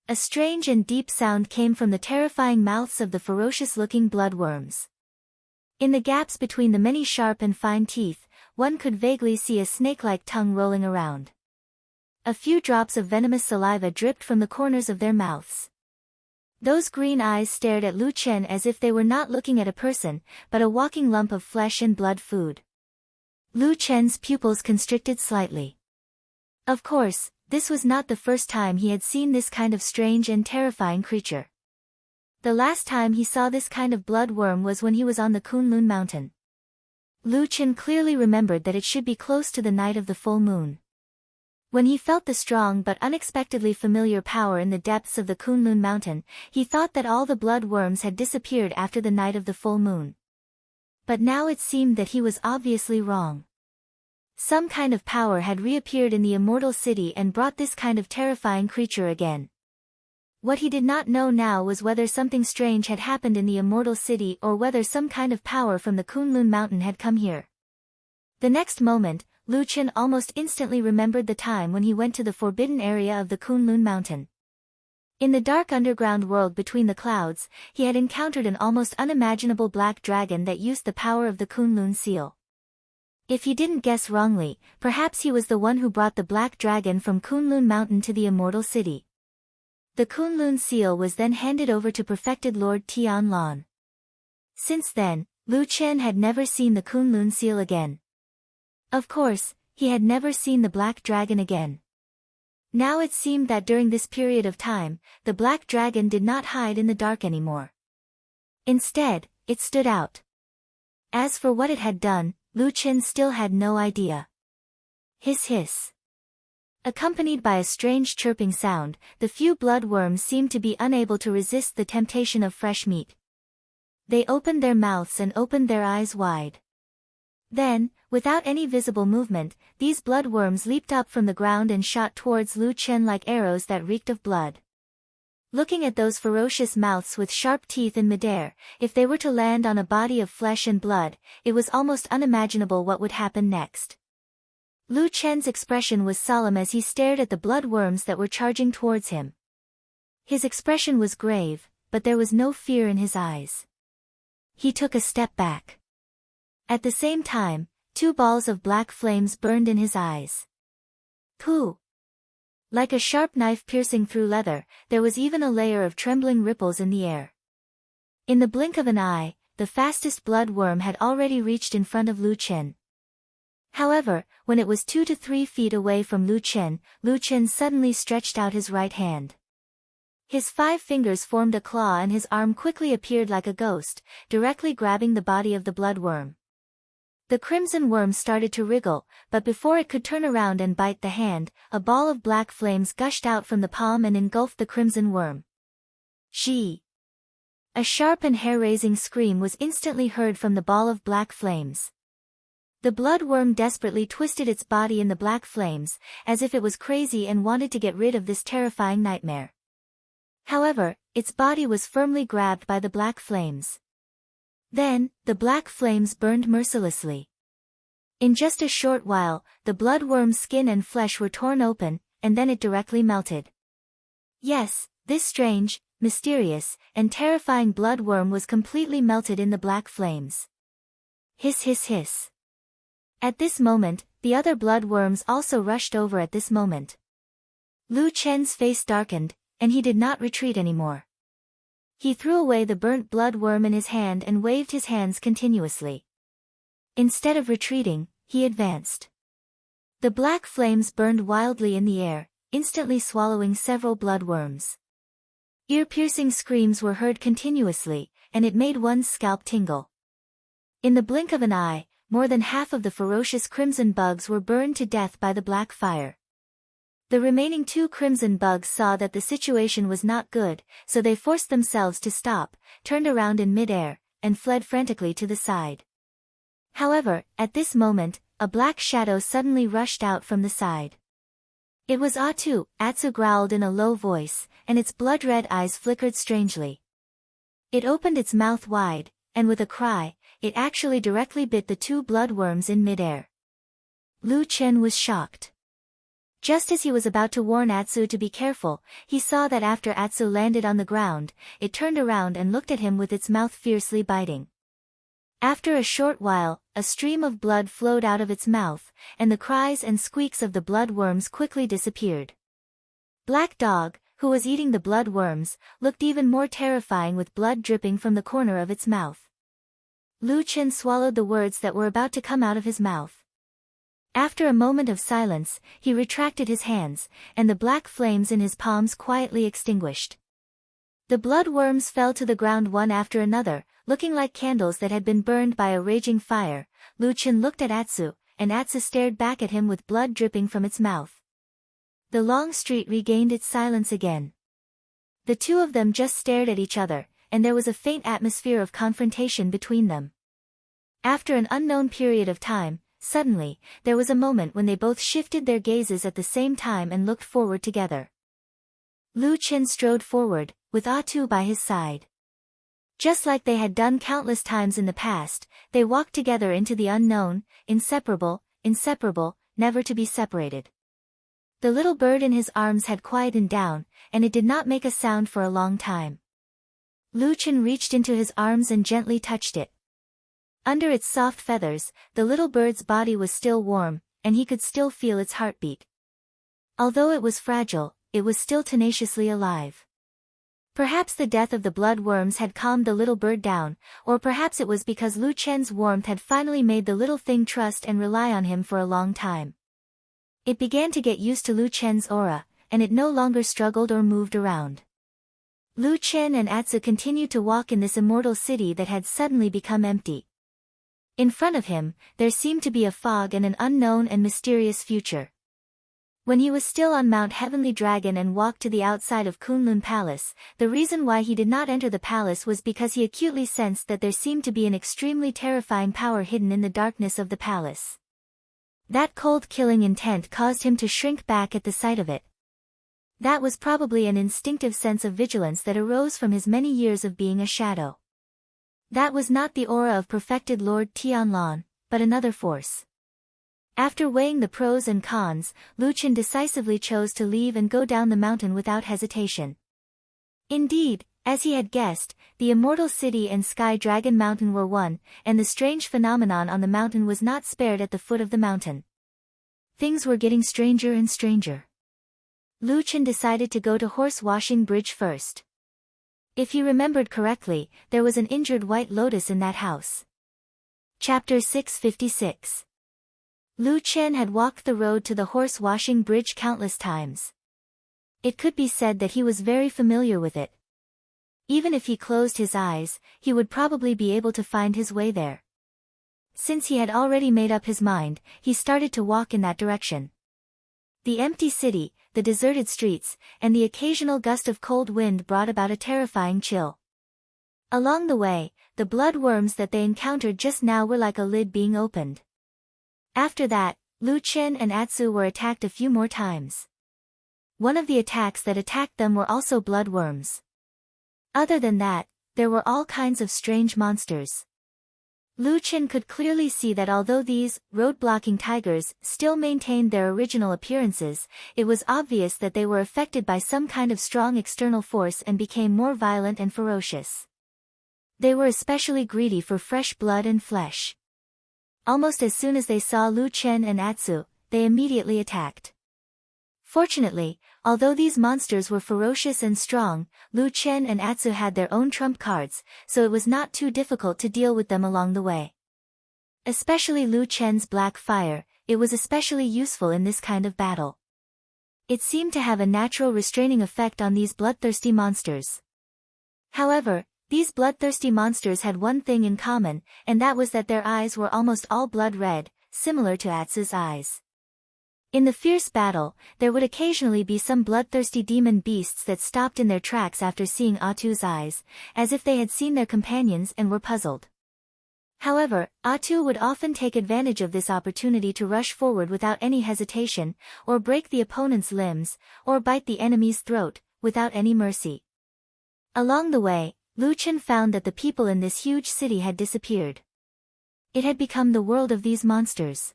A strange and deep sound came from the terrifying mouths of the ferocious-looking bloodworms. In the gaps between the many sharp and fine teeth, one could vaguely see a snake-like tongue rolling around. A few drops of venomous saliva dripped from the corners of their mouths. Those green eyes stared at Lu Chen as if they were not looking at a person, but a walking lump of flesh and blood food. Lu Chen's pupils constricted slightly. Of course, this was not the first time he had seen this kind of strange and terrifying creature. The last time he saw this kind of bloodworm was when he was on the Kunlun mountain. Lu Chen clearly remembered that it should be close to the night of the full moon. When he felt the strong but unexpectedly familiar power in the depths of the Kunlun mountain, he thought that all the bloodworms had disappeared after the night of the full moon. But now it seemed that he was obviously wrong. Some kind of power had reappeared in the immortal city and brought this kind of terrifying creature again. What he did not know now was whether something strange had happened in the immortal city or whether some kind of power from the Kunlun mountain had come here. The next moment, Lu Chen almost instantly remembered the time when he went to the forbidden area of the Kunlun mountain. In the dark underground world between the clouds, he had encountered an almost unimaginable black dragon that used the power of the Kunlun seal. If he didn't guess wrongly, perhaps he was the one who brought the black dragon from Kunlun mountain to the immortal city. The Kunlun seal was then handed over to perfected Lord Tianlan. Since then, Lu Chen had never seen the Kunlun seal again. Of course, he had never seen the black dragon again. Now it seemed that during this period of time, the black dragon did not hide in the dark anymore. Instead, it stood out. As for what it had done, Lu Chen still had no idea. Hiss hiss. Accompanied by a strange chirping sound, the few bloodworms seemed to be unable to resist the temptation of fresh meat. They opened their mouths and opened their eyes wide. Then, without any visible movement, these bloodworms leaped up from the ground and shot towards Lu Chen like arrows that reeked of blood. Looking at those ferocious mouths with sharp teeth in midair, if they were to land on a body of flesh and blood, it was almost unimaginable what would happen next. Lu Chen's expression was solemn as he stared at the bloodworms that were charging towards him. His expression was grave, but there was no fear in his eyes. He took a step back. At the same time, 2 balls of black flames burned in his eyes. Pooh! Like a sharp knife piercing through leather, there was even a layer of trembling ripples in the air. In the blink of an eye, the fastest bloodworm had already reached in front of Lu Chen. However, when it was 2 to 3 feet away from Lu Chen suddenly stretched out his right hand. His 5 fingers formed a claw and his arm quickly appeared like a ghost, directly grabbing the body of the bloodworm. The crimson worm started to wriggle, but before it could turn around and bite the hand, a ball of black flames gushed out from the palm and engulfed the crimson worm. She! A sharp and hair-raising scream was instantly heard from the ball of black flames. The bloodworm desperately twisted its body in the black flames, as if it was crazy and wanted to get rid of this terrifying nightmare. However, its body was firmly grabbed by the black flames. Then, the black flames burned mercilessly. In just a short while, the bloodworm's skin and flesh were torn open, and then it directly melted. Yes, this strange, mysterious, and terrifying bloodworm was completely melted in the black flames. Hiss hiss hiss. At this moment, the other bloodworms also rushed over at this moment. Lu Chen's face darkened, and he did not retreat anymore. He threw away the burnt bloodworm in his hand and waved his hands continuously. Instead of retreating, he advanced. The black flames burned wildly in the air, instantly swallowing several bloodworms. Ear-piercing screams were heard continuously, and it made one's scalp tingle. In the blink of an eye, more than half of the ferocious crimson bugs were burned to death by the black fire. The remaining 2 crimson bugs saw that the situation was not good, so they forced themselves to stop, turned around in mid-air, and fled frantically to the side. However, at this moment, a black shadow suddenly rushed out from the side. It was Atu. Atsu growled in a low voice, and its blood-red eyes flickered strangely. It opened its mouth wide, and with a cry, it actually directly bit the 2 bloodworms in mid-air. Lu Chen was shocked. Just as he was about to warn Atsu to be careful, he saw that after Atsu landed on the ground, it turned around and looked at him with its mouth fiercely biting. After a short while, a stream of blood flowed out of its mouth, and the cries and squeaks of the blood worms quickly disappeared. Black Dog, who was eating the blood worms, looked even more terrifying with blood dripping from the corner of its mouth. Lu Chen swallowed the words that were about to come out of his mouth. After a moment of silence, he retracted his hands, and the black flames in his palms quietly extinguished. The blood worms fell to the ground one after another, looking like candles that had been burned by a raging fire. Lu Chen looked at Atsu, and Atsu stared back at him with blood dripping from its mouth. The long street regained its silence again. The two of them just stared at each other, and there was a faint atmosphere of confrontation between them. After an unknown period of time, suddenly, there was a moment when they both shifted their gazes at the same time and looked forward together. Lu Chen strode forward, with Atsu by his side. Just like they had done countless times in the past, they walked together into the unknown, inseparable, never to be separated. The little bird in his arms had quietened down, and it did not make a sound for a long time. Lu Chen reached into his arms and gently touched it. Under its soft feathers, the little bird's body was still warm, and he could still feel its heartbeat. Although it was fragile, it was still tenaciously alive. Perhaps the death of the blood worms had calmed the little bird down, or perhaps it was because Lu Chen's warmth had finally made the little thing trust and rely on him for a long time. It began to get used to Lu Chen's aura, and it no longer struggled or moved around. Lu Chen and Atsu continued to walk in this immortal city that had suddenly become empty. In front of him, there seemed to be a fog and an unknown and mysterious future. When he was still on Mount Heavenly Dragon and walked to the outside of Kunlun Palace, the reason why he did not enter the palace was because he acutely sensed that there seemed to be an extremely terrifying power hidden in the darkness of the palace. That cold killing intent caused him to shrink back at the sight of it. That was probably an instinctive sense of vigilance that arose from his many years of being a shadow. That was not the aura of perfected Lord Tianlan, but another force. After weighing the pros and cons, Lu Chen decisively chose to leave and go down the mountain without hesitation. Indeed, as he had guessed, the Immortal City and Sky Dragon Mountain were one, and the strange phenomenon on the mountain was not spared at the foot of the mountain. Things were getting stranger and stranger. Lu Chen decided to go to Horse Washing Bridge first. If he remembered correctly, there was an injured white lotus in that house. Chapter 656. Lu Chen had walked the road to the Horse Washing Bridge countless times. It could be said that he was very familiar with it. Even if he closed his eyes, he would probably be able to find his way there. Since he had already made up his mind, he started to walk in that direction. The empty city, the deserted streets, and the occasional gust of cold wind brought about a terrifying chill. Along the way, the blood worms that they encountered just now were like a lid being opened. After that, Lu Chen and Atsu were attacked a few more times. One of the attacks that attacked them were also blood worms. Other than that, there were all kinds of strange monsters. Lu Chen could clearly see that although these road-blocking tigers still maintained their original appearances, it was obvious that they were affected by some kind of strong external force and became more violent and ferocious. They were especially greedy for fresh blood and flesh. Almost as soon as they saw Lu Chen and Atsu, they immediately attacked. Fortunately, although these monsters were ferocious and strong, Lu Chen and Atsu had their own trump cards, so it was not too difficult to deal with them along the way. Especially Lu Chen's black fire, it was especially useful in this kind of battle. It seemed to have a natural restraining effect on these bloodthirsty monsters. However, these bloodthirsty monsters had one thing in common, and that was that their eyes were almost all blood red, similar to Atsu's eyes. In the fierce battle, there would occasionally be some bloodthirsty demon beasts that stopped in their tracks after seeing Atsu's eyes, as if they had seen their companions and were puzzled. However, Atsu would often take advantage of this opportunity to rush forward without any hesitation, or break the opponent's limbs, or bite the enemy's throat, without any mercy. Along the way, Lu Chen found that the people in this huge city had disappeared. It had become the world of these monsters.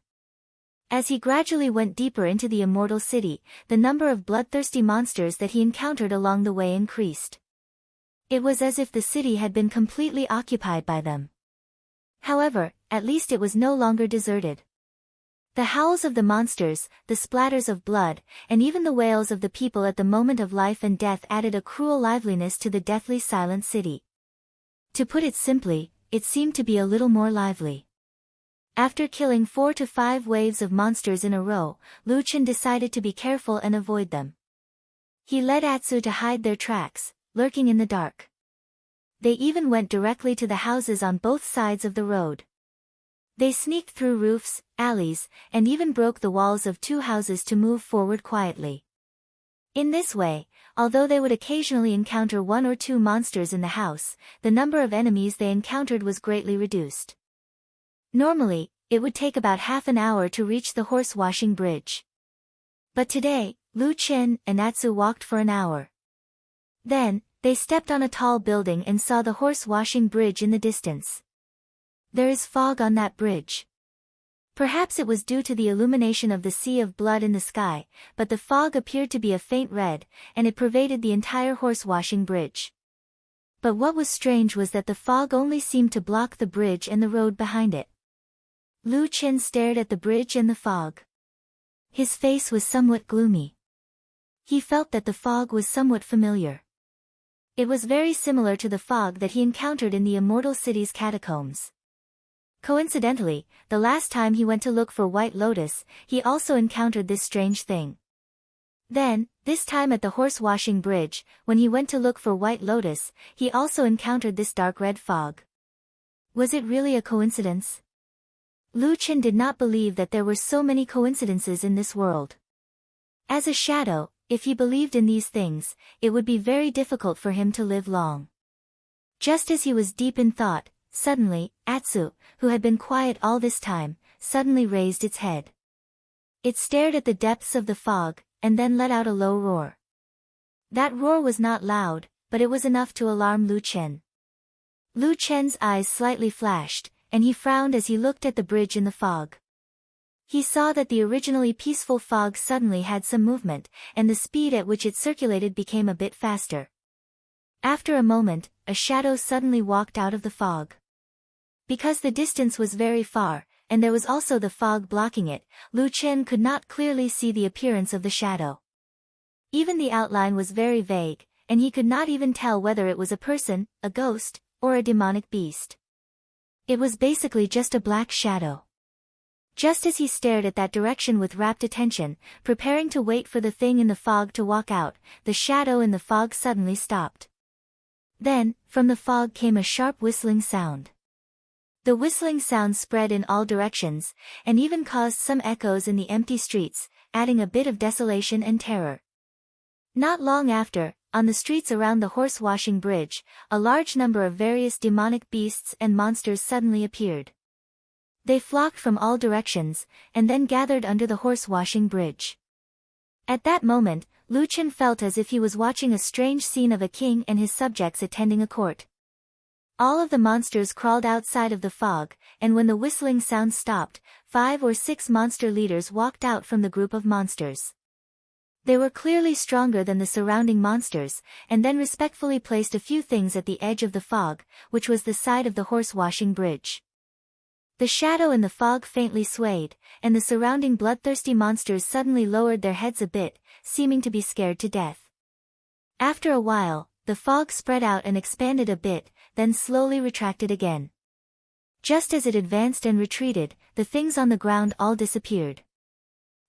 As he gradually went deeper into the immortal city, the number of bloodthirsty monsters that he encountered along the way increased. It was as if the city had been completely occupied by them. However, at least it was no longer deserted. The howls of the monsters, the splatters of blood, and even the wails of the people at the moment of life and death added a cruel liveliness to the deathly silent city. To put it simply, it seemed to be a little more lively. After killing 4 to 5 waves of monsters in a row, Lu Chen decided to be careful and avoid them. He led Atsu to hide their tracks, lurking in the dark. They even went directly to the houses on both sides of the road. They sneaked through roofs, alleys, and even broke the walls of 2 houses to move forward quietly. In this way, although they would occasionally encounter 1 or 2 monsters in the house, the number of enemies they encountered was greatly reduced. Normally, it would take about half an hour to reach the horse-washing bridge. But today, Lu Chen and Atsu walked for an hour. Then, they stepped on a tall building and saw the horse-washing bridge in the distance. There is fog on that bridge. Perhaps it was due to the illumination of the sea of blood in the sky, but the fog appeared to be a faint red, and it pervaded the entire horse-washing bridge. But what was strange was that the fog only seemed to block the bridge and the road behind it. Lu Chen stared at the bridge and the fog. His face was somewhat gloomy. He felt that the fog was somewhat familiar. It was very similar to the fog that he encountered in the immortal city's catacombs. Coincidentally, the last time he went to look for White Lotus, he also encountered this strange thing. Then, this time at the horse-washing bridge, when he went to look for White Lotus, he also encountered this dark red fog. Was it really a coincidence? Lu Chen did not believe that there were so many coincidences in this world. As a shadow, if he believed in these things, it would be very difficult for him to live long. Just as he was deep in thought, suddenly, Atsu, who had been quiet all this time, suddenly raised its head. It stared at the depths of the fog, and then let out a low roar. That roar was not loud, but it was enough to alarm Lu Chen. Lu Chen's eyes slightly flashed, and he frowned as he looked at the bridge in the fog. He saw that the originally peaceful fog suddenly had some movement, and the speed at which it circulated became a bit faster. After a moment, a shadow suddenly walked out of the fog. Because the distance was very far, and there was also the fog blocking it, Lu Chen could not clearly see the appearance of the shadow. Even the outline was very vague, and he could not even tell whether it was a person, a ghost, or a demonic beast. It was basically just a black shadow. Just as he stared at that direction with rapt attention, preparing to wait for the thing in the fog to walk out, the shadow in the fog suddenly stopped. Then, from the fog came a sharp whistling sound. The whistling sound spread in all directions, and even caused some echoes in the empty streets, adding a bit of desolation and terror. Not long after, on the streets around the horse-washing bridge, a large number of various demonic beasts and monsters suddenly appeared. They flocked from all directions, and then gathered under the horse-washing bridge. At that moment, Lu Chen felt as if he was watching a strange scene of a king and his subjects attending a court. All of the monsters crawled outside of the fog, and when the whistling sound stopped, 5 or 6 monster leaders walked out from the group of monsters. They were clearly stronger than the surrounding monsters, and then respectfully placed a few things at the edge of the fog, which was the side of the horse-washing bridge. The shadow in the fog faintly swayed, and the surrounding bloodthirsty monsters suddenly lowered their heads a bit, seeming to be scared to death. After a while, the fog spread out and expanded a bit, then slowly retracted again. Just as it advanced and retreated, the things on the ground all disappeared.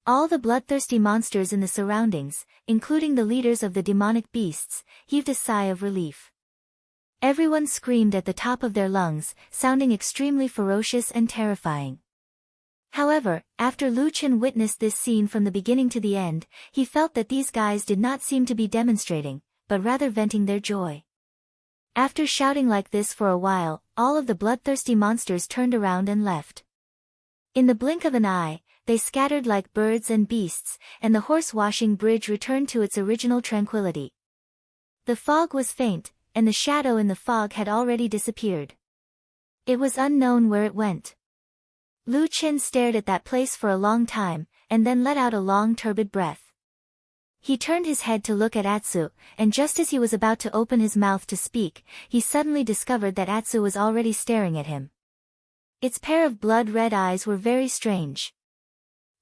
All the bloodthirsty monsters in the surroundings, including the leaders of the demonic beasts, heaved a sigh of relief. Everyone screamed at the top of their lungs, sounding extremely ferocious and terrifying. However, after Lu Chen witnessed this scene from the beginning to the end, he felt that these guys did not seem to be demonstrating, but rather venting their joy. After shouting like this for a while, all of the bloodthirsty monsters turned around and left. In the blink of an eye, they scattered like birds and beasts, and the horse-washing bridge returned to its original tranquility. The fog was faint, and the shadow in the fog had already disappeared. It was unknown where it went. Lu Qin stared at that place for a long time, and then let out a long turbid breath. He turned his head to look at Atsu, and just as he was about to open his mouth to speak, he suddenly discovered that Atsu was already staring at him. Its pair of blood-red eyes were very strange.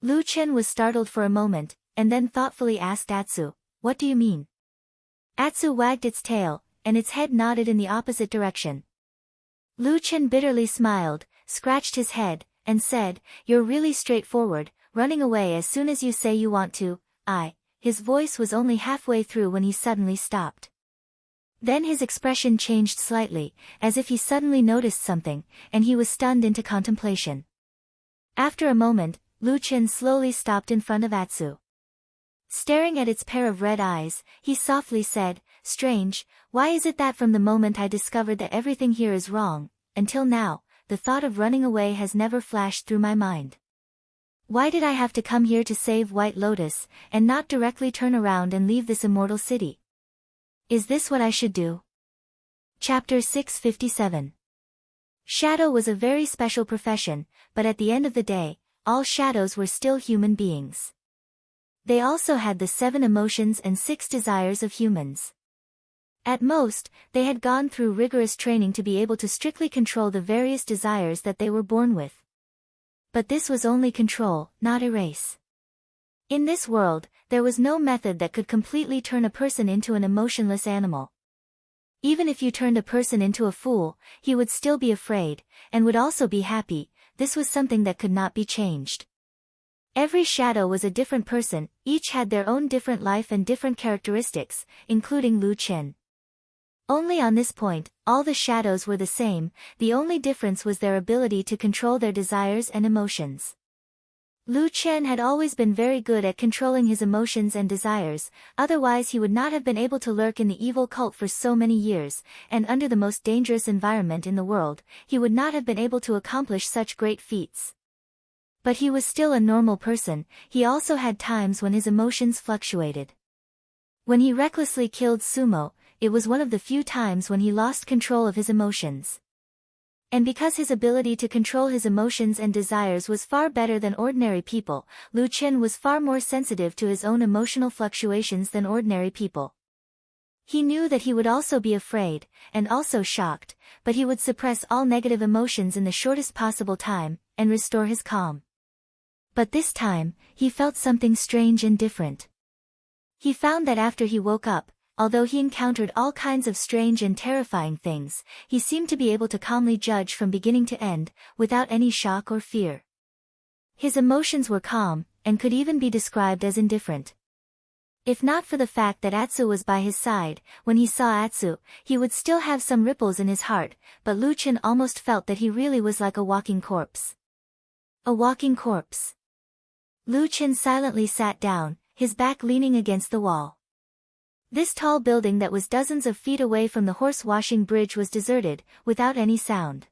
Lu Qin was startled for a moment, and then thoughtfully asked Atsu, "What do you mean?" Atsu wagged its tail, and its head nodded in the opposite direction. Lu Qin bitterly smiled, scratched his head, and said, "You're really straightforward, running away as soon as you say you want to." His voice was only halfway through when he suddenly stopped. Then his expression changed slightly, as if he suddenly noticed something, and he was stunned into contemplation. After a moment, Lu Qin slowly stopped in front of Atsu. Staring at its pair of red eyes, he softly said, "Strange, why is it that from the moment I discovered that everything here is wrong, until now, the thought of running away has never flashed through my mind? Why did I have to come here to save White Lotus, and not directly turn around and leave this immortal city? Is this what I should do?" Chapter 657. Shadow was a very special profession, but at the end of the day, all shadows were still human beings. They also had the 7 emotions and 6 desires of humans. At most, they had gone through rigorous training to be able to strictly control the various desires that they were born with. But this was only control, not erase. In this world, there was no method that could completely turn a person into an emotionless animal. Even if you turned a person into a fool, he would still be afraid, and would also be happy. This was something that could not be changed. Every shadow was a different person, each had their own different life and different characteristics, including Lu Qin. Only on this point, all the shadows were the same, the only difference was their ability to control their desires and emotions. Lu Qin had always been very good at controlling his emotions and desires, otherwise he would not have been able to lurk in the evil cult for so many years, and under the most dangerous environment in the world, he would not have been able to accomplish such great feats. But he was still a normal person, he also had times when his emotions fluctuated. When he recklessly killed Sumo, it was one of the few times when he lost control of his emotions. And because his ability to control his emotions and desires was far better than ordinary people, Lu Qin was far more sensitive to his own emotional fluctuations than ordinary people. He knew that he would also be afraid, and also shocked, but he would suppress all negative emotions in the shortest possible time, and restore his calm. But this time, he felt something strange and different. He found that after he woke up, although he encountered all kinds of strange and terrifying things, he seemed to be able to calmly judge from beginning to end, without any shock or fear. His emotions were calm, and could even be described as indifferent. If not for the fact that Atsu was by his side, when he saw Atsu, he would still have some ripples in his heart, but Lu Qin almost felt that he really was like a walking corpse. A walking corpse. Lu Qin silently sat down, his back leaning against the wall. This tall building that was dozens of feet away from the horse-washing bridge was deserted, without any sound.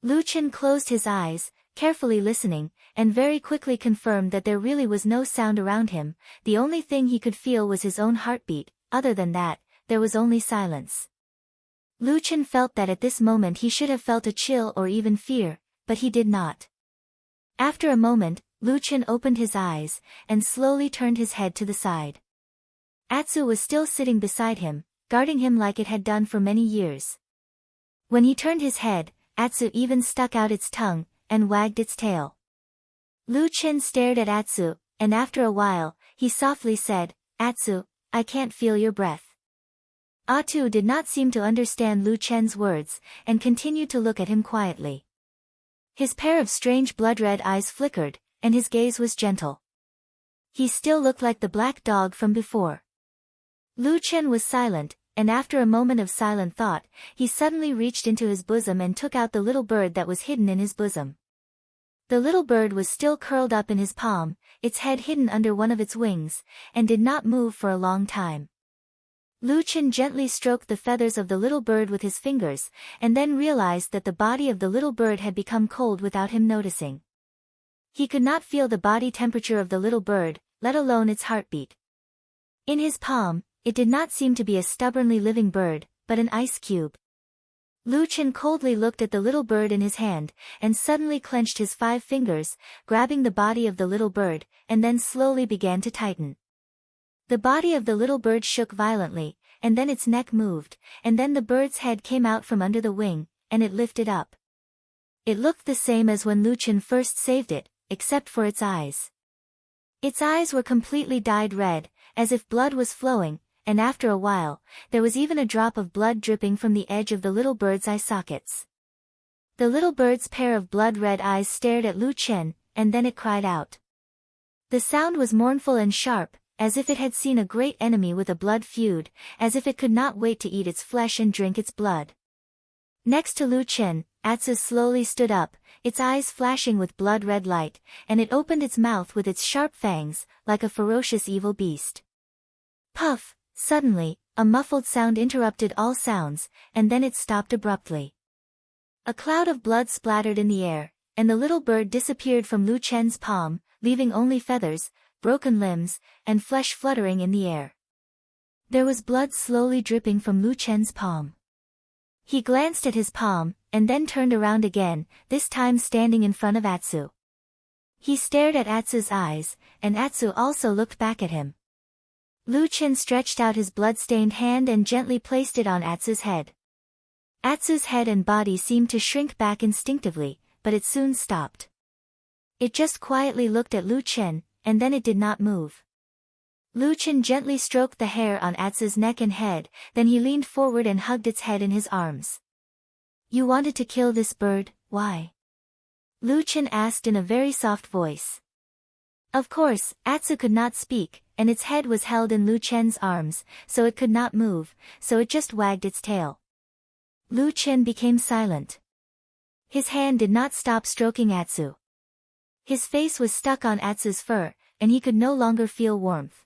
Lu Qin closed his eyes, carefully listening, and very quickly confirmed that there really was no sound around him. The only thing he could feel was his own heartbeat. Other than that, there was only silence. Lu Qin felt that at this moment he should have felt a chill or even fear, but he did not. After a moment, Lu Qin opened his eyes, and slowly turned his head to the side. Atsu was still sitting beside him, guarding him like it had done for many years. When he turned his head, Atsu even stuck out its tongue, and wagged its tail. Lu Qin stared at Atsu, and after a while, he softly said, "Atsu, I can't feel your breath." Atsu did not seem to understand Lu Qin's words, and continued to look at him quietly. His pair of strange blood-red eyes flickered, and his gaze was gentle. He still looked like the black dog from before. Lu Qin was silent, and after a moment of silent thought, he suddenly reached into his bosom and took out the little bird that was hidden in his bosom. The little bird was still curled up in his palm, its head hidden under one of its wings, and did not move for a long time. Lu Qin gently stroked the feathers of the little bird with his fingers, and then realized that the body of the little bird had become cold without him noticing. He could not feel the body temperature of the little bird, let alone its heartbeat. In his palm, it did not seem to be a stubbornly living bird, but an ice cube. Lu Chen coldly looked at the little bird in his hand, and suddenly clenched his 5 fingers, grabbing the body of the little bird, and then slowly began to tighten. The body of the little bird shook violently, and then its neck moved, and then the bird's head came out from under the wing, and it lifted up. It looked the same as when Lu Chen first saved it, except for its eyes. Its eyes were completely dyed red, as if blood was flowing, and after a while, there was even a drop of blood dripping from the edge of the little bird's eye sockets. The little bird's pair of blood-red eyes stared at Lu Chen, and then it cried out. The sound was mournful and sharp, as if it had seen a great enemy with a blood feud, as if it could not wait to eat its flesh and drink its blood. Next to Lu Chen, Atsu slowly stood up, its eyes flashing with blood-red light, and it opened its mouth with its sharp fangs, like a ferocious evil beast. Puff! Suddenly, a muffled sound interrupted all sounds, and then it stopped abruptly. A cloud of blood splattered in the air, and the little bird disappeared from Lu Chen's palm, leaving only feathers, broken limbs, and flesh fluttering in the air. There was blood slowly dripping from Lu Chen's palm. He glanced at his palm, and then turned around again, this time standing in front of Atsu. He stared at Atsu's eyes, and Atsu also looked back at him. Lu Chen stretched out his blood-stained hand and gently placed it on Atsu's head. Atsu's head and body seemed to shrink back instinctively, but it soon stopped. It just quietly looked at Lu Chen, and then it did not move. Lu Chen gently stroked the hair on Atsu's neck and head, then he leaned forward and hugged its head in his arms. "You wanted to kill this bird, why?" Lu Chen asked in a very soft voice. Of course, Atsu could not speak, and its head was held in Lu Chen's arms, so it could not move, so it just wagged its tail. Lu Chen became silent. His hand did not stop stroking Atsu. His face was stuck on Atsu's fur, and he could no longer feel warmth.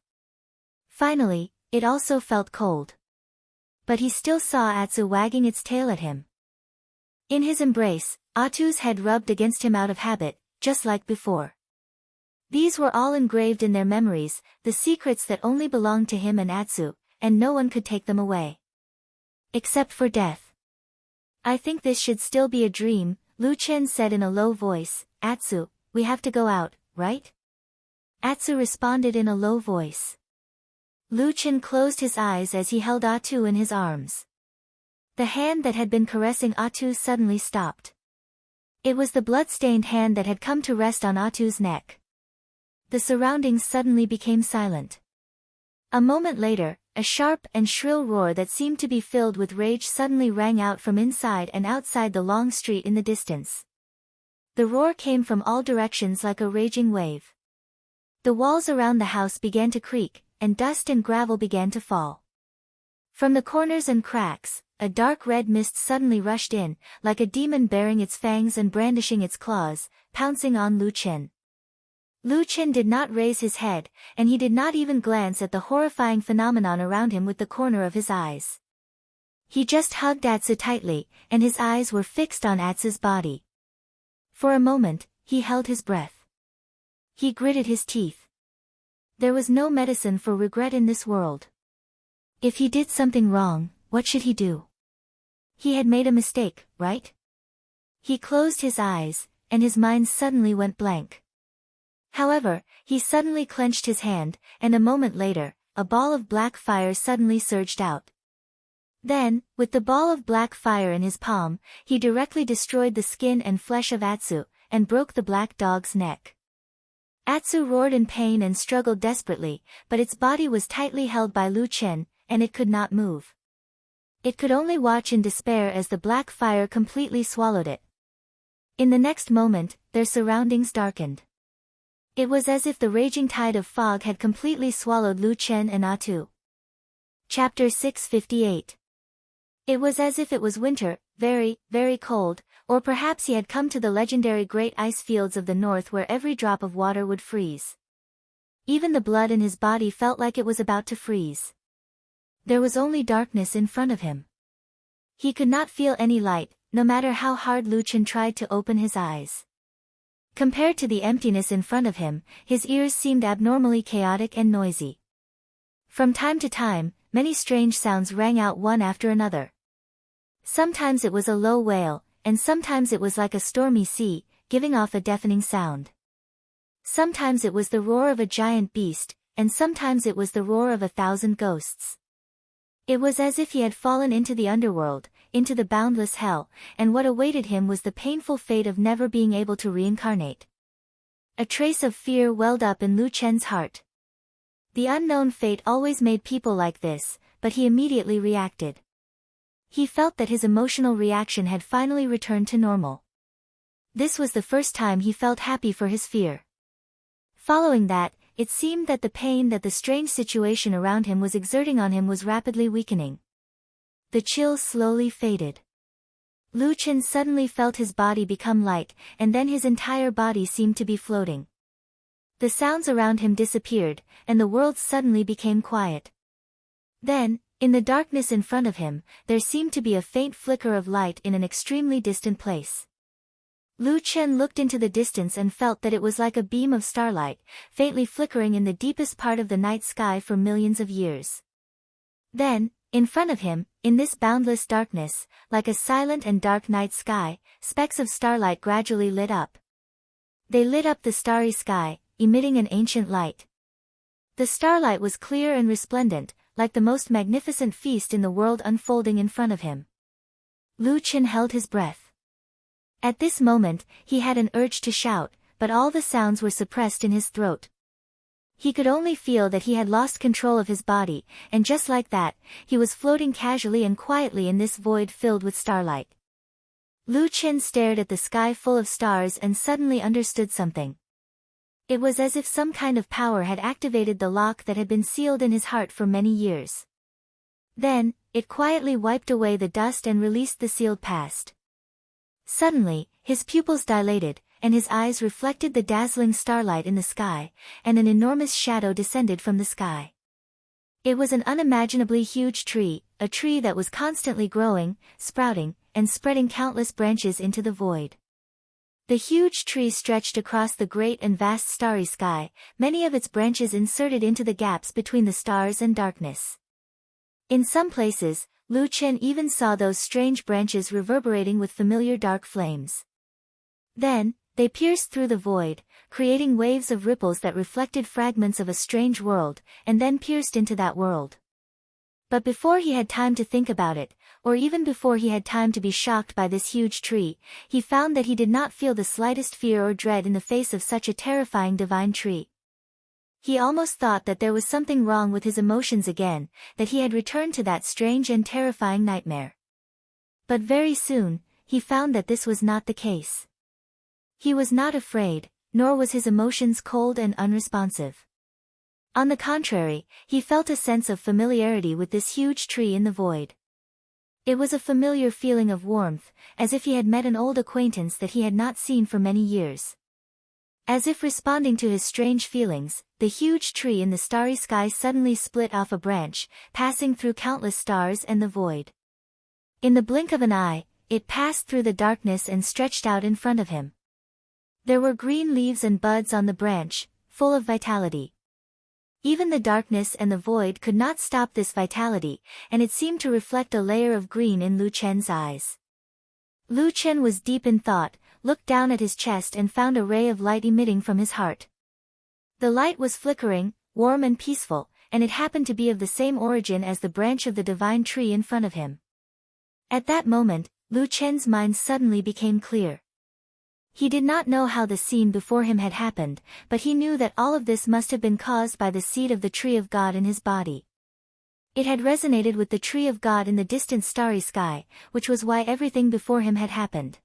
Finally, it also felt cold. But he still saw Atsu wagging its tail at him. In his embrace, Atsu's head rubbed against him out of habit, just like before. These were all engraved in their memories, the secrets that only belonged to him and Atsu, and no one could take them away. Except for death. "I think this should still be a dream," Lu Chen said in a low voice. "Atsu, we have to go out, right?" Atsu responded in a low voice. Lu Chen closed his eyes as he held Atsu in his arms. The hand that had been caressing Atsu suddenly stopped. It was the blood-stained hand that had come to rest on Atsu's neck. The surroundings suddenly became silent. A moment later, a sharp and shrill roar that seemed to be filled with rage suddenly rang out from inside and outside the long street in the distance. The roar came from all directions like a raging wave. The walls around the house began to creak, and dust and gravel began to fall. From the corners and cracks, a dark red mist suddenly rushed in, like a demon baring its fangs and brandishing its claws, pouncing on Lu Chen. Lu Chen did not raise his head, and he did not even glance at the horrifying phenomenon around him with the corner of his eyes. He just hugged Atsu tightly, and his eyes were fixed on Atsu's body. For a moment, he held his breath. He gritted his teeth. There was no medicine for regret in this world. If he did something wrong, what should he do? He had made a mistake, right? He closed his eyes, and his mind suddenly went blank. However, he suddenly clenched his hand, and a moment later, a ball of black fire suddenly surged out. Then, with the ball of black fire in his palm, he directly destroyed the skin and flesh of Atsu, and broke the black dog's neck. Atsu roared in pain and struggled desperately, but its body was tightly held by Lu Chen, and it could not move. It could only watch in despair as the black fire completely swallowed it. In the next moment, their surroundings darkened. It was as if the raging tide of fog had completely swallowed Lu Chen and Atsu. Chapter 658. It was as if it was winter, very, very cold, or perhaps he had come to the legendary great ice fields of the north where every drop of water would freeze. Even the blood in his body felt like it was about to freeze. There was only darkness in front of him. He could not feel any light, no matter how hard Lu Chen tried to open his eyes. Compared to the emptiness in front of him, his ears seemed abnormally chaotic and noisy. From time to time, many strange sounds rang out one after another. Sometimes it was a low wail, and sometimes it was like a stormy sea, giving off a deafening sound. Sometimes it was the roar of a giant beast, and sometimes it was the roar of 1,000 ghosts. It was as if he had fallen into the underworld, into the boundless hell, and what awaited him was the painful fate of never being able to reincarnate. A trace of fear welled up in Lu Chen's heart. The unknown fate always made people like this, but he immediately reacted. He felt that his emotional reaction had finally returned to normal. This was the first time he felt happy for his fear. Following that, it seemed that the pain that the strange situation around him was exerting on him was rapidly weakening. The chills slowly faded. Lu Chen suddenly felt his body become light, and then his entire body seemed to be floating. The sounds around him disappeared, and the world suddenly became quiet. Then, in the darkness in front of him, there seemed to be a faint flicker of light in an extremely distant place. Lu Chen looked into the distance and felt that it was like a beam of starlight, faintly flickering in the deepest part of the night sky for millions of years. Then, in front of him, in this boundless darkness, like a silent and dark night sky, specks of starlight gradually lit up. They lit up the starry sky, emitting an ancient light. The starlight was clear and resplendent, like the most magnificent feast in the world unfolding in front of him. Lu Chen held his breath. At this moment, he had an urge to shout, but all the sounds were suppressed in his throat. He could only feel that he had lost control of his body, and just like that, he was floating casually and quietly in this void filled with starlight. Lu Chen stared at the sky full of stars and suddenly understood something. It was as if some kind of power had activated the lock that had been sealed in his heart for many years. Then, it quietly wiped away the dust and released the sealed past. Suddenly, his pupils dilated, and his eyes reflected the dazzling starlight in the sky, and an enormous shadow descended from the sky. It was an unimaginably huge tree, a tree that was constantly growing, sprouting, and spreading countless branches into the void. The huge tree stretched across the great and vast starry sky, many of its branches inserted into the gaps between the stars and darkness. In some places, Lu Chen even saw those strange branches reverberating with familiar dark flames. Then, they pierced through the void, creating waves of ripples that reflected fragments of a strange world, and then pierced into that world. But before he had time to think about it, or even before he had time to be shocked by this huge tree, he found that he did not feel the slightest fear or dread in the face of such a terrifying divine tree. He almost thought that there was something wrong with his emotions again, that he had returned to that strange and terrifying nightmare. But very soon, he found that this was not the case. He was not afraid, nor was his emotions cold and unresponsive. On the contrary, he felt a sense of familiarity with this huge tree in the void. It was a familiar feeling of warmth, as if he had met an old acquaintance that he had not seen for many years. As if responding to his strange feelings, the huge tree in the starry sky suddenly split off a branch, passing through countless stars and the void. In the blink of an eye, it passed through the darkness and stretched out in front of him. There were green leaves and buds on the branch, full of vitality. Even the darkness and the void could not stop this vitality, and it seemed to reflect a layer of green in Lu Chen's eyes. Lu Chen was deep in thought, looked down at his chest and found a ray of light emitting from his heart. The light was flickering, warm and peaceful, and it happened to be of the same origin as the branch of the divine tree in front of him. At that moment, Lu Chen's mind suddenly became clear. He did not know how the scene before him had happened, but he knew that all of this must have been caused by the seed of the tree of God in his body. It had resonated with the tree of God in the distant starry sky, which was why everything before him had happened.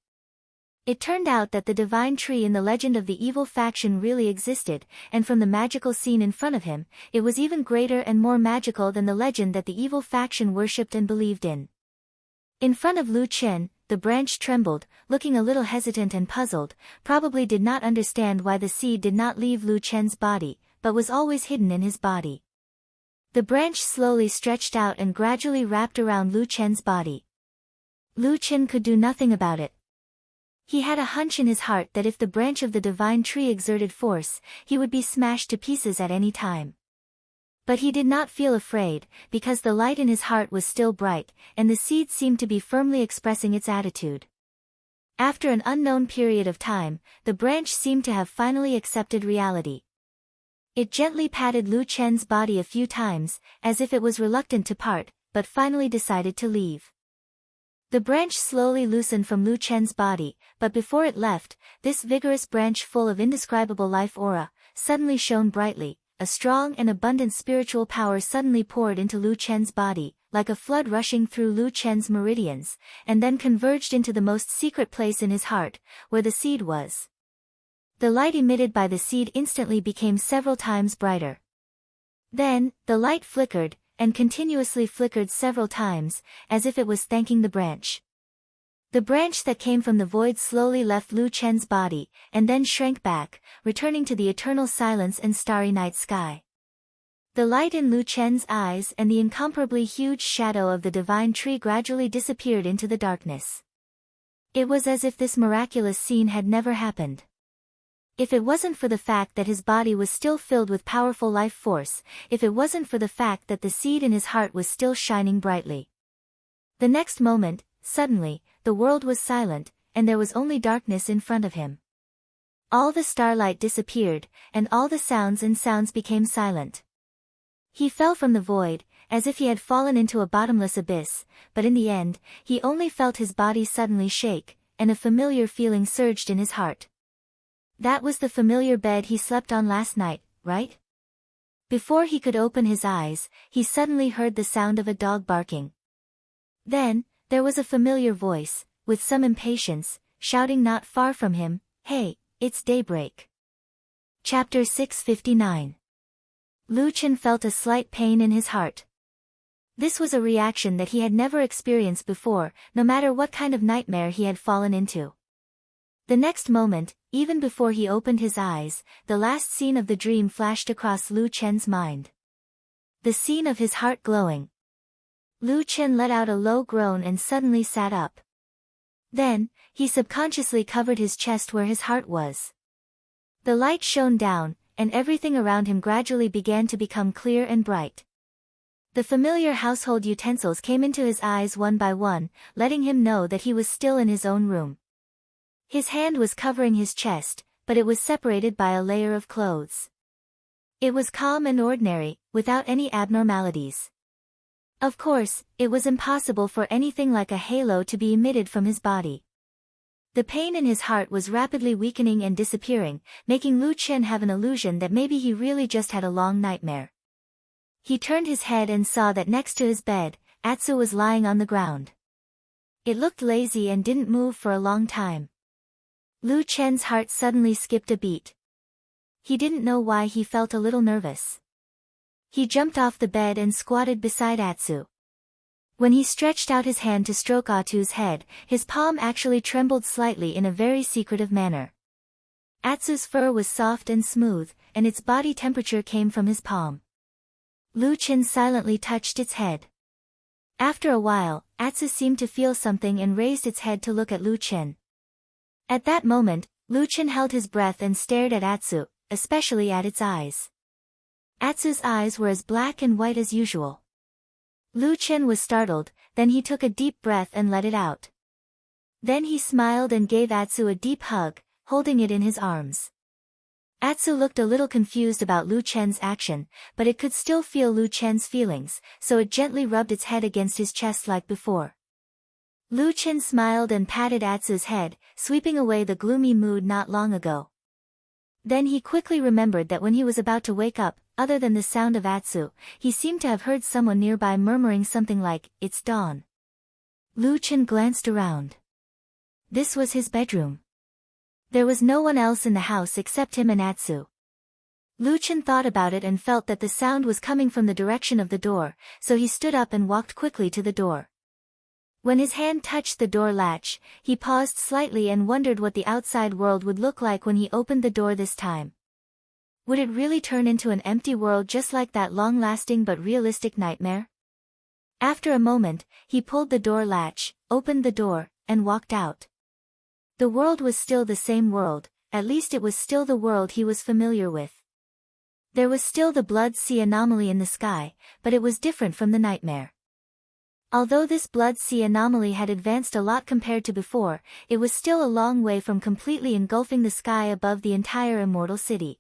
It turned out that the divine tree in the legend of the evil faction really existed, and from the magical scene in front of him, it was even greater and more magical than the legend that the evil faction worshipped and believed in. In front of Lu Chen, the branch trembled, looking a little hesitant and puzzled, probably did not understand why the seed did not leave Lu Chen's body, but was always hidden in his body. The branch slowly stretched out and gradually wrapped around Lu Chen's body. Lu Chen could do nothing about it. He had a hunch in his heart that if the branch of the divine tree exerted force, he would be smashed to pieces at any time. But he did not feel afraid, because the light in his heart was still bright, and the seed seemed to be firmly expressing its attitude. After an unknown period of time, the branch seemed to have finally accepted reality. It gently patted Lu Chen's body a few times, as if it was reluctant to part, but finally decided to leave. The branch slowly loosened from Lu Chen's body, but before it left, this vigorous branch full of indescribable life aura, suddenly shone brightly. A strong and abundant spiritual power suddenly poured into Lu Chen's body, like a flood rushing through Lu Chen's meridians, and then converged into the most secret place in his heart, where the seed was. The light emitted by the seed instantly became several times brighter. Then, the light flickered, and continuously flickered several times, as if it was thanking the branch. The branch that came from the void slowly left Lu Chen's body, and then shrank back, returning to the eternal silence and starry night sky. The light in Lu Chen's eyes and the incomparably huge shadow of the divine tree gradually disappeared into the darkness. It was as if this miraculous scene had never happened. If it wasn't for the fact that his body was still filled with powerful life force, if it wasn't for the fact that the seed in his heart was still shining brightly. The next moment, suddenly, the world was silent, and there was only darkness in front of him. All the starlight disappeared, and all the sounds became silent. He fell from the void, as if he had fallen into a bottomless abyss, but in the end, he only felt his body suddenly shake, and a familiar feeling surged in his heart. That was the familiar bed he slept on last night, right? Before he could open his eyes, he suddenly heard the sound of a dog barking. Then, there was a familiar voice, with some impatience, shouting not far from him, "Hey, it's daybreak." Chapter 659. Lu Chen felt a slight pain in his heart. This was a reaction that he had never experienced before, no matter what kind of nightmare he had fallen into. The next moment, even before he opened his eyes, the last scene of the dream flashed across Lu Chen's mind. The scene of his heart glowing. Lu Chen let out a low groan and suddenly sat up. Then, he subconsciously covered his chest where his heart was. The light shone down, and everything around him gradually began to become clear and bright. The familiar household utensils came into his eyes one by one, letting him know that he was still in his own room. His hand was covering his chest, but it was separated by a layer of clothes. It was calm and ordinary, without any abnormalities. Of course, it was impossible for anything like a halo to be emitted from his body. The pain in his heart was rapidly weakening and disappearing, making Lu Chen have an illusion that maybe he really just had a long nightmare. He turned his head and saw that next to his bed, Atsu was lying on the ground. It looked lazy and didn't move for a long time. Lu Chen's heart suddenly skipped a beat. He didn't know why he felt a little nervous. He jumped off the bed and squatted beside Atsu. When he stretched out his hand to stroke Atsu's head, his palm actually trembled slightly in a very secretive manner. Atsu's fur was soft and smooth, and its body temperature came from his palm. Lu Chen silently touched its head. After a while, Atsu seemed to feel something and raised its head to look at Lu Chen. At that moment, Lu Chen held his breath and stared at Atsu, especially at its eyes. Atsu's eyes were as black and white as usual. Lu Chen was startled, then he took a deep breath and let it out. Then he smiled and gave Atsu a deep hug, holding it in his arms. Atsu looked a little confused about Lu Chen's action, but it could still feel Lu Chen's feelings, so it gently rubbed its head against his chest like before. Lu Chen smiled and patted Atsu's head, sweeping away the gloomy mood not long ago. Then he quickly remembered that when he was about to wake up, other than the sound of Atsu, he seemed to have heard someone nearby murmuring something like, "It's dawn." Lu Chen glanced around. This was his bedroom. There was no one else in the house except him and Atsu. Lu Chen thought about it and felt that the sound was coming from the direction of the door, so he stood up and walked quickly to the door. When his hand touched the door latch, he paused slightly and wondered what the outside world would look like when he opened the door this time. Would it really turn into an empty world just like that long-lasting but realistic nightmare? After a moment, he pulled the door latch, opened the door, and walked out. The world was still the same world, at least it was still the world he was familiar with. There was still the blood sea anomaly in the sky, but it was different from the nightmare. Although this blood sea anomaly had advanced a lot compared to before, it was still a long way from completely engulfing the sky above the entire immortal city.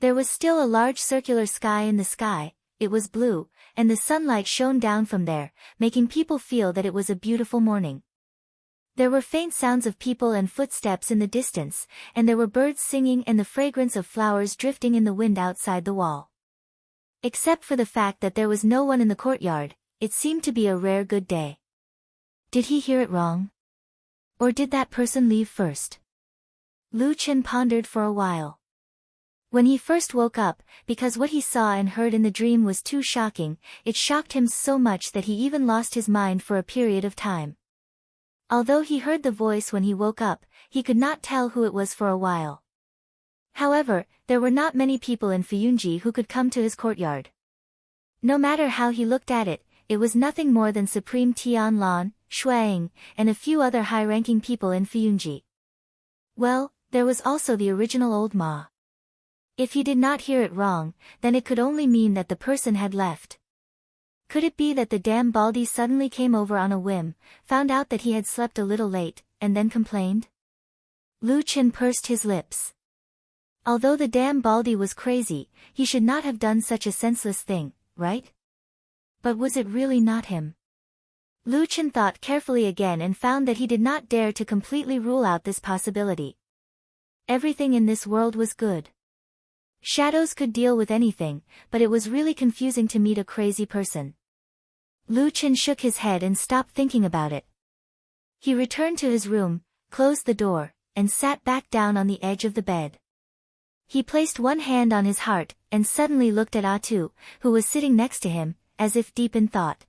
There was still a large circular sky in the sky, it was blue, and the sunlight shone down from there, making people feel that it was a beautiful morning. There were faint sounds of people and footsteps in the distance, and there were birds singing and the fragrance of flowers drifting in the wind outside the wall. Except for the fact that there was no one in the courtyard, it seemed to be a rare good day. Did he hear it wrong? Or did that person leave first? Lu Chen pondered for a while. When he first woke up, because what he saw and heard in the dream was too shocking, it shocked him so much that he even lost his mind for a period of time. Although he heard the voice when he woke up, he could not tell who it was for a while. However, there were not many people in Fuyunji who could come to his courtyard. No matter how he looked at it, it was nothing more than Supreme Tianlan, Shuang, and a few other high-ranking people in Fuyunji. Well, there was also the original old Ma. If he did not hear it wrong, then it could only mean that the person had left. Could it be that the damn Baldy suddenly came over on a whim, found out that he had slept a little late, and then complained? Lu Chen pursed his lips. Although the damn Baldy was crazy, he should not have done such a senseless thing, right? But was it really not him? Lu Chen thought carefully again and found that he did not dare to completely rule out this possibility. Everything in this world was good. Shadows could deal with anything, but it was really confusing to meet a crazy person. Lu Chen shook his head and stopped thinking about it. He returned to his room, closed the door, and sat back down on the edge of the bed. He placed one hand on his heart, and suddenly looked at Atu, who was sitting next to him, as if deep in thought.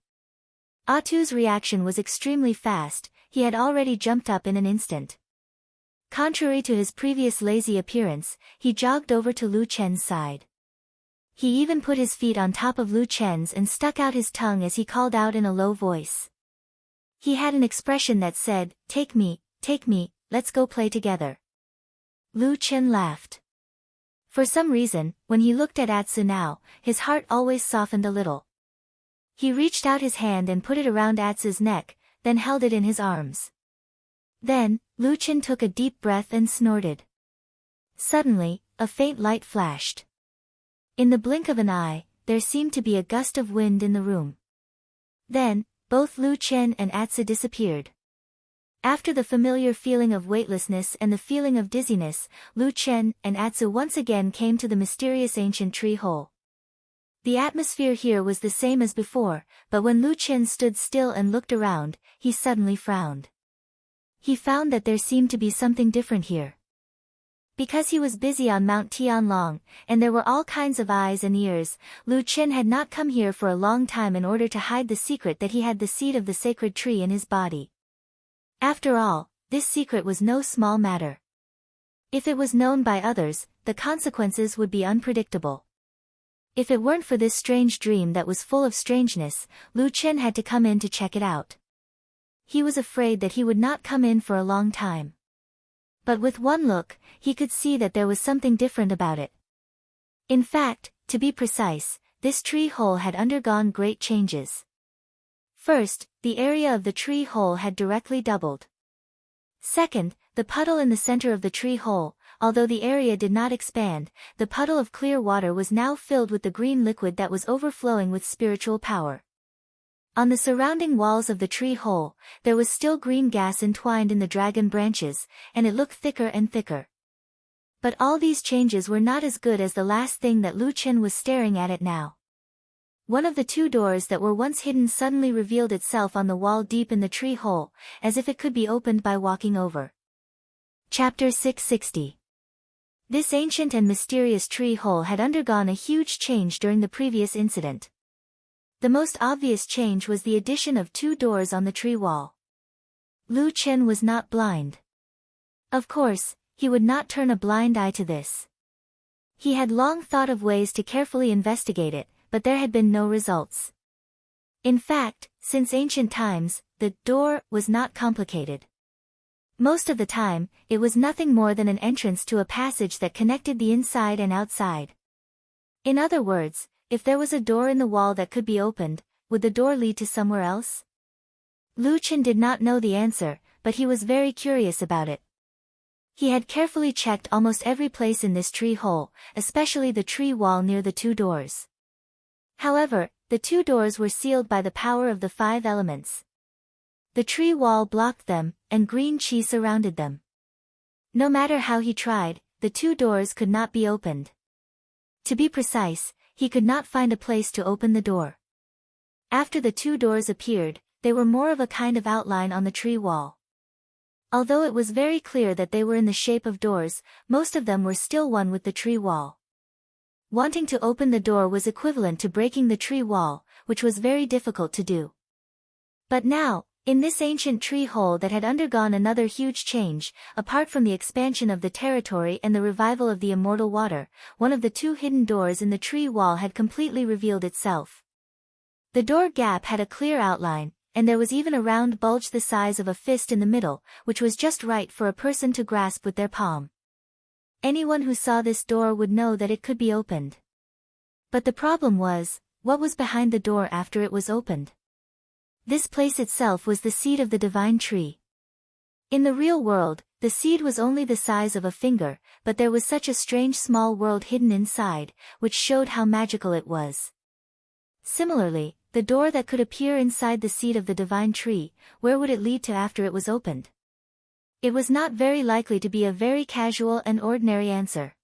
Atu's reaction was extremely fast, he had already jumped up in an instant. Contrary to his previous lazy appearance, he jogged over to Lu Chen's side. He even put his feet on top of Lu Chen's and stuck out his tongue as he called out in a low voice. He had an expression that said, take me, let's go play together." Lu Chen laughed. For some reason, when he looked at Atsu now, his heart always softened a little. He reached out his hand and put it around Atsu's neck, then held it in his arms. Then, Lu Chen took a deep breath and snorted. Suddenly, a faint light flashed. In the blink of an eye, there seemed to be a gust of wind in the room. Then, both Lu Chen and Atsu disappeared. After the familiar feeling of weightlessness and the feeling of dizziness, Lu Chen and Atsu once again came to the mysterious ancient tree hole. The atmosphere here was the same as before, but when Lu Chen stood still and looked around, he suddenly frowned. He found that there seemed to be something different here. Because he was busy on Mount Tianlong, and there were all kinds of eyes and ears, Lu Chen had not come here for a long time in order to hide the secret that he had the seed of the sacred tree in his body. After all, this secret was no small matter. If it was known by others, the consequences would be unpredictable. If it weren't for this strange dream that was full of strangeness, Lu Chen had to come in to check it out. He was afraid that he would not come in for a long time. But with one look, he could see that there was something different about it. In fact, to be precise, this tree hole had undergone great changes. First, the area of the tree hole had directly doubled. Second, the puddle in the center of the tree hole, although the area did not expand, the puddle of clear water was now filled with the green liquid that was overflowing with spiritual power. On the surrounding walls of the tree hole, there was still green gas entwined in the dragon branches, and it looked thicker and thicker. But all these changes were not as good as the last thing that Lu Chen was staring at it now. One of the two doors that were once hidden suddenly revealed itself on the wall deep in the tree hole, as if it could be opened by walking over. Chapter 660. This ancient and mysterious tree hole had undergone a huge change during the previous incident. The most obvious change was the addition of two doors on the tree wall. Lu Chen was not blind. Of course, he would not turn a blind eye to this. He had long thought of ways to carefully investigate it, but there had been no results. In fact, since ancient times, the door was not complicated. Most of the time, it was nothing more than an entrance to a passage that connected the inside and outside. In other words, if there was a door in the wall that could be opened, would the door lead to somewhere else? Lu Chen did not know the answer, but he was very curious about it. He had carefully checked almost every place in this tree hole, especially the tree wall near the two doors. However, the two doors were sealed by the power of the 5 elements. The tree wall blocked them, and green chi surrounded them. No matter how he tried, the two doors could not be opened. To be precise, he could not find a place to open the door. After the two doors appeared, they were more of a kind of outline on the tree wall. Although it was very clear that they were in the shape of doors, most of them were still one with the tree wall. Wanting to open the door was equivalent to breaking the tree wall, which was very difficult to do. But now, in this ancient tree hole that had undergone another huge change, apart from the expansion of the territory and the revival of the immortal water, one of the two hidden doors in the tree wall had completely revealed itself. The door gap had a clear outline, and there was even a round bulge the size of a fist in the middle, which was just right for a person to grasp with their palm. Anyone who saw this door would know that it could be opened. But the problem was, what was behind the door after it was opened? This place itself was the seed of the divine tree. In the real world, the seed was only the size of a finger, but there was such a strange small world hidden inside, which showed how magical it was. Similarly, the door that could appear inside the seed of the divine tree, where would it lead to after it was opened? It was not very likely to be a very casual and ordinary answer.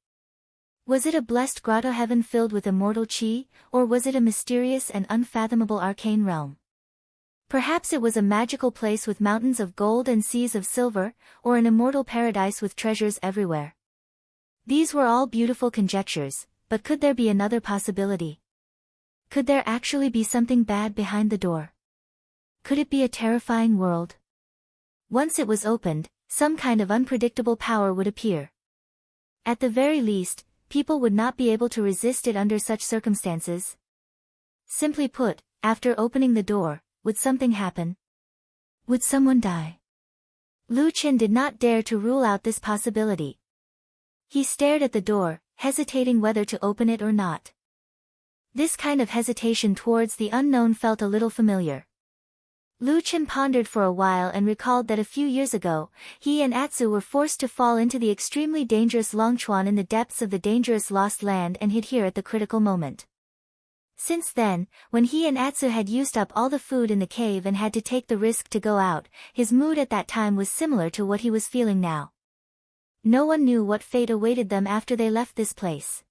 Was it a blessed grotto heaven filled with immortal chi, or was it a mysterious and unfathomable arcane realm? Perhaps it was a magical place with mountains of gold and seas of silver, or an immortal paradise with treasures everywhere. These were all beautiful conjectures, but could there be another possibility? Could there actually be something bad behind the door? Could it be a terrifying world? Once it was opened, some kind of unpredictable power would appear. At the very least, people would not be able to resist it under such circumstances. Simply put, after opening the door, would something happen? Would someone die? Lu Chen did not dare to rule out this possibility. He stared at the door, hesitating whether to open it or not. This kind of hesitation towards the unknown felt a little familiar. Lu Chen pondered for a while and recalled that a few years ago, he and Atsu were forced to fall into the extremely dangerous Longchuan in the depths of the dangerous Lost Land and hid here at the critical moment. Since then, when he and Atsu had used up all the food in the cave and had to take the risk to go out, his mood at that time was similar to what he was feeling now. No one knew what fate awaited them after they left this place.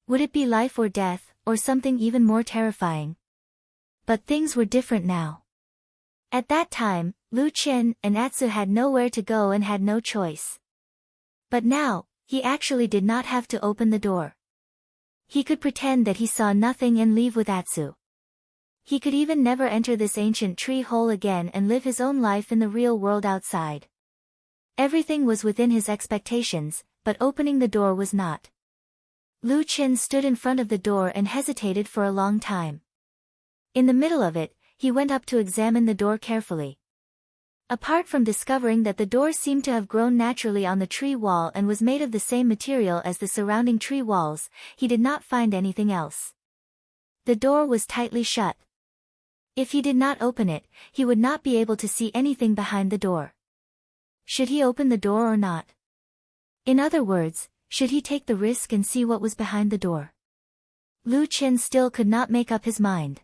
Would it be life or death, or something even more terrifying? But things were different now. At that time, Lu Chen and Atsu had nowhere to go and had no choice. But now, he actually did not have to open the door. He could pretend that he saw nothing and leave with Atsu. He could even never enter this ancient tree hole again and live his own life in the real world outside. Everything was within his expectations, but opening the door was not. Lu Chen stood in front of the door and hesitated for a long time. In the middle of it, he went up to examine the door carefully. Apart from discovering that the door seemed to have grown naturally on the tree wall and was made of the same material as the surrounding tree walls, he did not find anything else. The door was tightly shut. If he did not open it, he would not be able to see anything behind the door. Should he open the door or not? In other words, should he take the risk and see what was behind the door? Lu Chen still could not make up his mind.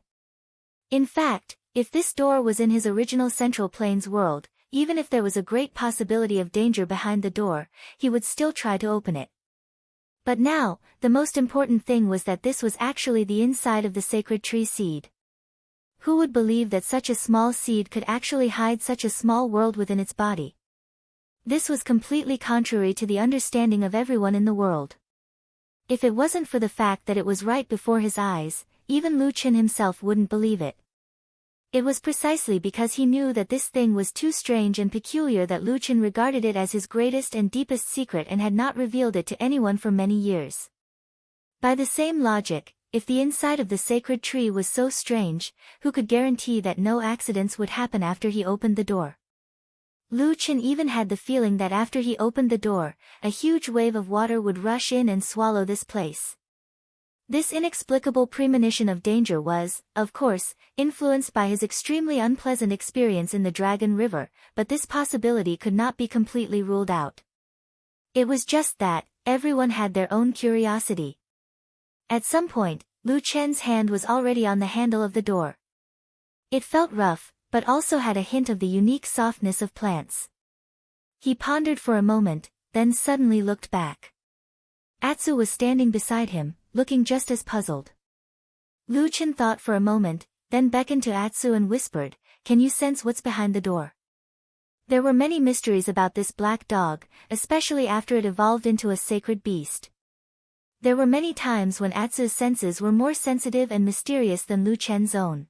In fact, if this door was in his original Central Plains world, even if there was a great possibility of danger behind the door, he would still try to open it. But now, the most important thing was that this was actually the inside of the sacred tree seed. Who would believe that such a small seed could actually hide such a small world within its body? This was completely contrary to the understanding of everyone in the world. If it wasn't for the fact that it was right before his eyes, even Lu Chen himself wouldn't believe it. It was precisely because he knew that this thing was too strange and peculiar that Lu Chen regarded it as his greatest and deepest secret and had not revealed it to anyone for many years. By the same logic, if the inside of the sacred tree was so strange, who could guarantee that no accidents would happen after he opened the door? Lu Chen even had the feeling that after he opened the door, a huge wave of water would rush in and swallow this place. This inexplicable premonition of danger was, of course, influenced by his extremely unpleasant experience in the Dragon River, but this possibility could not be completely ruled out. It was just that, everyone had their own curiosity. At some point, Lu Chen's hand was already on the handle of the door. It felt rough, but also had a hint of the unique softness of plants. He pondered for a moment, then suddenly looked back. Atsu was standing beside him, looking just as puzzled. Lu Chen thought for a moment, then beckoned to Atsu and whispered, "Can you sense what's behind the door?" There were many mysteries about this black dog, especially after it evolved into a sacred beast. There were many times when Atsu's senses were more sensitive and mysterious than Lu Chen's own.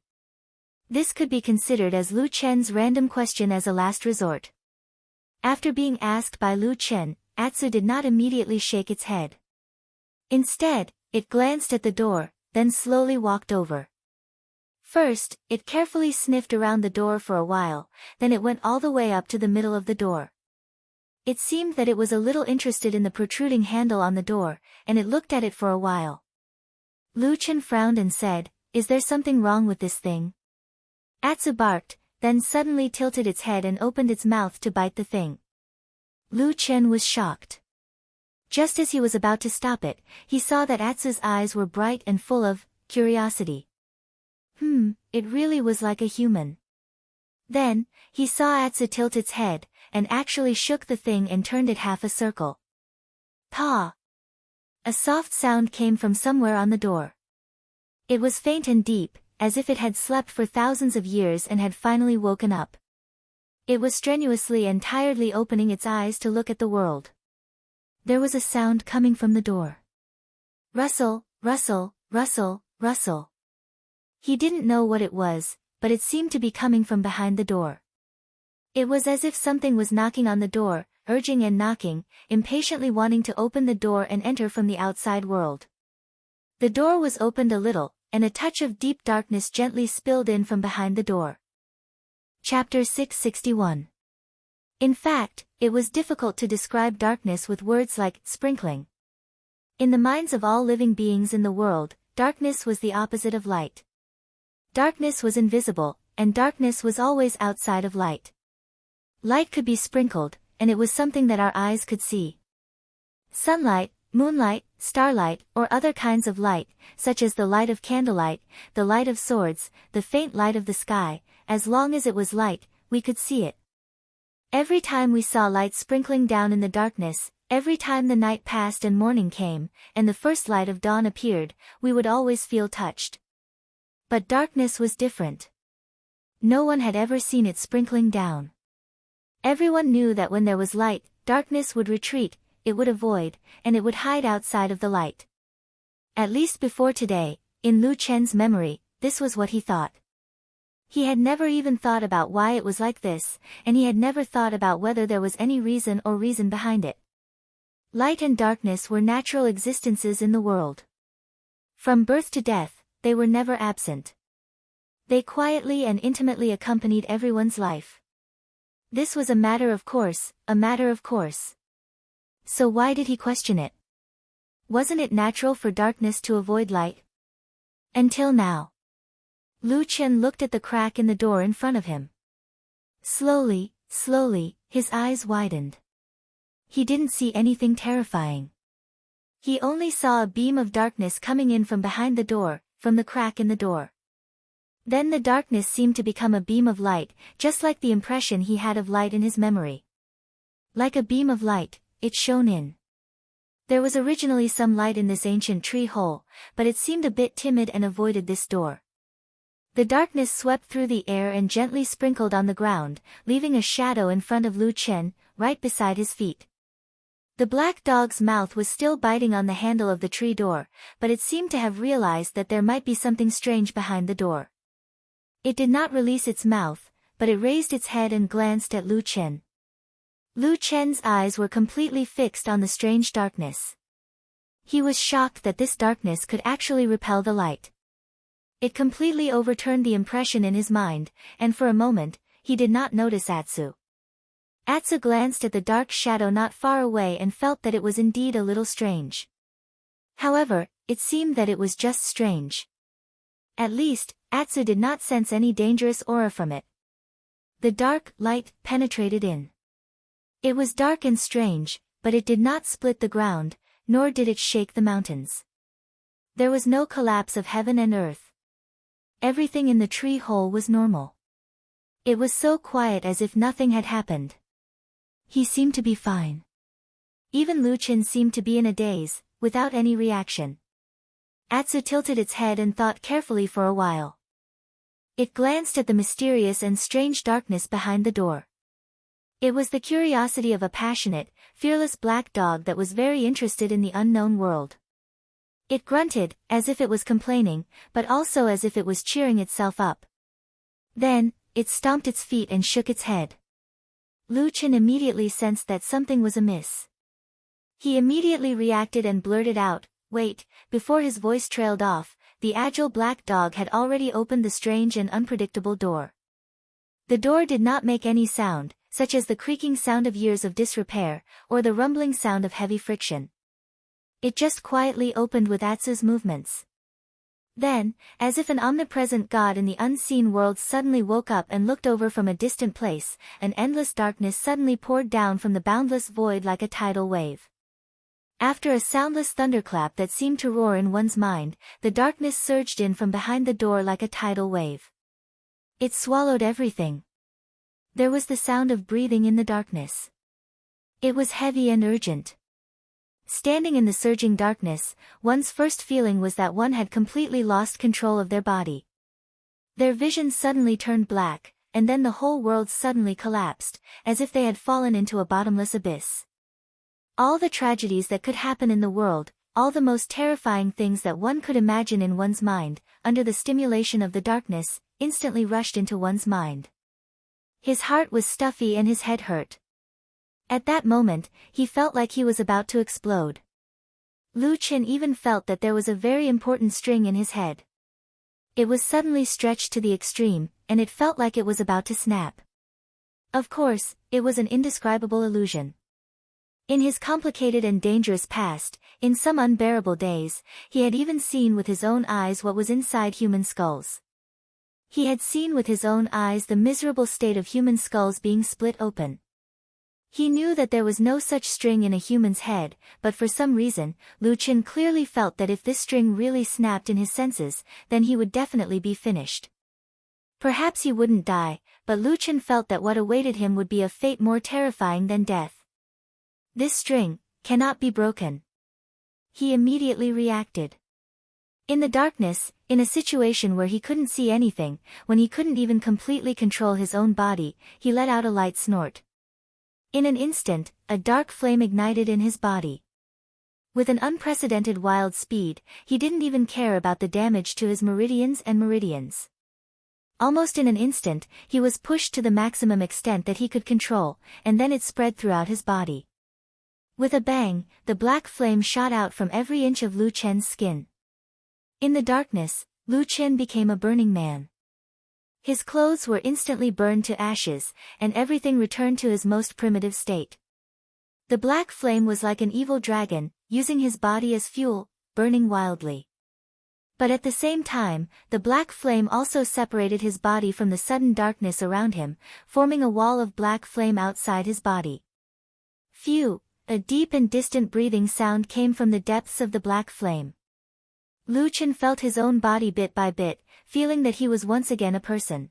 This could be considered as Lu Chen's random question as a last resort. After being asked by Lu Chen, Atsu did not immediately shake its head. Instead, it glanced at the door, then slowly walked over. First, it carefully sniffed around the door for a while, then it went all the way up to the middle of the door. It seemed that it was a little interested in the protruding handle on the door, and it looked at it for a while. Lu Chen frowned and said, "Is there something wrong with this thing?" Atsu barked, then suddenly tilted its head and opened its mouth to bite the thing. Lu Chen was shocked. Just as he was about to stop it, he saw that Atsu's eyes were bright and full of curiosity. It really was like a human. Then, he saw Atsu tilt its head, and actually shook the thing and turned it half a circle. "Paw!" A soft sound came from somewhere on the door. It was faint and deep, as if it had slept for thousands of years and had finally woken up. It was strenuously and tiredly opening its eyes to look at the world. There was a sound coming from the door. Rustle, rustle, rustle, rustle. He didn't know what it was, but it seemed to be coming from behind the door. It was as if something was knocking on the door, urging and knocking, impatiently wanting to open the door and enter from the outside world. The door was opened a little, and a touch of deep darkness gently spilled in from behind the door. Chapter 661. In fact, it was difficult to describe darkness with words like sprinkling. In the minds of all living beings in the world, darkness was the opposite of light. Darkness was invisible, and darkness was always outside of light. Light could be sprinkled, and it was something that our eyes could see. Sunlight, moonlight, starlight, or other kinds of light, such as the light of candlelight, the light of swords, the faint light of the sky, as long as it was light, we could see it. Every time we saw light sprinkling down in the darkness, every time the night passed and morning came, and the first light of dawn appeared, we would always feel touched. But darkness was different. No one had ever seen it sprinkling down. Everyone knew that when there was light, darkness would retreat, it would avoid, and it would hide outside of the light. At least before today, in Lu Chen's memory, this was what he thought. He had never even thought about why it was like this, and he had never thought about whether there was any reason behind it. Light and darkness were natural existences in the world. From birth to death, they were never absent. They quietly and intimately accompanied everyone's life. This was a matter of course, a matter of course. So why did he question it? Wasn't it natural for darkness to avoid light? Until now. Lu Chen looked at the crack in the door in front of him. Slowly, slowly, his eyes widened. He didn't see anything terrifying. He only saw a beam of darkness coming in from behind the door, from the crack in the door. Then the darkness seemed to become a beam of light, just like the impression he had of light in his memory. Like a beam of light, it shone in. There was originally some light in this ancient tree hole, but it seemed a bit timid and avoided this door. The darkness swept through the air and gently sprinkled on the ground, leaving a shadow in front of Lu Chen, right beside his feet. The black dog's mouth was still biting on the handle of the tree door, but it seemed to have realized that there might be something strange behind the door. It did not release its mouth, but it raised its head and glanced at Lu Chen. Lu Chen's eyes were completely fixed on the strange darkness. He was shocked that this darkness could actually repel the light. It completely overturned the impression in his mind, and for a moment, he did not notice Atsu. Atsu glanced at the dark shadow not far away and felt that it was indeed a little strange. However, it seemed that it was just strange. At least, Atsu did not sense any dangerous aura from it. The dark light penetrated in. It was dark and strange, but it did not split the ground, nor did it shake the mountains. There was no collapse of heaven and earth. Everything in the tree hole was normal. It was so quiet as if nothing had happened. He seemed to be fine. Even Lu Qin seemed to be in a daze, without any reaction. Atsu tilted its head and thought carefully for a while. It glanced at the mysterious and strange darkness behind the door. It was the curiosity of a passionate, fearless black dog that was very interested in the unknown world. It grunted, as if it was complaining, but also as if it was cheering itself up. Then, it stomped its feet and shook its head. Lu Qin immediately sensed that something was amiss. He immediately reacted and blurted out, "Wait," before his voice trailed off. The agile black dog had already opened the strange and unpredictable door. The door did not make any sound, such as the creaking sound of years of disrepair, or the rumbling sound of heavy friction. It just quietly opened with Atsu's movements. Then, as if an omnipresent god in the unseen world suddenly woke up and looked over from a distant place, an endless darkness suddenly poured down from the boundless void like a tidal wave. After a soundless thunderclap that seemed to roar in one's mind, the darkness surged in from behind the door like a tidal wave. It swallowed everything. There was the sound of breathing in the darkness. It was heavy and urgent. Standing in the surging darkness, one's first feeling was that one had completely lost control of their body. Their vision suddenly turned black, and then the whole world suddenly collapsed, as if they had fallen into a bottomless abyss. All the tragedies that could happen in the world, all the most terrifying things that one could imagine in one's mind, under the stimulation of the darkness, instantly rushed into one's mind. His heart was stuffy and his head hurt. At that moment, he felt like he was about to explode. Lu Qin even felt that there was a very important string in his head. It was suddenly stretched to the extreme, and it felt like it was about to snap. Of course, it was an indescribable illusion. In his complicated and dangerous past, in some unbearable days, he had even seen with his own eyes what was inside human skulls. He had seen with his own eyes the miserable state of human skulls being split open. He knew that there was no such string in a human's head, but for some reason, Lu Qin clearly felt that if this string really snapped in his senses, then he would definitely be finished. Perhaps he wouldn't die, but Lu Qin felt that what awaited him would be a fate more terrifying than death. This string cannot be broken. He immediately reacted. In the darkness, in a situation where he couldn't see anything, when he couldn't even completely control his own body, he let out a light snort. In an instant, a dark flame ignited in his body. With an unprecedented wild speed, he didn't even care about the damage to his meridians. Almost in an instant, he was pushed to the maximum extent that he could control, and then it spread throughout his body. With a bang, the black flame shot out from every inch of Lu Qin's skin. In the darkness, Lu Qin became a burning man. His clothes were instantly burned to ashes, and everything returned to his most primitive state. The black flame was like an evil dragon, using his body as fuel, burning wildly. But at the same time, the black flame also separated his body from the sudden darkness around him, forming a wall of black flame outside his body. Phew! A deep and distant breathing sound came from the depths of the black flame. Lu Qin felt his own body bit by bit, feeling that he was once again a person.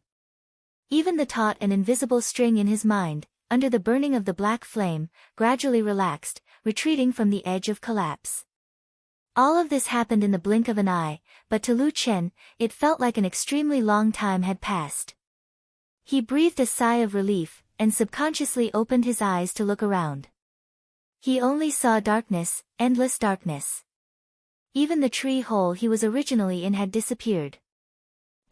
Even the taut and invisible string in his mind, under the burning of the black flame, gradually relaxed, retreating from the edge of collapse. All of this happened in the blink of an eye, but to Lu Qin, it felt like an extremely long time had passed. He breathed a sigh of relief, and subconsciously opened his eyes to look around. He only saw darkness, endless darkness. Even the tree hole he was originally in had disappeared.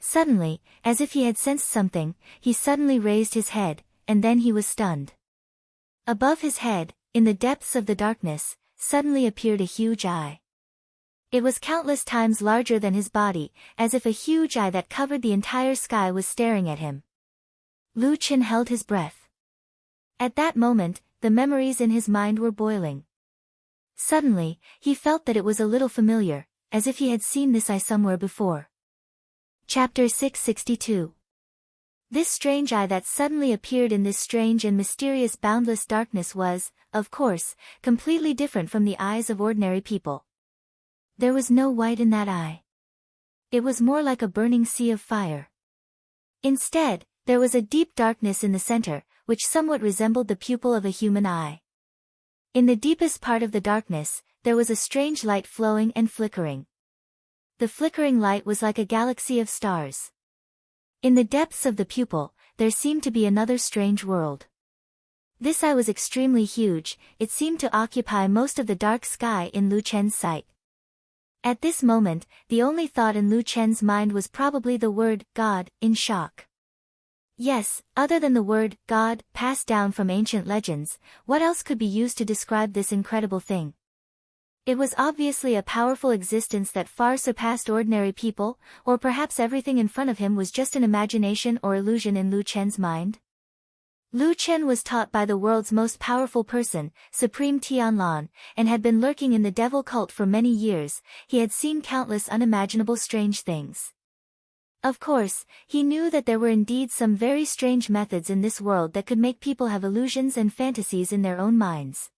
Suddenly, as if he had sensed something, he suddenly raised his head, and then he was stunned. Above his head, in the depths of the darkness, suddenly appeared a huge eye. It was countless times larger than his body, as if a huge eye that covered the entire sky was staring at him. Lu Qin held his breath. At that moment, the memories in his mind were boiling. Suddenly, he felt that it was a little familiar, as if he had seen this eye somewhere before. Chapter 662. This strange eye that suddenly appeared in this strange and mysterious boundless darkness was, of course, completely different from the eyes of ordinary people. There was no white in that eye. It was more like a burning sea of fire. Instead, there was a deep darkness in the center, which somewhat resembled the pupil of a human eye. In the deepest part of the darkness, there was a strange light flowing and flickering. The flickering light was like a galaxy of stars. In the depths of the pupil, there seemed to be another strange world. This eye was extremely huge, it seemed to occupy most of the dark sky in Lu Chen's sight. At this moment, the only thought in Lu Chen's mind was probably the word, God, in shock. Yes, other than the word, God, passed down from ancient legends, what else could be used to describe this incredible thing? It was obviously a powerful existence that far surpassed ordinary people, or perhaps everything in front of him was just an imagination or illusion in Lu Chen's mind? Lu Chen was taught by the world's most powerful person, Supreme Tianlan, and had been lurking in the devil cult for many years. He had seen countless unimaginable strange things. Of course, he knew that there were indeed some very strange methods in this world that could make people have illusions and fantasies in their own minds.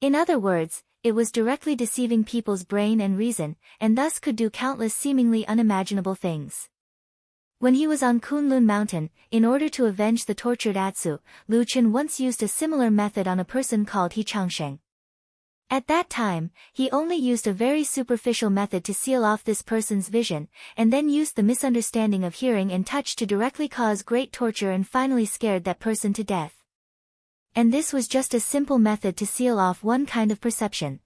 In other words, it was directly deceiving people's brain and reason, and thus could do countless seemingly unimaginable things. When he was on Kunlun Mountain, in order to avenge the tortured Atsu, Lu Chen once used a similar method on a person called He Changsheng. At that time, he only used a very superficial method to seal off this person's vision, and then used the misunderstanding of hearing and touch to directly cause great torture and finally scared that person to death. And this was just a simple method to seal off one kind of perception.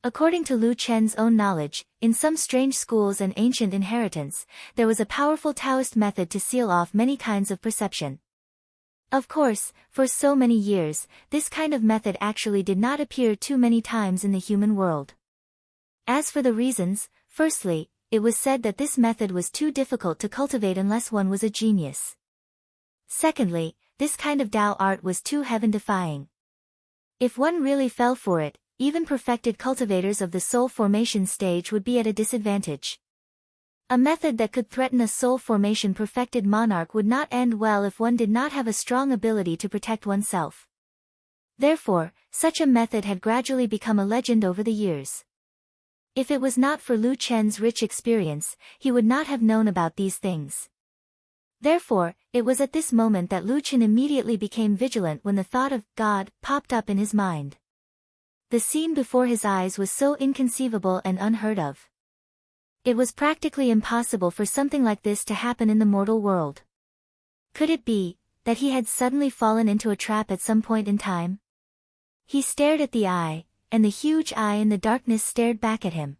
According to Lu Chen's own knowledge, in some strange schools and ancient inheritance, there was a powerful Taoist method to seal off many kinds of perception. Of course, for so many years, this kind of method actually did not appear too many times in the human world. As for the reasons, firstly, it was said that this method was too difficult to cultivate unless one was a genius. Secondly, this kind of Tao art was too heaven-defying. If one really fell for it, even perfected cultivators of the soul formation stage would be at a disadvantage. A method that could threaten a soul formation perfected monarch would not end well if one did not have a strong ability to protect oneself. Therefore, such a method had gradually become a legend over the years. If it was not for Lu Chen's rich experience, he would not have known about these things. Therefore, it was at this moment that Lu Chen immediately became vigilant when the thought of God popped up in his mind. The scene before his eyes was so inconceivable and unheard of. It was practically impossible for something like this to happen in the mortal world. Could it be that he had suddenly fallen into a trap at some point in time? He stared at the eye, and the huge eye in the darkness stared back at him.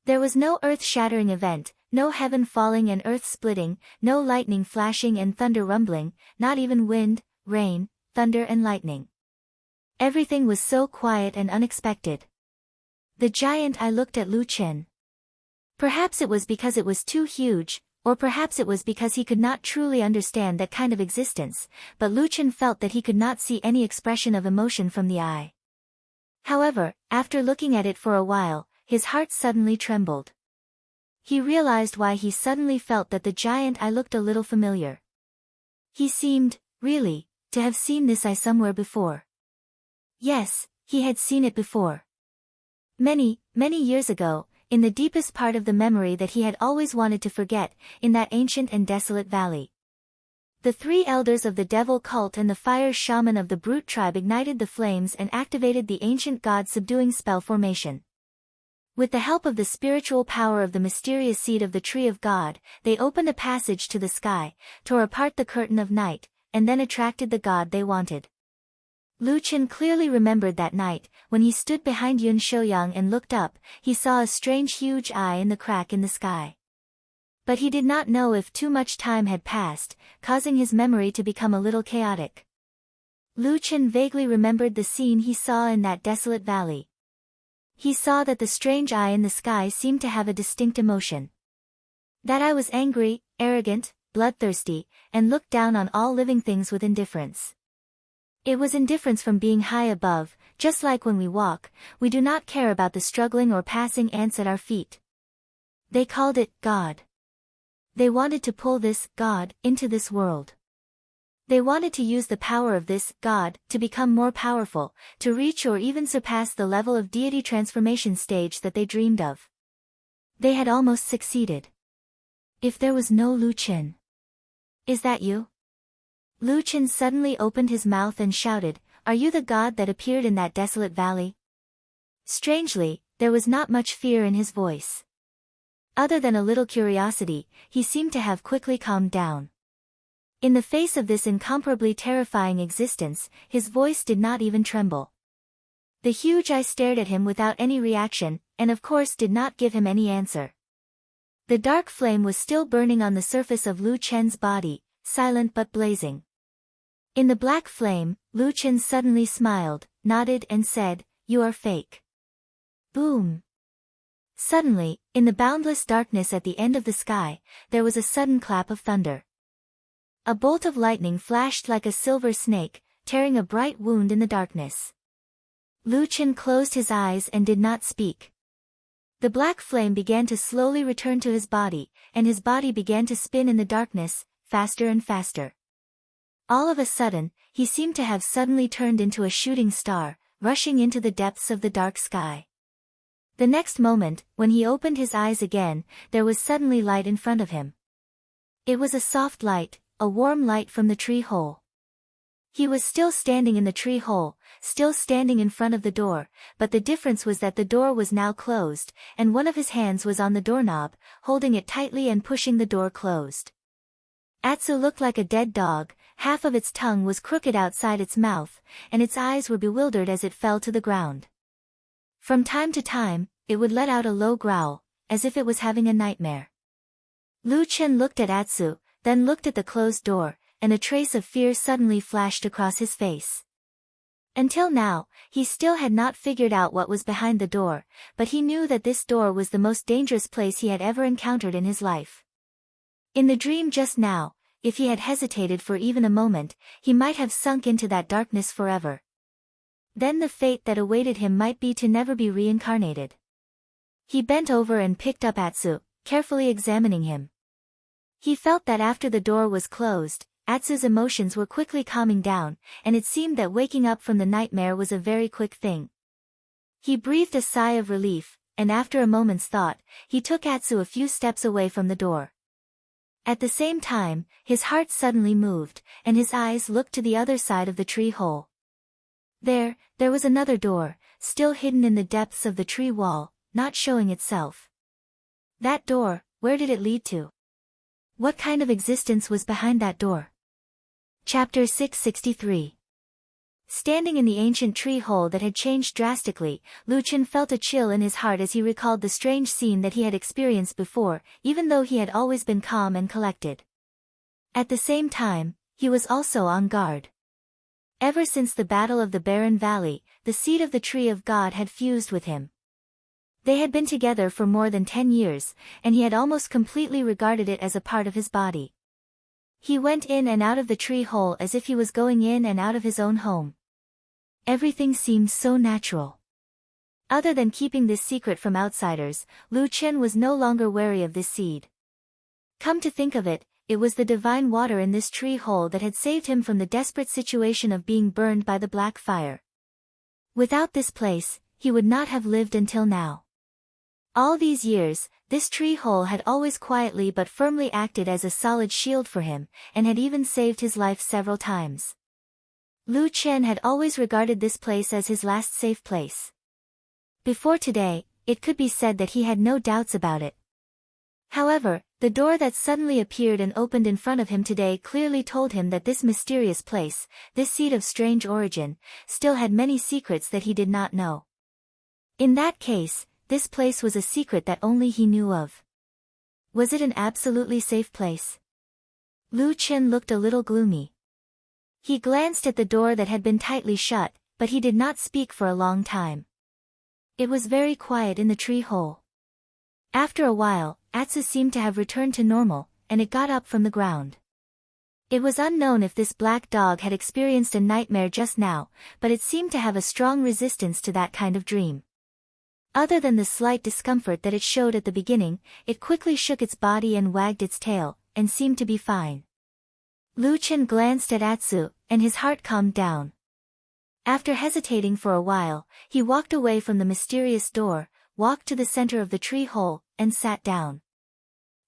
There was no earth-shattering event, no heaven falling and earth splitting, no lightning flashing and thunder rumbling, not even wind, rain, thunder and lightning. Everything was so quiet and unexpected. The giant eye looked at Lu Chen. Perhaps it was because it was too huge, or perhaps it was because he could not truly understand that kind of existence, but Lu Chen felt that he could not see any expression of emotion from the eye. However, after looking at it for a while, his heart suddenly trembled. He realized why he suddenly felt that the giant eye looked a little familiar. He seemed, really, to have seen this eye somewhere before. Yes, he had seen it before. Many, many years ago, in the deepest part of the memory that he had always wanted to forget, in that ancient and desolate valley. The three elders of the devil cult and the fire shaman of the brute tribe ignited the flames and activated the ancient god subduing spell formation. With the help of the spiritual power of the mysterious seed of the tree of God, they opened a passage to the sky, tore apart the curtain of night, and then attracted the god they wanted. Lu Chen clearly remembered that night, when he stood behind Yun Shouyang and looked up, he saw a strange huge eye in the crack in the sky. But he did not know if too much time had passed, causing his memory to become a little chaotic. Lu Chen vaguely remembered the scene he saw in that desolate valley. He saw that the strange eye in the sky seemed to have a distinct emotion. That eye was angry, arrogant, bloodthirsty, and looked down on all living things with indifference. It was indifference from being high above, just like when we walk, we do not care about the struggling or passing ants at our feet. They called it God. They wanted to pull this God into this world. They wanted to use the power of this God to become more powerful, to reach or even surpass the level of deity transformation stage that they dreamed of. They had almost succeeded. If there was no Lu Qin. Is that you? Lu Qin suddenly opened his mouth and shouted, "Are you the god that appeared in that desolate valley?" Strangely, there was not much fear in his voice. Other than a little curiosity, he seemed to have quickly calmed down. In the face of this incomparably terrifying existence, his voice did not even tremble. The huge eye stared at him without any reaction, and of course did not give him any answer. The dark flame was still burning on the surface of Lu Chen's body, silent but blazing. In the black flame, Lu Chen suddenly smiled, nodded and said, "You are fake." Boom! Suddenly, in the boundless darkness at the end of the sky, there was a sudden clap of thunder. A bolt of lightning flashed like a silver snake, tearing a bright wound in the darkness. Lu Chen closed his eyes and did not speak. The black flame began to slowly return to his body, and his body began to spin in the darkness, faster and faster. All of a sudden, he seemed to have suddenly turned into a shooting star, rushing into the depths of the dark sky. The next moment, when he opened his eyes again, there was suddenly light in front of him. It was a soft light, a warm light from the tree hole. He was still standing in the tree hole, still standing in front of the door, but the difference was that the door was now closed, and one of his hands was on the doorknob, holding it tightly and pushing the door closed. Atsu looked like a dead dog, half of its tongue was crooked outside its mouth, and its eyes were bewildered as it fell to the ground. From time to time, it would let out a low growl, as if it was having a nightmare. Lu Chen looked at Atsu, then looked at the closed door, and a trace of fear suddenly flashed across his face. Until now, he still had not figured out what was behind the door, but he knew that this door was the most dangerous place he had ever encountered in his life. In the dream just now, if he had hesitated for even a moment, he might have sunk into that darkness forever. Then the fate that awaited him might be to never be reincarnated. He bent over and picked up Atsu, carefully examining him. He felt that after the door was closed, Atsu's emotions were quickly calming down, and it seemed that waking up from the nightmare was a very quick thing. He breathed a sigh of relief, and after a moment's thought, he took Atsu a few steps away from the door. At the same time, his heart suddenly moved, and his eyes looked to the other side of the tree hole. There was another door, still hidden in the depths of the tree wall, not showing itself. That door, where did it lead to? What kind of existence was behind that door? Chapter 663. Standing in the ancient tree hole that had changed drastically, Lu Chen felt a chill in his heart as he recalled the strange scene that he had experienced before, even though he had always been calm and collected. At the same time, he was also on guard. Ever since the Battle of the Barren Valley, the seed of the Tree of God had fused with him. They had been together for more than 10 years, and he had almost completely regarded it as a part of his body. He went in and out of the tree hole as if he was going in and out of his own home. Everything seemed so natural. Other than keeping this secret from outsiders, Lu Chen was no longer wary of this seed. Come to think of it, it was the divine water in this tree hole that had saved him from the desperate situation of being burned by the black fire. Without this place, he would not have lived until now. All these years, this tree hole had always quietly but firmly acted as a solid shield for him, and had even saved his life several times. Lu Chen had always regarded this place as his last safe place. Before today, it could be said that he had no doubts about it. However, the door that suddenly appeared and opened in front of him today clearly told him that this mysterious place, this seed of strange origin, still had many secrets that he did not know. In that case, this place was a secret that only he knew of. Was it an absolutely safe place? Lu Chen looked a little gloomy. He glanced at the door that had been tightly shut, but he did not speak for a long time. It was very quiet in the tree hole. After a while, Atsu seemed to have returned to normal, and it got up from the ground. It was unknown if this black dog had experienced a nightmare just now, but it seemed to have a strong resistance to that kind of dream. Other than the slight discomfort that it showed at the beginning, it quickly shook its body and wagged its tail, and seemed to be fine. Lu Chen glanced at Atsu, and his heart calmed down. After hesitating for a while, he walked away from the mysterious door, walked to the center of the tree hole, and sat down.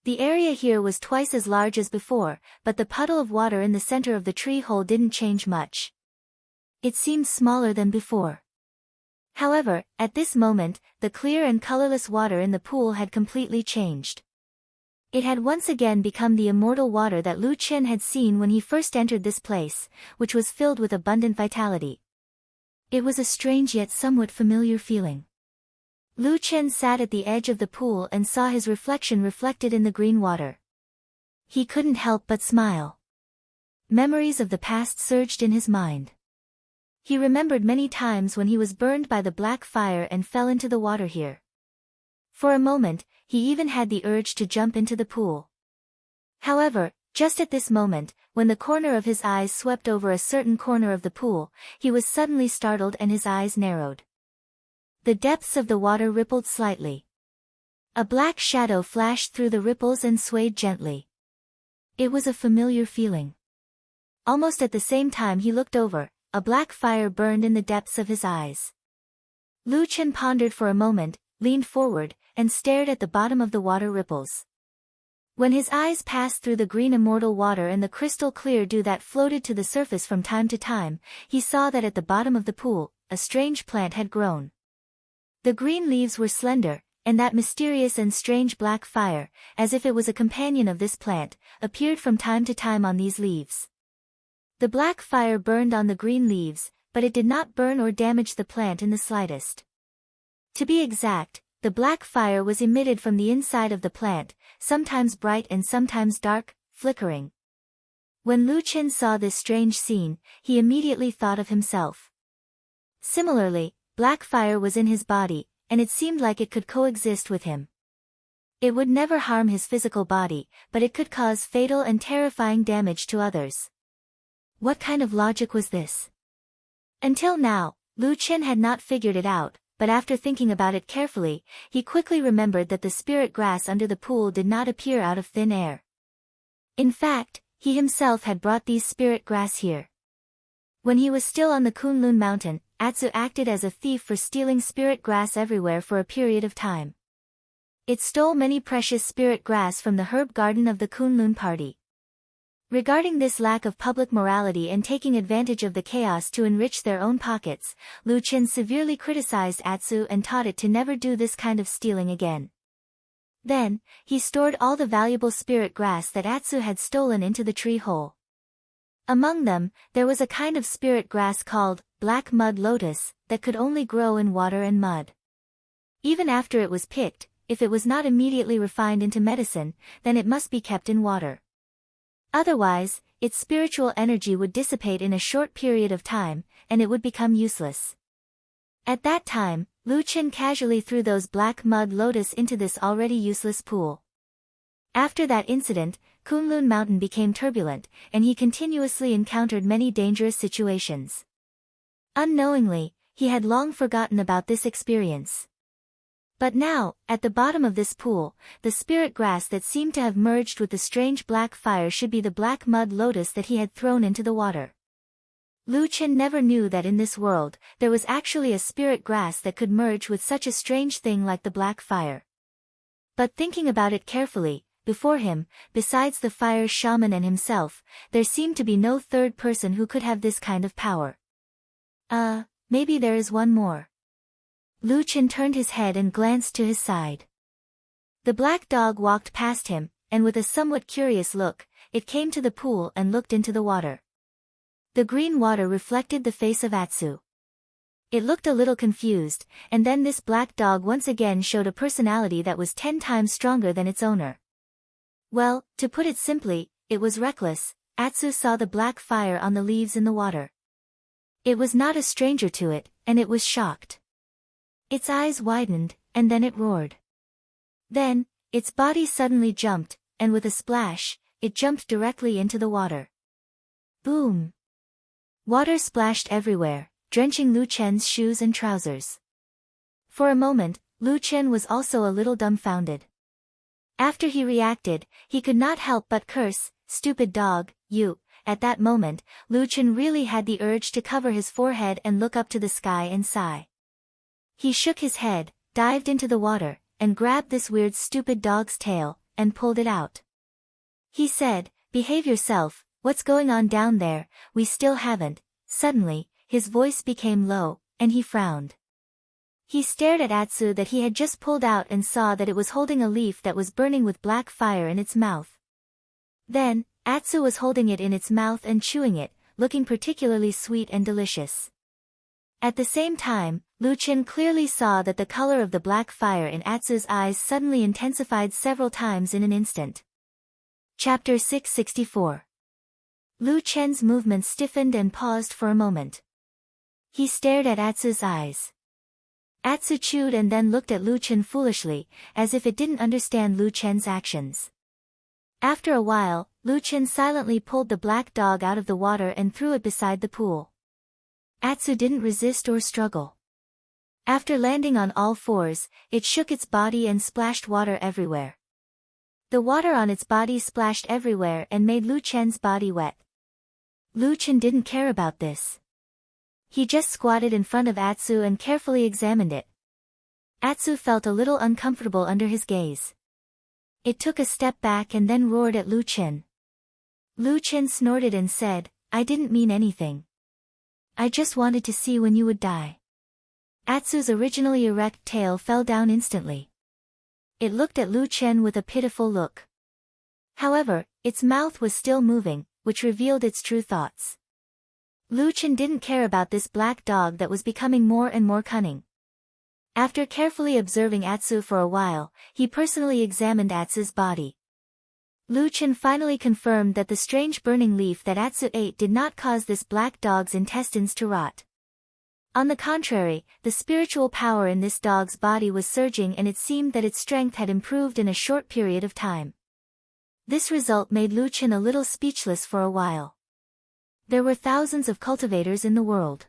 The area here was twice as large as before, but the puddle of water in the center of the tree hole didn't change much. It seemed smaller than before. However, at this moment, the clear and colorless water in the pool had completely changed. It had once again become the immortal water that Lu Chen had seen when he first entered this place, which was filled with abundant vitality. It was a strange yet somewhat familiar feeling. Lu Chen sat at the edge of the pool and saw his reflection reflected in the green water. He couldn't help but smile. Memories of the past surged in his mind. He remembered many times when he was burned by the black fire and fell into the water here. For a moment, he even had the urge to jump into the pool. However, just at this moment, when the corner of his eyes swept over a certain corner of the pool, he was suddenly startled and his eyes narrowed. The depths of the water rippled slightly. A black shadow flashed through the ripples and swayed gently. It was a familiar feeling. Almost at the same time he looked over, a black fire burned in the depths of his eyes. Lu Chen pondered for a moment, leaned forward, and stared at the bottom of the water ripples. When his eyes passed through the green immortal water and the crystal clear dew that floated to the surface from time to time, he saw that at the bottom of the pool, a strange plant had grown. The green leaves were slender, and that mysterious and strange black fire, as if it was a companion of this plant, appeared from time to time on these leaves. The black fire burned on the green leaves, but it did not burn or damage the plant in the slightest. To be exact, the black fire was emitted from the inside of the plant, sometimes bright and sometimes dark, flickering. When Lu Chen saw this strange scene, he immediately thought of himself. Similarly, black fire was in his body, and it seemed like it could coexist with him. It would never harm his physical body, but it could cause fatal and terrifying damage to others. What kind of logic was this? Until now, Lu Chen had not figured it out, but after thinking about it carefully, he quickly remembered that the spirit grass under the pool did not appear out of thin air. In fact, he himself had brought these spirit grass here. When he was still on the Kunlun mountain, Atsu acted as a thief for stealing spirit grass everywhere for a period of time. It stole many precious spirit grass from the herb garden of the Kunlun party. Regarding this lack of public morality and taking advantage of the chaos to enrich their own pockets, Lu Chen severely criticized Atsu and taught it to never do this kind of stealing again. Then, he stored all the valuable spirit grass that Atsu had stolen into the tree hole. Among them, there was a kind of spirit grass called black mud lotus that could only grow in water and mud. Even after it was picked, if it was not immediately refined into medicine, then it must be kept in water. Otherwise, its spiritual energy would dissipate in a short period of time, and it would become useless. At that time, Lu Chen casually threw those black mud lotus into this already useless pool. After that incident, Kunlun Mountain became turbulent, and he continuously encountered many dangerous situations. Unknowingly, he had long forgotten about this experience. But now, at the bottom of this pool, the spirit grass that seemed to have merged with the strange black fire should be the black mud lotus that he had thrown into the water. Lu Chen never knew that in this world, there was actually a spirit grass that could merge with such a strange thing like the black fire. But thinking about it carefully, before him, besides the fire shaman and himself, there seemed to be no third person who could have this kind of power. Maybe there is one more. Lu Chen turned his head and glanced to his side. The black dog walked past him, and with a somewhat curious look, it came to the pool and looked into the water. The green water reflected the face of Atsu. It looked a little confused, and then this black dog once again showed a personality that was 10 times stronger than its owner. Well, to put it simply, it was reckless. Atsu saw the black fire on the leaves in the water. It was not a stranger to it, and it was shocked. Its eyes widened, and then it roared. Then, its body suddenly jumped, and with a splash, it jumped directly into the water. Boom! Water splashed everywhere, drenching Lu Chen's shoes and trousers. For a moment, Lu Chen was also a little dumbfounded. After he reacted, he could not help but curse, "Stupid dog, you." At that moment, Lu Chen really had the urge to cover his forehead and look up to the sky and sigh. He shook his head, dived into the water, and grabbed this weird stupid dog's tail, and pulled it out. He said, "Behave yourself, what's going on down there, we still haven't." Suddenly, his voice became low, and he frowned. He stared at Atsu that he had just pulled out and saw that it was holding a leaf that was burning with black fire in its mouth. Then, Atsu was holding it in its mouth and chewing it, looking particularly sweet and delicious. At the same time, Lu Chen clearly saw that the color of the black fire in Atsu's eyes suddenly intensified several times in an instant. Chapter 664. Lu Chen's movements stiffened and paused for a moment. He stared at Atsu's eyes. Atsu chewed and then looked at Lu Chen foolishly, as if it didn't understand Lu Chen's actions. After a while, Lu Chen silently pulled the black dog out of the water and threw it beside the pool. Atsu didn't resist or struggle. After landing on all fours, it shook its body and splashed water everywhere. The water on its body splashed everywhere and made Lu Chen's body wet. Lu Chen didn't care about this. He just squatted in front of Atsu and carefully examined it. Atsu felt a little uncomfortable under his gaze. It took a step back and then roared at Lu Chen. Lu Chen snorted and said, "I didn't mean anything. I just wanted to see when you would die." Atsu's originally erect tail fell down instantly. It looked at Lu Chen with a pitiful look. However, its mouth was still moving, which revealed its true thoughts. Lu Chen didn't care about this black dog that was becoming more and more cunning. After carefully observing Atsu for a while, he personally examined Atsu's body. Lu Chen finally confirmed that the strange burning leaf that Atsu ate did not cause this black dog's intestines to rot. On the contrary, the spiritual power in this dog's body was surging and it seemed that its strength had improved in a short period of time. This result made Lu Chen a little speechless for a while. There were thousands of cultivators in the world.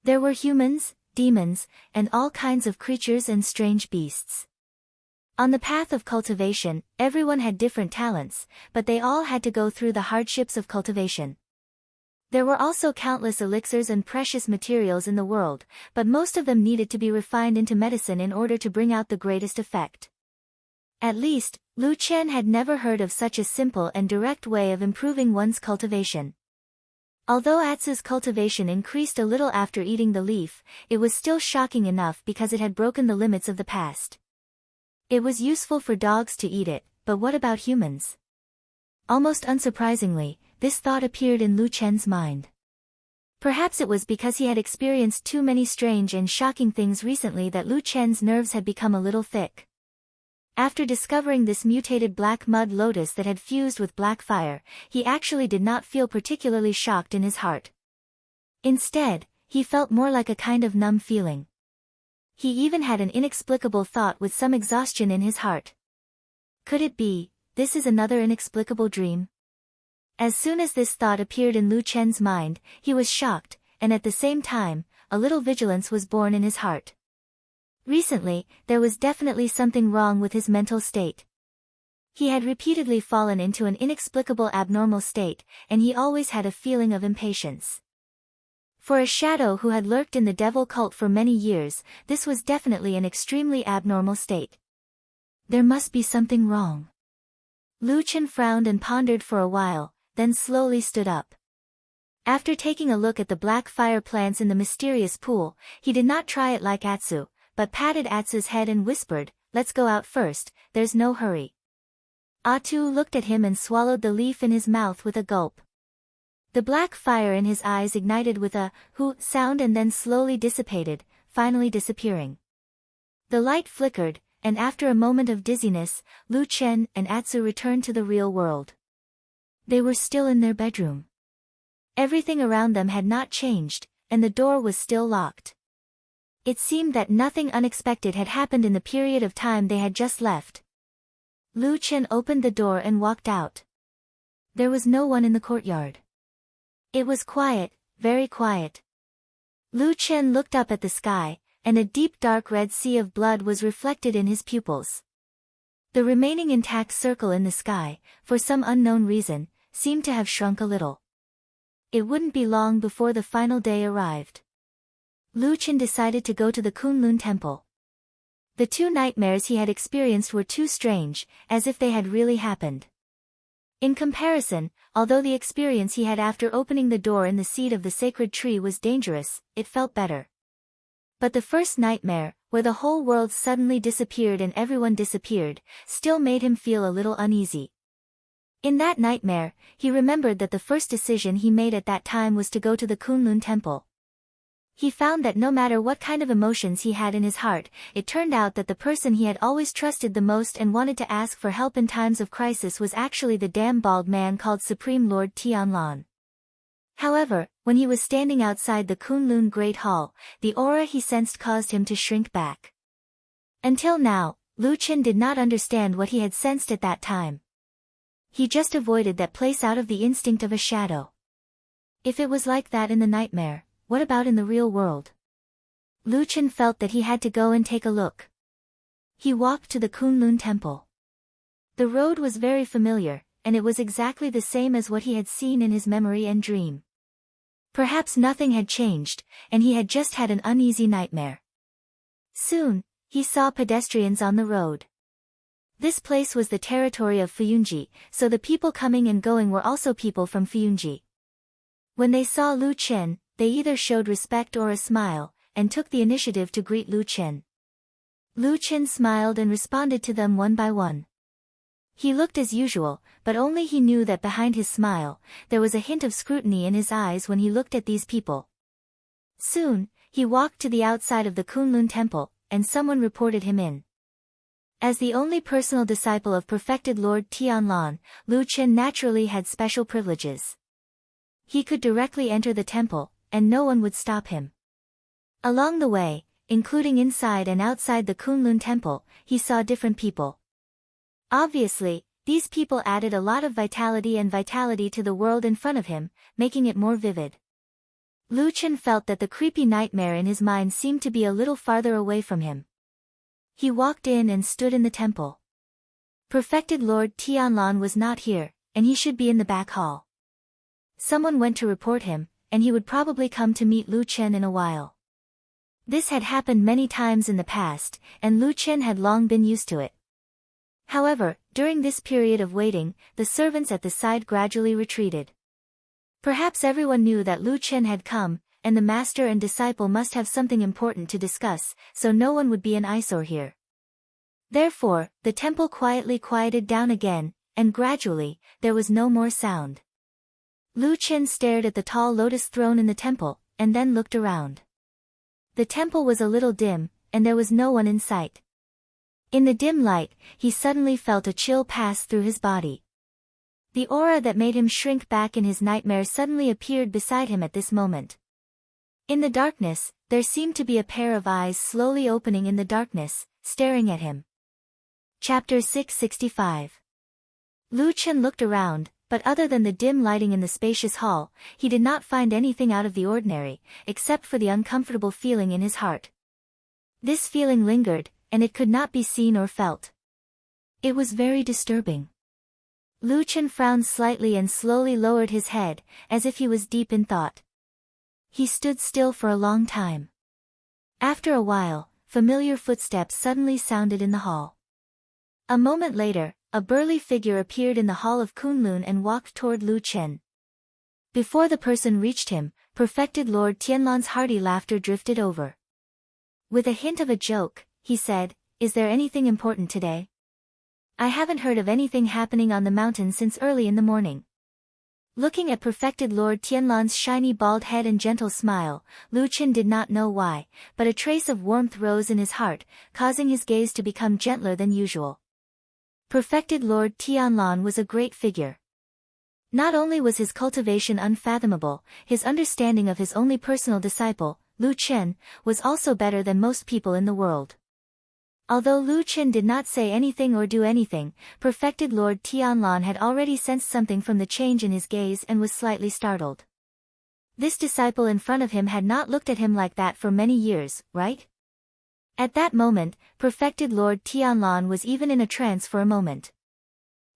There were humans, demons, and all kinds of creatures and strange beasts. On the path of cultivation, everyone had different talents, but they all had to go through the hardships of cultivation. There were also countless elixirs and precious materials in the world, but most of them needed to be refined into medicine in order to bring out the greatest effect. At least, Lu Chen had never heard of such a simple and direct way of improving one's cultivation. Although Atsu's cultivation increased a little after eating the leaf, it was still shocking enough because it had broken the limits of the past. It was useful for dogs to eat it, but what about humans? Almost unsurprisingly, this thought appeared in Lu Chen's mind. Perhaps it was because he had experienced too many strange and shocking things recently that Lu Chen's nerves had become a little thick. After discovering this mutated black mud lotus that had fused with black fire, he actually did not feel particularly shocked in his heart. Instead, he felt more like a kind of numb feeling. He even had an inexplicable thought with some exhaustion in his heart. Could it be, this is another inexplicable dream? As soon as this thought appeared in Lu Chen's mind, he was shocked, and at the same time, a little vigilance was born in his heart. Recently, there was definitely something wrong with his mental state. He had repeatedly fallen into an inexplicable abnormal state, and he always had a feeling of impatience. For a shadow who had lurked in the devil cult for many years, this was definitely an extremely abnormal state. There must be something wrong. Lu Chen frowned and pondered for a while, then slowly stood up. After taking a look at the black fire plants in the mysterious pool, he did not try it like Atsu, but patted Atsu's head and whispered, "Let's go out first, there's no hurry." Atsu looked at him and swallowed the leaf in his mouth with a gulp. The black fire in his eyes ignited with a "hoo" sound and then slowly dissipated, finally disappearing. The light flickered, and after a moment of dizziness, Lu Chen and Atsu returned to the real world. They were still in their bedroom. Everything around them had not changed, and the door was still locked. It seemed that nothing unexpected had happened in the period of time they had just left. Lu Chen opened the door and walked out. There was no one in the courtyard. It was quiet, very quiet. Lu Chen looked up at the sky, and a deep dark red sea of blood was reflected in his pupils. The remaining intact circle in the sky, for some unknown reason, seemed to have shrunk a little. It wouldn't be long before the final day arrived. Lu Chen decided to go to the Kunlun temple. The two nightmares he had experienced were too strange, as if they had really happened. In comparison, although the experience he had after opening the door in the seed of the sacred tree was dangerous, it felt better. But the first nightmare, where the whole world suddenly disappeared and everyone disappeared, still made him feel a little uneasy. In that nightmare, he remembered that the first decision he made at that time was to go to the Kunlun temple. He found that no matter what kind of emotions he had in his heart, it turned out that the person he had always trusted the most and wanted to ask for help in times of crisis was actually the damn bald man called Supreme Lord Tianlan. However, when he was standing outside the Kunlun Great Hall, the aura he sensed caused him to shrink back. Until now, Lu Chen did not understand what he had sensed at that time. He just avoided that place out of the instinct of a shadow. If it was like that in the nightmare, what about in the real world? Lu Chen felt that he had to go and take a look. He walked to the Kunlun temple. The road was very familiar, and it was exactly the same as what he had seen in his memory and dream. Perhaps nothing had changed, and he had just had an uneasy nightmare. Soon, he saw pedestrians on the road. This place was the territory of Fuyunji, so the people coming and going were also people from Fuyunji. When they saw Lu Chen, they either showed respect or a smile, and took the initiative to greet Lu Chen. Lu Chen smiled and responded to them one by one. He looked as usual, but only he knew that behind his smile, there was a hint of scrutiny in his eyes when he looked at these people. Soon, he walked to the outside of the Kunlun temple, and someone reported him in. As the only personal disciple of perfected Lord Tianlan, Lu Chen naturally had special privileges. He could directly enter the temple, and no one would stop him. Along the way, including inside and outside the Kunlun temple, he saw different people. Obviously, these people added a lot of vitality to the world in front of him, making it more vivid. Lu Chen felt that the creepy nightmare in his mind seemed to be a little farther away from him. He walked in and stood in the temple. Perfected Lord Tianlan was not here, and he should be in the back hall. Someone went to report him, and he would probably come to meet Lu Chen in a while. This had happened many times in the past, and Lu Chen had long been used to it. However, during this period of waiting, the servants at the side gradually retreated. Perhaps everyone knew that Lu Chen had come, and the master and disciple must have something important to discuss, so no one would be an eyesore here. Therefore, the temple quietly quieted down again, and gradually, there was no more sound. Lu Chen stared at the tall lotus throne in the temple, and then looked around. The temple was a little dim, and there was no one in sight. In the dim light, he suddenly felt a chill pass through his body. The aura that made him shrink back in his nightmare suddenly appeared beside him at this moment. In the darkness, there seemed to be a pair of eyes slowly opening in the darkness, staring at him. Chapter 665. Lu Chen looked around, but other than the dim lighting in the spacious hall, he did not find anything out of the ordinary, except for the uncomfortable feeling in his heart. This feeling lingered, and it could not be seen or felt. It was very disturbing. Lu Chen frowned slightly and slowly lowered his head, as if he was deep in thought. He stood still for a long time. After a while, familiar footsteps suddenly sounded in the hall. A moment later, a burly figure appeared in the hall of Kunlun and walked toward Lu Chen. Before the person reached him, perfected Lord Tianlan's hearty laughter drifted over. With a hint of a joke, he said, "Is there anything important today? I haven't heard of anything happening on the mountain since early in the morning." Looking at perfected Lord Tianlan's shiny bald head and gentle smile, Lu Chen did not know why, but a trace of warmth rose in his heart, causing his gaze to become gentler than usual. Perfected Lord Tianlan was a great figure. Not only was his cultivation unfathomable, his understanding of his only personal disciple, Lu Chen, was also better than most people in the world. Although Lu Chen did not say anything or do anything, perfected Lord Tianlan had already sensed something from the change in his gaze and was slightly startled. This disciple in front of him had not looked at him like that for many years, right? At that moment, perfected Lord Tianlan was even in a trance for a moment.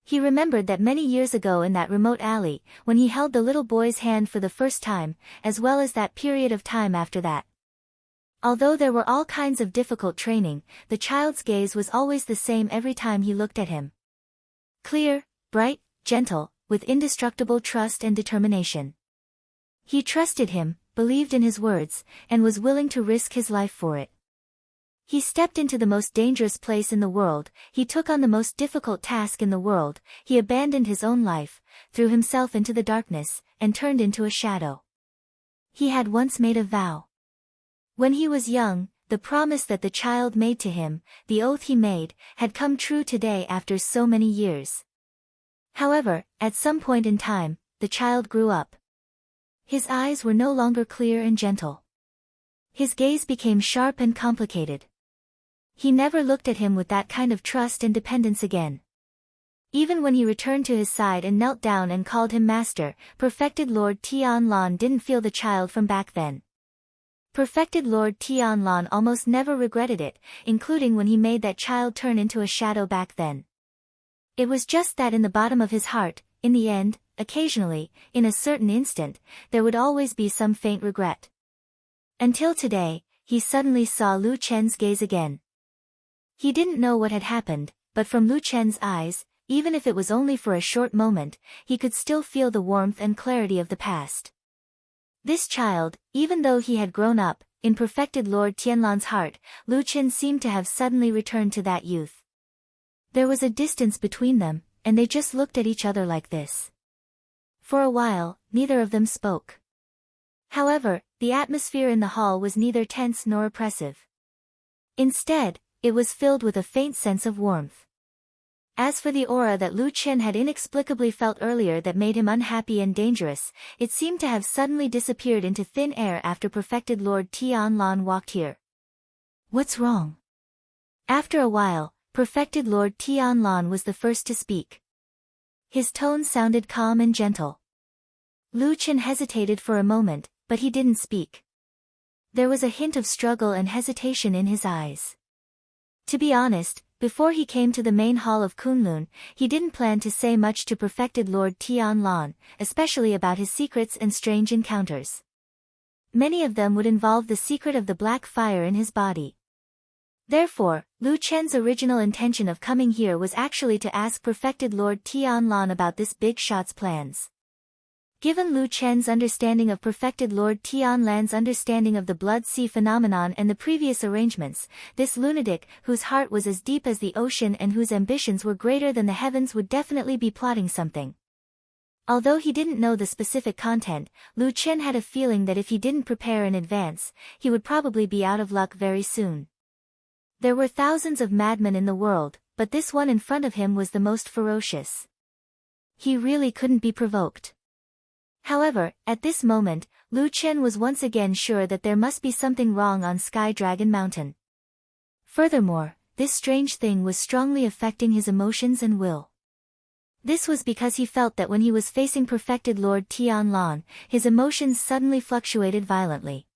He remembered that many years ago in that remote alley, when he held the little boy's hand for the first time, as well as that period of time after that. Although there were all kinds of difficult training, the child's gaze was always the same every time he looked at him. Clear, bright, gentle, with indestructible trust and determination. He trusted him, believed in his words, and was willing to risk his life for it. He stepped into the most dangerous place in the world, he took on the most difficult task in the world, he abandoned his own life, threw himself into the darkness, and turned into a shadow. He had once made a vow. When he was young, the promise that the child made to him, the oath he made, had come true today after so many years. However, at some point in time, the child grew up. His eyes were no longer clear and gentle. His gaze became sharp and complicated. He never looked at him with that kind of trust and dependence again. Even when he returned to his side and knelt down and called him master, perfected Lord Tianlan didn't feel the child from back then. Perfected Lord Tianlan almost never regretted it, including when he made that child turn into a shadow back then. It was just that in the bottom of his heart, in the end, occasionally, in a certain instant, there would always be some faint regret. Until today, he suddenly saw Lu Chen's gaze again. He didn't know what had happened, but from Lu Chen's eyes, even if it was only for a short moment, he could still feel the warmth and clarity of the past. This child, even though he had grown up, in perfected Lord Tianlan's heart, Lu Chen seemed to have suddenly returned to that youth. There was a distance between them, and they just looked at each other like this. For a while, neither of them spoke. However, the atmosphere in the hall was neither tense nor oppressive. Instead, it was filled with a faint sense of warmth. As for the aura that Lu Chen had inexplicably felt earlier that made him unhappy and dangerous, it seemed to have suddenly disappeared into thin air after perfected Lord Tianlan walked here. What's wrong? After a while, perfected Lord Tianlan was the first to speak. His tone sounded calm and gentle. Lu Chen hesitated for a moment, but he didn't speak. There was a hint of struggle and hesitation in his eyes. To be honest, before he came to the main hall of Kunlun, he didn't plan to say much to perfected Lord Tianlan, especially about his secrets and strange encounters. Many of them would involve the secret of the black fire in his body. Therefore, Lu Chen's original intention of coming here was actually to ask perfected Lord Tianlan about this big shot's plans. Given Lu Chen's understanding of perfected Lord Tianlan's understanding of the blood sea phenomenon and the previous arrangements, this lunatic, whose heart was as deep as the ocean and whose ambitions were greater than the heavens, would definitely be plotting something. Although he didn't know the specific content, Lu Chen had a feeling that if he didn't prepare in advance, he would probably be out of luck very soon. There were thousands of madmen in the world, but this one in front of him was the most ferocious. He really couldn't be provoked. However, at this moment, Lu Chen was once again sure that there must be something wrong on Sky Dragon Mountain. Furthermore, this strange thing was strongly affecting his emotions and will. This was because he felt that when he was facing perfected Lord Tianlan, his emotions suddenly fluctuated violently.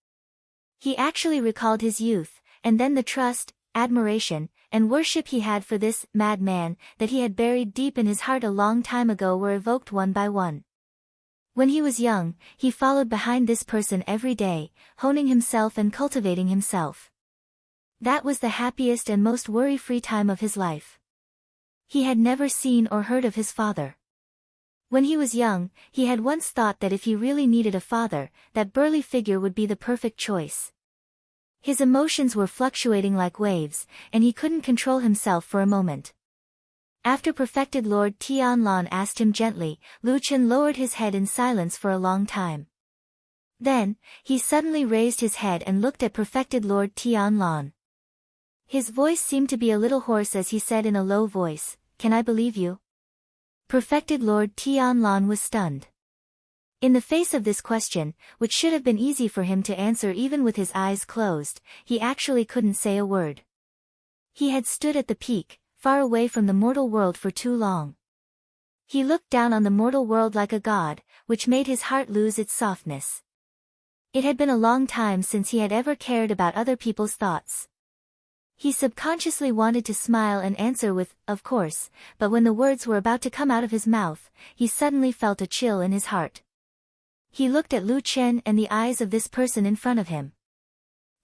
He actually recalled his youth, and then the trust, admiration, and worship he had for this madman that he had buried deep in his heart a long time ago were evoked one by one. When he was young, he followed behind this person every day, honing himself and cultivating himself. That was the happiest and most worry-free time of his life. He had never seen or heard of his father. When he was young, he had once thought that if he really needed a father, that burly figure would be the perfect choice. His emotions were fluctuating like waves, and he couldn't control himself for a moment. After perfected Lord Tianlan asked him gently, Lu Chen lowered his head in silence for a long time. Then, he suddenly raised his head and looked at perfected Lord Tianlan. His voice seemed to be a little hoarse as he said in a low voice, "Can I believe you?" Perfected Lord Tianlan was stunned. In the face of this question, which should have been easy for him to answer even with his eyes closed, he actually couldn't say a word. He had stood at the peak, far away from the mortal world for too long. He looked down on the mortal world like a god, which made his heart lose its softness. It had been a long time since he had ever cared about other people's thoughts. He subconsciously wanted to smile and answer with, of course, but when the words were about to come out of his mouth, he suddenly felt a chill in his heart. He looked at Lu Chen and the eyes of this person in front of him.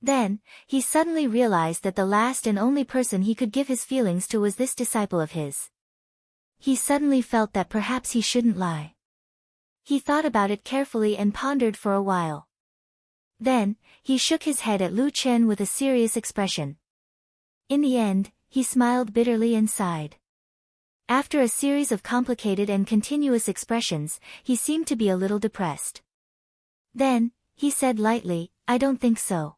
Then, he suddenly realized that the last and only person he could give his feelings to was this disciple of his. He suddenly felt that perhaps he shouldn't lie. He thought about it carefully and pondered for a while. Then, he shook his head at Lu Chen with a serious expression. In the end, he smiled bitterly and sighed. After a series of complicated and continuous expressions, he seemed to be a little depressed. Then, he said lightly, I don't think so.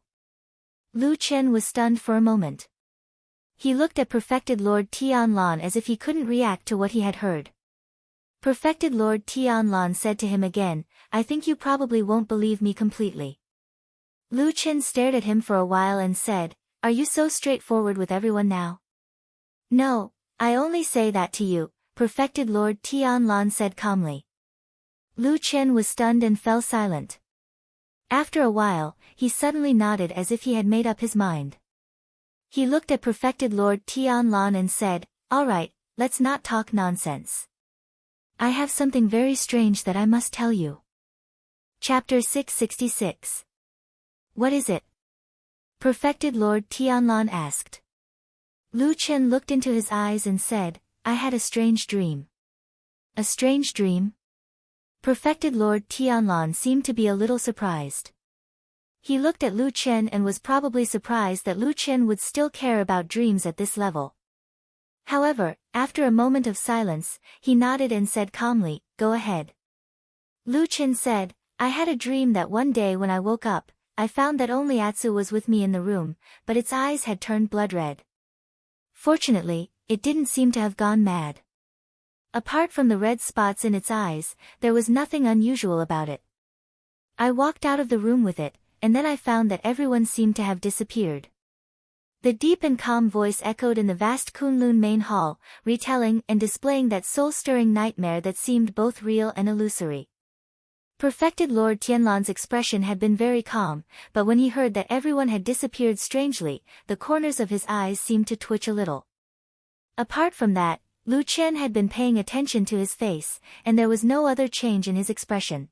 Lu Chen was stunned for a moment. He looked at Perfected Lord Tianlan as if he couldn't react to what he had heard. Perfected Lord Tianlan said to him again, I think you probably won't believe me completely. Lu Chen stared at him for a while and said, Are you so straightforward with everyone now? No, I only say that to you, Perfected Lord Tianlan said calmly. Lu Chen was stunned and fell silent. After a while, he suddenly nodded as if he had made up his mind. He looked at Perfected Lord Tianlan and said, All right, let's not talk nonsense. I have something very strange that I must tell you. Chapter 666. What is it? Perfected Lord Tianlan asked. Lu Chen looked into his eyes and said, I had a strange dream. A strange dream? Perfected Lord Tianlan seemed to be a little surprised. He looked at Lu Chen and was probably surprised that Lu Chen would still care about dreams at this level. However, after a moment of silence, he nodded and said calmly, Go ahead. Lu Chen said, I had a dream that one day when I woke up, I found that only Atsu was with me in the room, but its eyes had turned blood red. Fortunately, it didn't seem to have gone mad. Apart from the red spots in its eyes, there was nothing unusual about it. I walked out of the room with it, and then I found that everyone seemed to have disappeared. The deep and calm voice echoed in the vast Kunlun main hall, retelling and displaying that soul-stirring nightmare that seemed both real and illusory. Perfected Lord Tianlan's expression had been very calm, but when he heard that everyone had disappeared strangely, the corners of his eyes seemed to twitch a little. Apart from that, Lu Chen had been paying attention to his face, and there was no other change in his expression.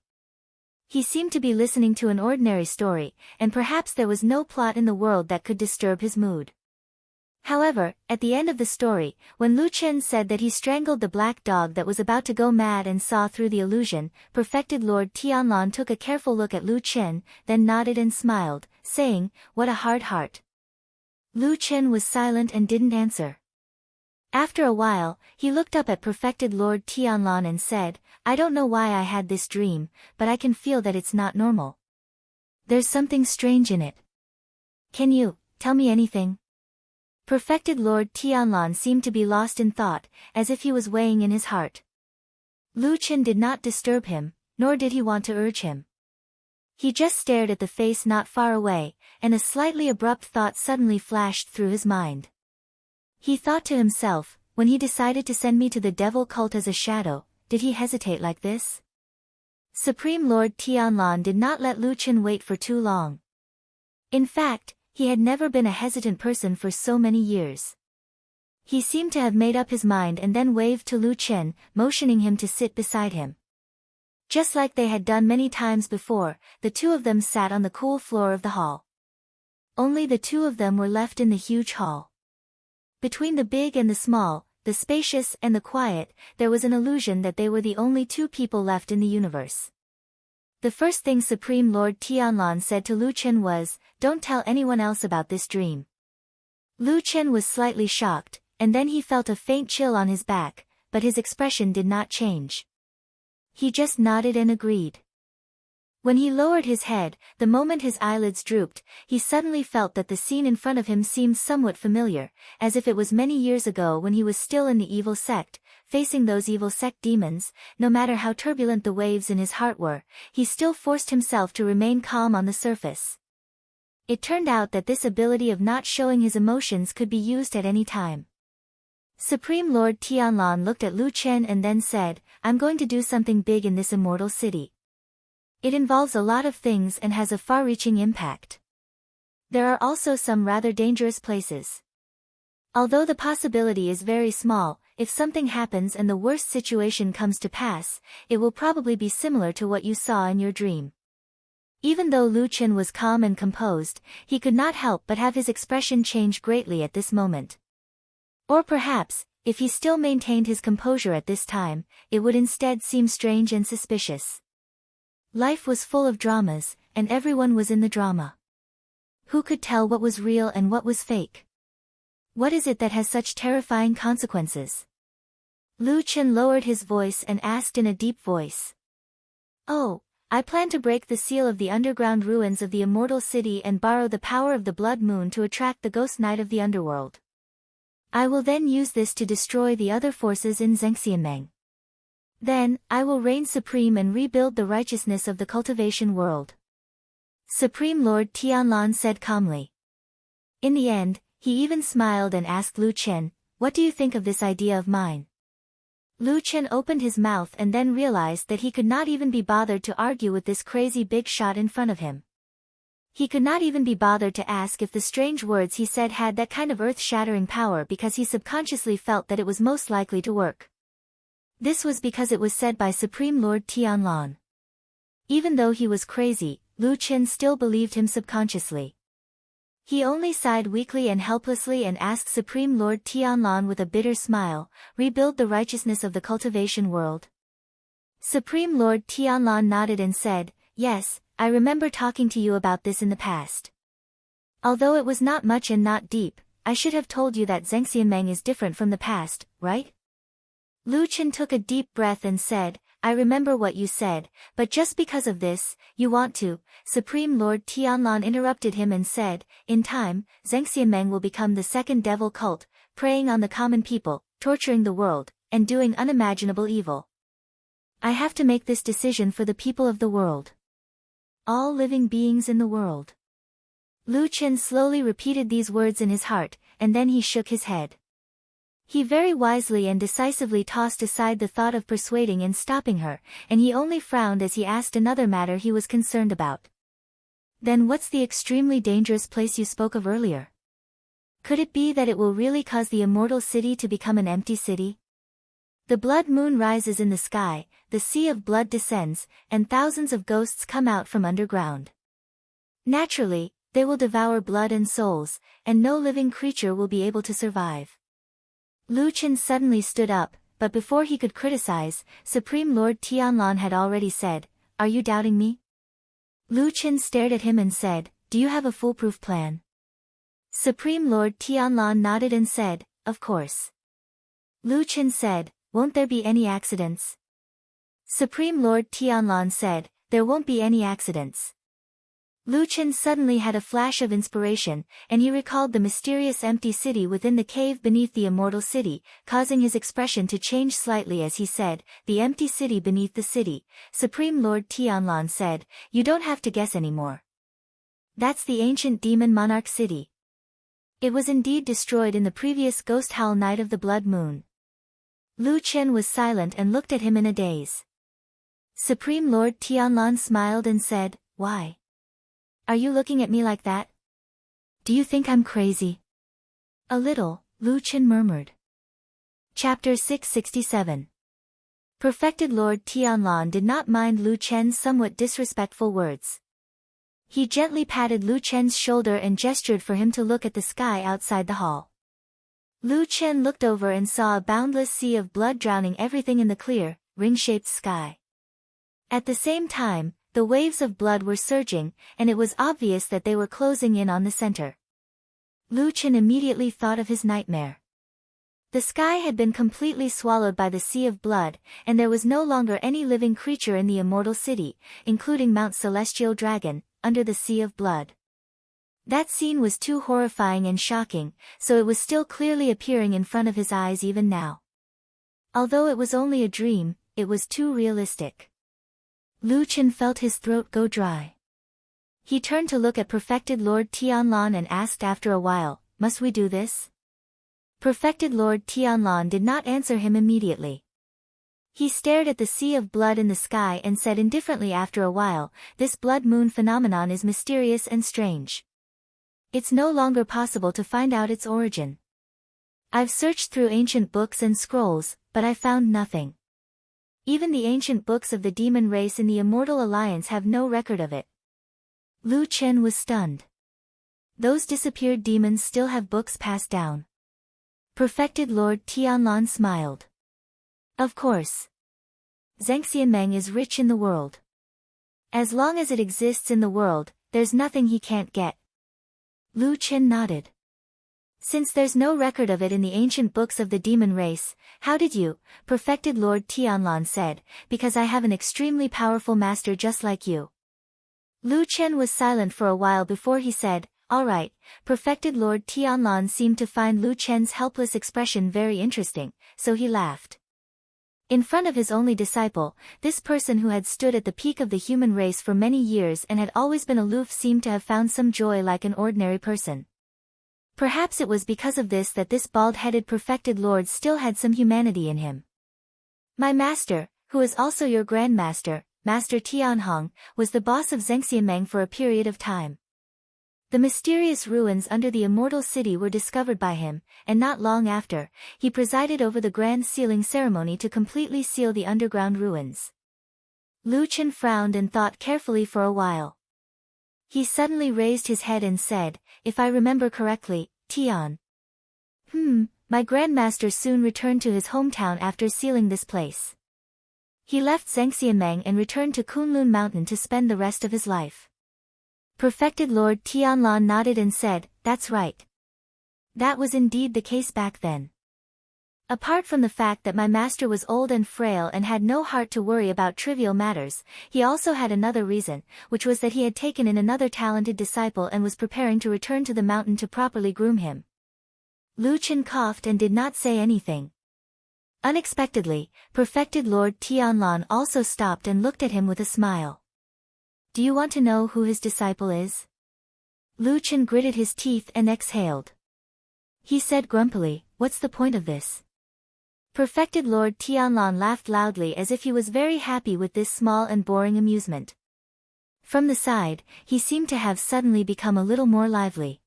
He seemed to be listening to an ordinary story, and perhaps there was no plot in the world that could disturb his mood. However, at the end of the story, when Lu Chen said that he strangled the black dog that was about to go mad and saw through the illusion, Perfected Lord Tianlan took a careful look at Lu Chen, then nodded and smiled, saying, What a hard heart. Lu Chen was silent and didn't answer. After a while, he looked up at Perfected Lord Tianlan and said, I don't know why I had this dream, but I can feel that it's not normal. There's something strange in it. Can you tell me anything? Perfected Lord Tianlan seemed to be lost in thought, as if he was weighing in his heart. Lu Chen did not disturb him, nor did he want to urge him. He just stared at the face not far away, and a slightly abrupt thought suddenly flashed through his mind. He thought to himself, when he decided to send me to the devil cult as a shadow, did he hesitate like this? Supreme Lord Tianlan did not let Lu Chen wait for too long. In fact, he had never been a hesitant person for so many years. He seemed to have made up his mind and then waved to Lu Chen, motioning him to sit beside him. Just like they had done many times before, the two of them sat on the cool floor of the hall. Only the two of them were left in the huge hall. Between the big and the small, the spacious and the quiet, there was an illusion that they were the only two people left in the universe. The first thing Supreme Lord Tianlan said to Lu Chen was, Don't tell anyone else about this dream. Lu Chen was slightly shocked, and then he felt a faint chill on his back, but his expression did not change. He just nodded and agreed. When he lowered his head, the moment his eyelids drooped, he suddenly felt that the scene in front of him seemed somewhat familiar, as if it was many years ago when he was still in the evil sect, facing those evil sect demons. No matter how turbulent the waves in his heart were, he still forced himself to remain calm on the surface. It turned out that this ability of not showing his emotions could be used at any time. Supreme Lord Tianlan looked at Lu Chen and then said, I'm going to do something big in this immortal city. It involves a lot of things and has a far-reaching impact. There are also some rather dangerous places. Although the possibility is very small, if something happens and the worst situation comes to pass, it will probably be similar to what you saw in your dream. Even though Lu Chen was calm and composed, he could not help but have his expression change greatly at this moment. Or perhaps, if he still maintained his composure at this time, it would instead seem strange and suspicious. Life was full of dramas, and everyone was in the drama. Who could tell what was real and what was fake? What is it that has such terrifying consequences? Lu Chen lowered his voice and asked in a deep voice. Oh, I plan to break the seal of the underground ruins of the immortal city and borrow the power of the blood moon to attract the ghost knight of the underworld. I will then use this to destroy the other forces in Zhengxianmeng. Then, I will reign supreme and rebuild the righteousness of the cultivation world. Supreme Lord Tianlan said calmly. In the end, he even smiled and asked Lu Chen, what do you think of this idea of mine? Lu Chen opened his mouth and then realized that he could not even be bothered to argue with this crazy big shot in front of him. He could not even be bothered to ask if the strange words he said had that kind of earth-shattering power because he subconsciously felt that it was most likely to work. This was because it was said by Supreme Lord Tianlan. Even though he was crazy, Lu Chen still believed him subconsciously. He only sighed weakly and helplessly and asked Supreme Lord Tianlan with a bitter smile, rebuild the righteousness of the cultivation world. Supreme Lord Tianlan nodded and said, yes, I remember talking to you about this in the past. Although it was not much and not deep, I should have told you that Zhengxianmeng is different from the past, right? Lu Chen took a deep breath and said, I remember what you said, but just because of this, you want to. Supreme Lord Tianlan interrupted him and said, in time, Zhengxianmeng will become the second devil cult, preying on the common people, torturing the world, and doing unimaginable evil. I have to make this decision for the people of the world. All living beings in the world. Lu Chen slowly repeated these words in his heart, and then he shook his head. He very wisely and decisively tossed aside the thought of persuading and stopping her, and he only frowned as he asked another matter he was concerned about. Then what's the extremely dangerous place you spoke of earlier? Could it be that it will really cause the immortal city to become an empty city? The blood moon rises in the sky, the sea of blood descends, and thousands of ghosts come out from underground. Naturally, they will devour blood and souls, and no living creature will be able to survive. Lu Chen suddenly stood up, but before he could criticize, Supreme Lord Tianlan had already said, are you doubting me? Lu Chen stared at him and said, do you have a foolproof plan? Supreme Lord Tianlan nodded and said, of course. Lu Chen said, won't there be any accidents? Supreme Lord Tianlan said, there won't be any accidents. Lu Chen suddenly had a flash of inspiration, and he recalled the mysterious empty city within the cave beneath the immortal city, causing his expression to change slightly as he said, the empty city beneath the city. Supreme Lord Tianlan said, you don't have to guess anymore. That's the ancient demon monarch city. It was indeed destroyed in the previous ghost howl night of the blood moon. Lu Chen was silent and looked at him in a daze. Supreme Lord Tianlan smiled and said, why? Are you looking at me like that? Do you think I'm crazy? A little, Lu Chen murmured. Chapter 667. Perfected Lord Tianlan did not mind Lu Chen's somewhat disrespectful words. He gently patted Lu Chen's shoulder and gestured for him to look at the sky outside the hall. Lu Chen looked over and saw a boundless sea of blood drowning everything in the clear, ring-shaped sky. At the same time, the waves of blood were surging, and it was obvious that they were closing in on the center. Lu Chen immediately thought of his nightmare. The sky had been completely swallowed by the sea of blood, and there was no longer any living creature in the immortal city, including Mount Celestial Dragon, under the sea of blood. That scene was too horrifying and shocking, so it was still clearly appearing in front of his eyes even now. Although it was only a dream, it was too realistic. Lu Chen felt his throat go dry. He turned to look at Perfected Lord Tianlan and asked after a while, must we do this? Perfected Lord Tianlan did not answer him immediately. He stared at the sea of blood in the sky and said indifferently after a while, this blood moon phenomenon is mysterious and strange. It's no longer possible to find out its origin. I've searched through ancient books and scrolls, but I found nothing. Even the ancient books of the demon race in the Immortal Alliance have no record of it. Lu Chen was stunned. Those disappeared demons still have books passed down. Perfected Lord Tianlan smiled. Of course. Zhengxianmeng is rich in the world. As long as it exists in the world, there's nothing he can't get. Lu Chen nodded. Since there's no record of it in the ancient books of the demon race, how did you, Perfected Lord Tianlan said, because I have an extremely powerful master just like you. Lu Chen was silent for a while before he said, all right. Perfected Lord Tianlan seemed to find Lu Chen's helpless expression very interesting, so he laughed. In front of his only disciple, this person who had stood at the peak of the human race for many years and had always been aloof seemed to have found some joy like an ordinary person. Perhaps it was because of this that this bald-headed perfected lord still had some humanity in him. My master, who is also your grandmaster, Master Tianhong, was the boss of Zhengxianmeng for a period of time. The mysterious ruins under the immortal city were discovered by him, and not long after, he presided over the grand sealing ceremony to completely seal the underground ruins. Lu Chen frowned and thought carefully for a while. He suddenly raised his head and said, if I remember correctly, Tian. My grandmaster soon returned to his hometown after sealing this place. He left Zhengxianmeng and returned to Kunlun Mountain to spend the rest of his life. Perfected Lord Tianlan nodded and said, that's right. That was indeed the case back then. Apart from the fact that my master was old and frail and had no heart to worry about trivial matters, he also had another reason, which was that he had taken in another talented disciple and was preparing to return to the mountain to properly groom him. Lu Chen coughed and did not say anything. Unexpectedly, Perfected Lord Tianlan also stopped and looked at him with a smile. Do you want to know who his disciple is? Lu Chen gritted his teeth and exhaled. He said grumpily, what's the point of this? Perfected Lord Tianlan laughed loudly as if he was very happy with this small and boring amusement. From the side, he seemed to have suddenly become a little more lively.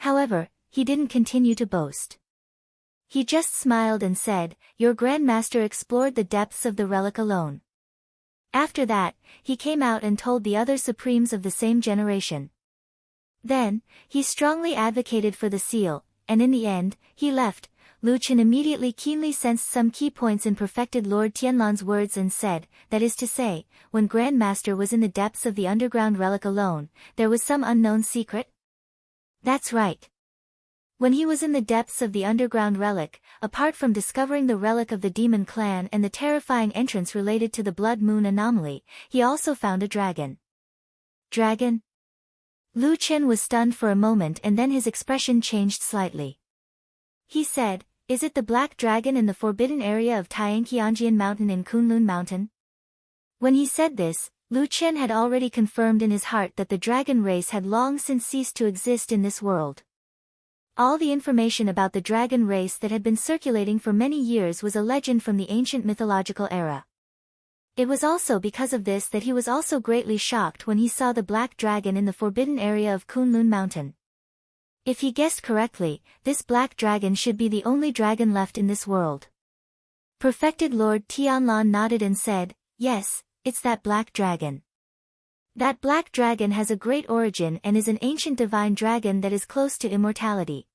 However, he didn't continue to boast. He just smiled and said, your grandmaster explored the depths of the relic alone. After that, he came out and told the other supremes of the same generation. Then, he strongly advocated for the seal, and in the end, he left. Lu Chen immediately keenly sensed some key points in Perfected Lord Tianlan's words and said, that is to say, when Grandmaster was in the depths of the underground relic alone, there was some unknown secret? That's right. When he was in the depths of the underground relic, apart from discovering the relic of the demon clan and the terrifying entrance related to the blood moon anomaly, he also found a dragon. Dragon? Lu Chen was stunned for a moment and then his expression changed slightly. He said, is it the black dragon in the forbidden area of Tianqianjian Mountain in Kunlun Mountain? When he said this, Lu Chen had already confirmed in his heart that the dragon race had long since ceased to exist in this world. All the information about the dragon race that had been circulating for many years was a legend from the ancient mythological era. It was also because of this that he was also greatly shocked when he saw the black dragon in the forbidden area of Kunlun Mountain. If he guessed correctly, this black dragon should be the only dragon left in this world. Perfected Lord Tianlan nodded and said, yes, it's that black dragon. That black dragon has a great origin and is an ancient divine dragon that is close to immortality.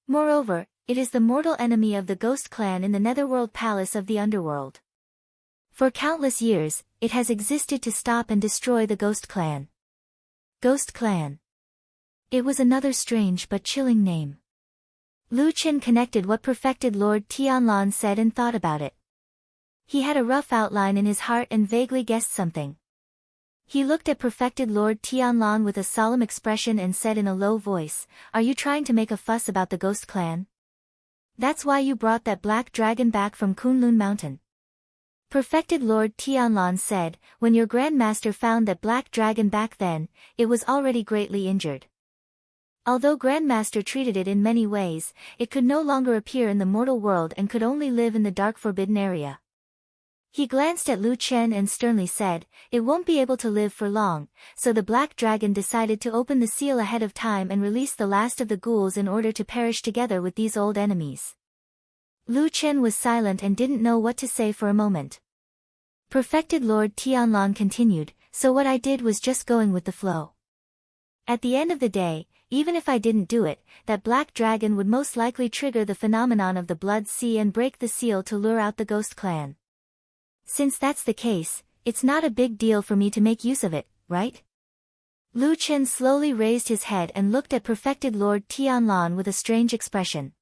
Moreover, it is the mortal enemy of the Ghost Clan in the Netherworld Palace of the Underworld. For countless years, it has existed to stop and destroy the Ghost Clan. Ghost Clan. It was another strange but chilling name. Lu Chen connected what Perfected Lord Tianlan said and thought about it. He had a rough outline in his heart and vaguely guessed something. He looked at Perfected Lord Tianlan with a solemn expression and said in a low voice, are you trying to make a fuss about the Ghost Clan? That's why you brought that black dragon back from Kunlun Mountain. Perfected Lord Tianlan said, when your grandmaster found that black dragon back then, it was already greatly injured. Although Grandmaster treated it in many ways, it could no longer appear in the mortal world and could only live in the dark forbidden area. He glanced at Lu Chen and sternly said, "It won't be able to live for long," so the black dragon decided to open the seal ahead of time and release the last of the ghouls in order to perish together with these old enemies. Lu Chen was silent and didn't know what to say for a moment. Perfected Lord Tianlan continued, "So what I did was just going with the flow. At the end of the day, even if I didn't do it, that black dragon would most likely trigger the phenomenon of the blood sea and break the seal to lure out the ghost clan. Since that's the case, it's not a big deal for me to make use of it, right?" Lu Chen slowly raised his head and looked at Perfected Lord Tianlan with a strange expression.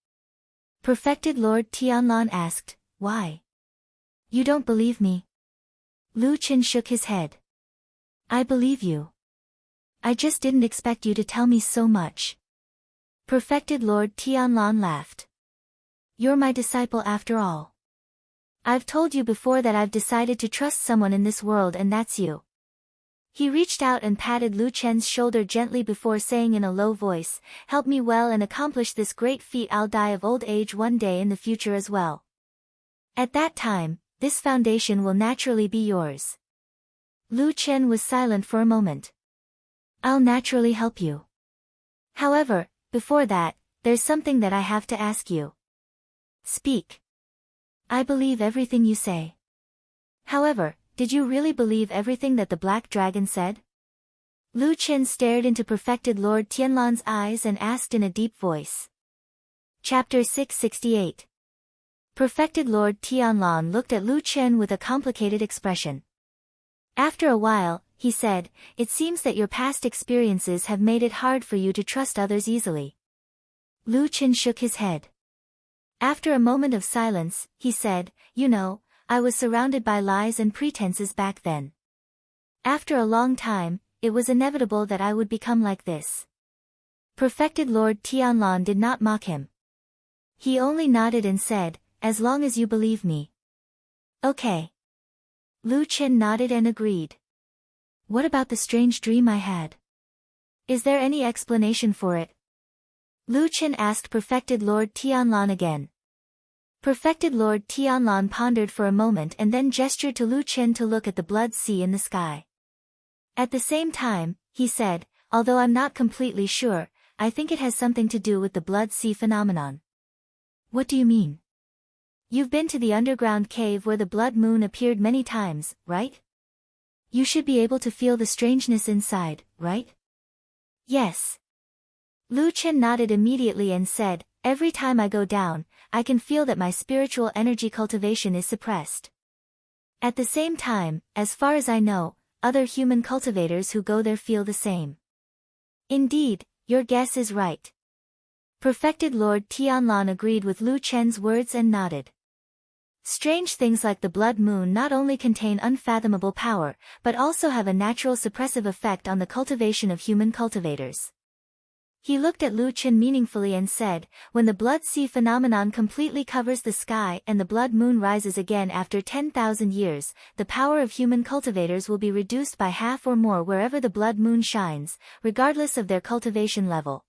Perfected Lord Tianlan asked, "Why? You don't believe me?" Lu Chen shook his head. "I believe you. I just didn't expect you to tell me so much." Perfected Lord Tianlan laughed. "You're my disciple after all. I've told you before that I've decided to trust someone in this world, and that's you." He reached out and patted Lu Chen's shoulder gently before saying in a low voice, "Help me well and accomplish this great feat. I'll die of old age one day in the future as well. At that time, this foundation will naturally be yours." Lu Chen was silent for a moment. "I'll naturally help you. However, before that, there's something that I have to ask you." "Speak." "I believe everything you say. However, did you really believe everything that the Black Dragon said?" Lu Chen stared into Perfected Lord Tianlan's eyes and asked in a deep voice. Chapter 668. Perfected Lord Tianlan looked at Lu Chen with a complicated expression. After a while, he said, "It seems that your past experiences have made it hard for you to trust others easily." Lu Chen shook his head. After a moment of silence, he said, "You know, I was surrounded by lies and pretenses back then. After a long time, it was inevitable that I would become like this." Perfected Lord Tianlan did not mock him. He only nodded and said, "As long as you believe me." "Okay." Lu Chen nodded and agreed. "What about the strange dream I had? Is there any explanation for it?" Lu Chen asked Perfected Lord Tianlan again. Perfected Lord Tianlan pondered for a moment and then gestured to Lu Chen to look at the blood sea in the sky. At the same time, he said, "Although I'm not completely sure, I think it has something to do with the blood sea phenomenon." "What do you mean?" "You've been to the underground cave where the blood moon appeared many times, right? You should be able to feel the strangeness inside, right?" "Yes." Lu Chen nodded immediately and said, "Every time I go down, I can feel that my spiritual energy cultivation is suppressed. At the same time, as far as I know, other human cultivators who go there feel the same." "Indeed, your guess is right." Perfected Lord Tianlan agreed with Lu Chen's words and nodded. Strange things like the blood moon not only contain unfathomable power, but also have a natural suppressive effect on the cultivation of human cultivators. He looked at Lu Chen meaningfully and said, "When the blood sea phenomenon completely covers the sky and the blood moon rises again after 10,000 years, the power of human cultivators will be reduced by half or more wherever the blood moon shines, regardless of their cultivation level."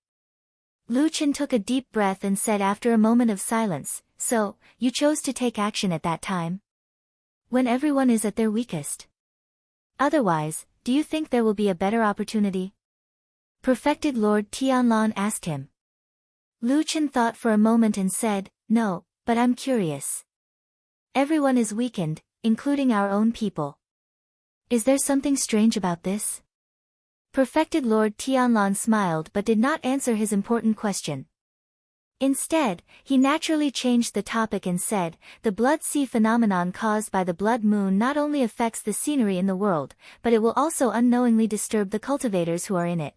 Lu Chen took a deep breath and said after a moment of silence, "So, you chose to take action at that time? When everyone is at their weakest? Otherwise, do you think there will be a better opportunity?" Perfected Lord Tianlan asked him. Lu Chen thought for a moment and said, "No, but I'm curious. Everyone is weakened, including our own people. Is there something strange about this?" Perfected Lord Tianlan smiled but did not answer his important question. Instead, he naturally changed the topic and said, "The blood sea phenomenon caused by the blood moon not only affects the scenery in the world, but it will also unknowingly disturb the cultivators who are in it.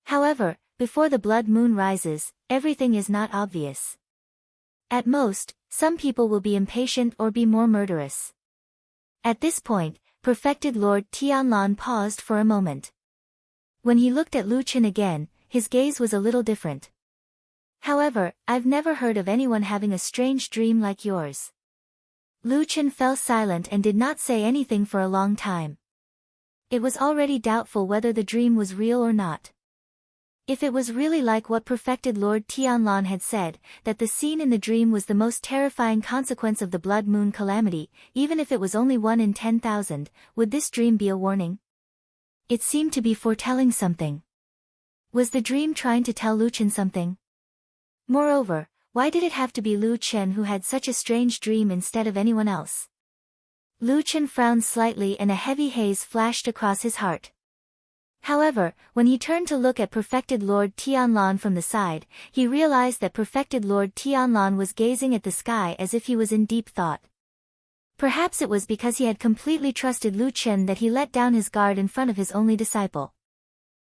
However, before the blood moon rises, everything is not obvious. At most, some people will be impatient or be more murderous." At this point, Perfected Lord Tianlan paused for a moment. When he looked at Lu Chen again, his gaze was a little different. "However, I've never heard of anyone having a strange dream like yours." Lu Chen fell silent and did not say anything for a long time. It was already doubtful whether the dream was real or not. If it was really like what perfected Lord Tianlan had said, that the scene in the dream was the most terrifying consequence of the blood moon calamity, even if it was only 1 in 10,000, would this dream be a warning? It seemed to be foretelling something. Was the dream trying to tell Lu Chen something? Moreover, why did it have to be Lu Chen who had such a strange dream instead of anyone else? Lu Chen frowned slightly and a heavy haze flashed across his heart. However, when he turned to look at perfected Lord Tianlan from the side, he realized that perfected Lord Tianlan was gazing at the sky as if he was in deep thought. Perhaps it was because he had completely trusted Lu Chen that he let down his guard in front of his only disciple.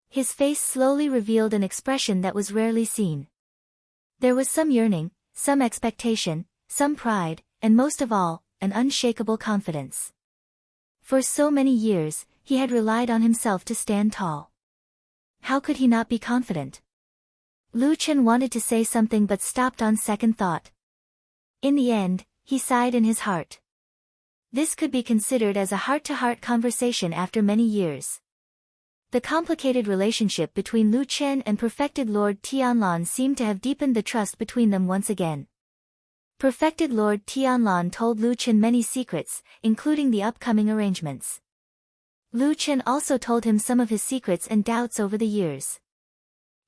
His face slowly revealed an expression that was rarely seen. There was some yearning, some expectation, some pride, and most of all, an unshakable confidence. For so many years, he had relied on himself to stand tall. How could he not be confident? Lu Chen wanted to say something but stopped on second thought. In the end, he sighed in his heart. This could be considered as a heart-to-heart conversation after many years. The complicated relationship between Lu Chen and perfected Lord Tianlan seemed to have deepened the trust between them once again. Perfected Lord Tianlan told Lu Chen many secrets, including the upcoming arrangements. Lu Chen also told him some of his secrets and doubts over the years.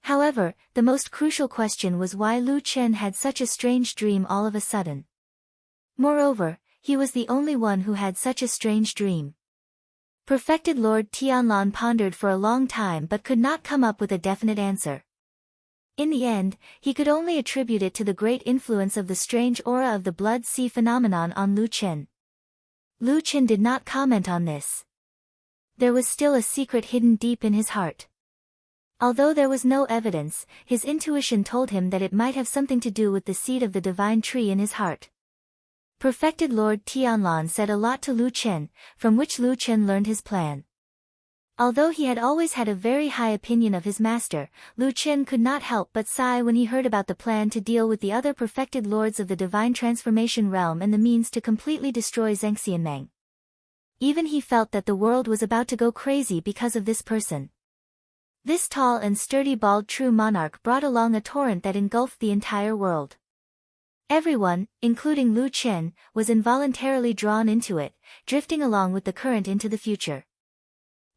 However, the most crucial question was why Lu Chen had such a strange dream all of a sudden. Moreover, he was the only one who had such a strange dream. Perfected Lord Tianlan pondered for a long time but could not come up with a definite answer. In the end, he could only attribute it to the great influence of the strange aura of the blood sea phenomenon on Lu Chen. Lu Chen did not comment on this. There was still a secret hidden deep in his heart. Although there was no evidence, his intuition told him that it might have something to do with the seed of the divine tree in his heart. Perfected Lord Tianlan said a lot to Lu Chen, from which Lu Chen learned his plan. Although he had always had a very high opinion of his master, Lu Chen could not help but sigh when he heard about the plan to deal with the other perfected lords of the divine transformation realm and the means to completely destroy Zhengxianmeng. Even he felt that the world was about to go crazy because of this person. This tall and sturdy bald true monarch brought along a torrent that engulfed the entire world. Everyone, including Lu Chen, was involuntarily drawn into it, drifting along with the current into the future.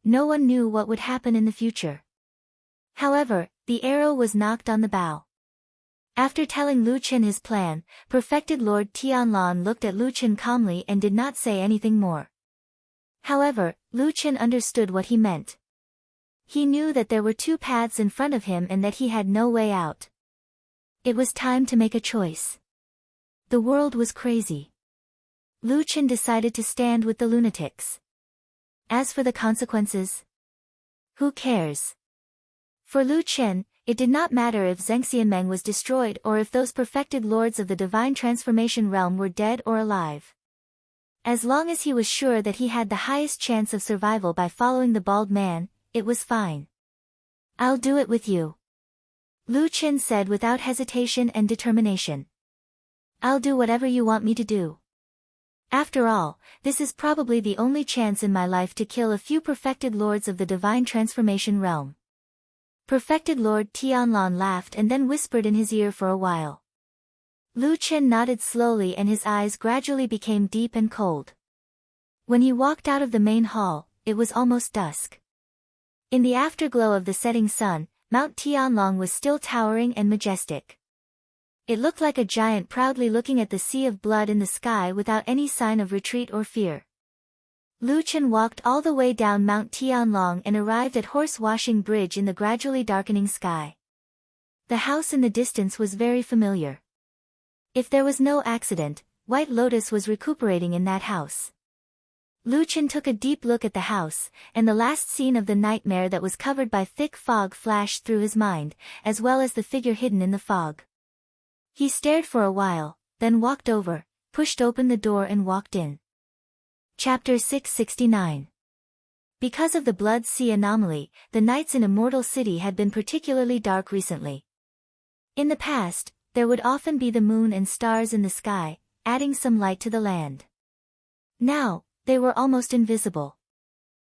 No one knew what would happen in the future. However, the arrow was knocked on the bow. After telling Lu Chen his plan, perfected Lord Tianlan looked at Lu Chen calmly and did not say anything more. However, Lu Chen understood what he meant. He knew that there were two paths in front of him and that he had no way out. It was time to make a choice. The world was crazy. Lu Chen decided to stand with the lunatics. As for the consequences, who cares? For Lu Chen, it did not matter if Zhengxianmeng was destroyed or if those perfected lords of the divine transformation realm were dead or alive. As long as he was sure that he had the highest chance of survival by following the bald man, it was fine. I'll do it with you. Lu Chen said without hesitation and determination. I'll do whatever you want me to do. After all, this is probably the only chance in my life to kill a few perfected lords of the divine transformation realm. Perfected Lord Tianlan laughed and then whispered in his ear for a while. Lu Chen nodded slowly and his eyes gradually became deep and cold. When he walked out of the main hall, it was almost dusk. In the afterglow of the setting sun, Mount Tianlong was still towering and majestic. It looked like a giant proudly looking at the sea of blood in the sky without any sign of retreat or fear. Lu Chen walked all the way down Mount Tianlong and arrived at Horse Washing Bridge in the gradually darkening sky. The house in the distance was very familiar. If there was no accident, White Lotus was recuperating in that house. Lu Chen took a deep look at the house, and the last scene of the nightmare that was covered by thick fog flashed through his mind, as well as the figure hidden in the fog. He stared for a while, then walked over, pushed open the door and walked in. Chapter 669. Because of the Blood Sea anomaly, the nights in Immortal City had been particularly dark recently. In the past, there would often be the moon and stars in the sky, adding some light to the land. Now, they were almost invisible.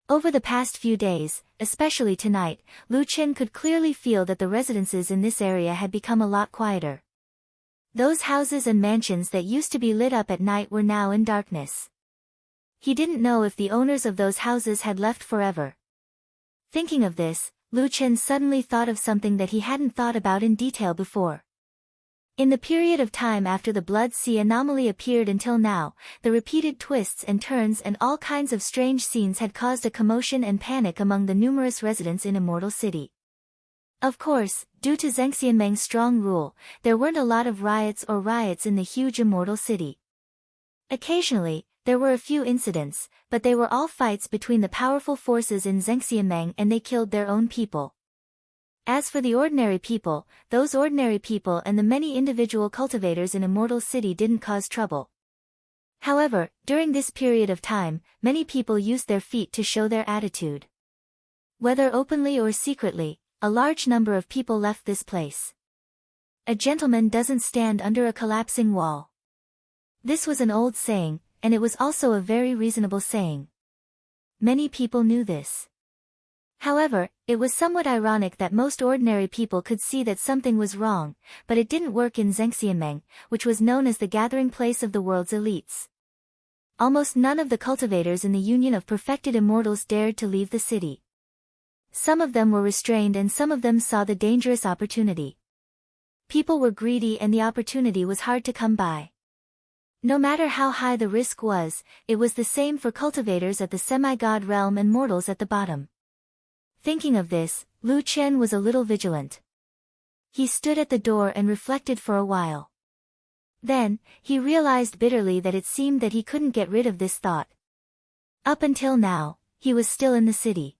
Over the past few days, especially tonight, Lu Qin could clearly feel that the residences in this area had become a lot quieter. Those houses and mansions that used to be lit up at night were now in darkness. He didn't know if the owners of those houses had left forever. Thinking of this, Lu Qin suddenly thought of something that he hadn't thought about in detail before. In the period of time after the Blood Sea anomaly appeared until now, the repeated twists and turns and all kinds of strange scenes had caused a commotion and panic among the numerous residents in Immortal City. Of course, due to Zhengxianmeng's strong rule, there weren't a lot of riots in the huge Immortal City. Occasionally, there were a few incidents, but they were all fights between the powerful forces in Zhengxianmeng and they killed their own people. As for the ordinary people, those ordinary people and the many individual cultivators in Immortal City didn't cause trouble. However, during this period of time, many people used their feet to show their attitude. Whether openly or secretly, a large number of people left this place. A gentleman doesn't stand under a collapsing wall. This was an old saying, and it was also a very reasonable saying. Many people knew this. However, it was somewhat ironic that most ordinary people could see that something was wrong, but it didn't work in Zhengxianmeng, which was known as the gathering place of the world's elites. Almost none of the cultivators in the Union of Perfected Immortals dared to leave the city. Some of them were restrained and some of them saw the dangerous opportunity. People were greedy and the opportunity was hard to come by. No matter how high the risk was, it was the same for cultivators at the semi-god realm and mortals at the bottom. Thinking of this, Lu Qin was a little vigilant. He stood at the door and reflected for a while. Then, he realized bitterly that it seemed that he couldn't get rid of this thought. Up until now, he was still in the city.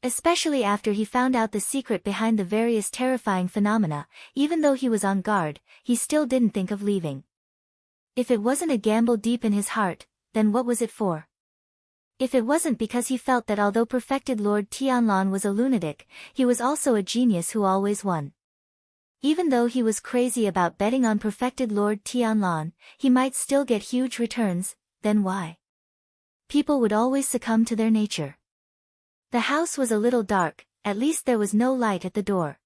Especially after he found out the secret behind the various terrifying phenomena, even though he was on guard, he still didn't think of leaving. If it wasn't a gamble deep in his heart, then what was it for? If it wasn't because he felt that although perfected Lord Tianlan was a lunatic, he was also a genius who always won. Even though he was crazy about betting on perfected Lord Tianlan, he might still get huge returns, then why? People would always succumb to their nature. The house was a little dark, at least there was no light at the door.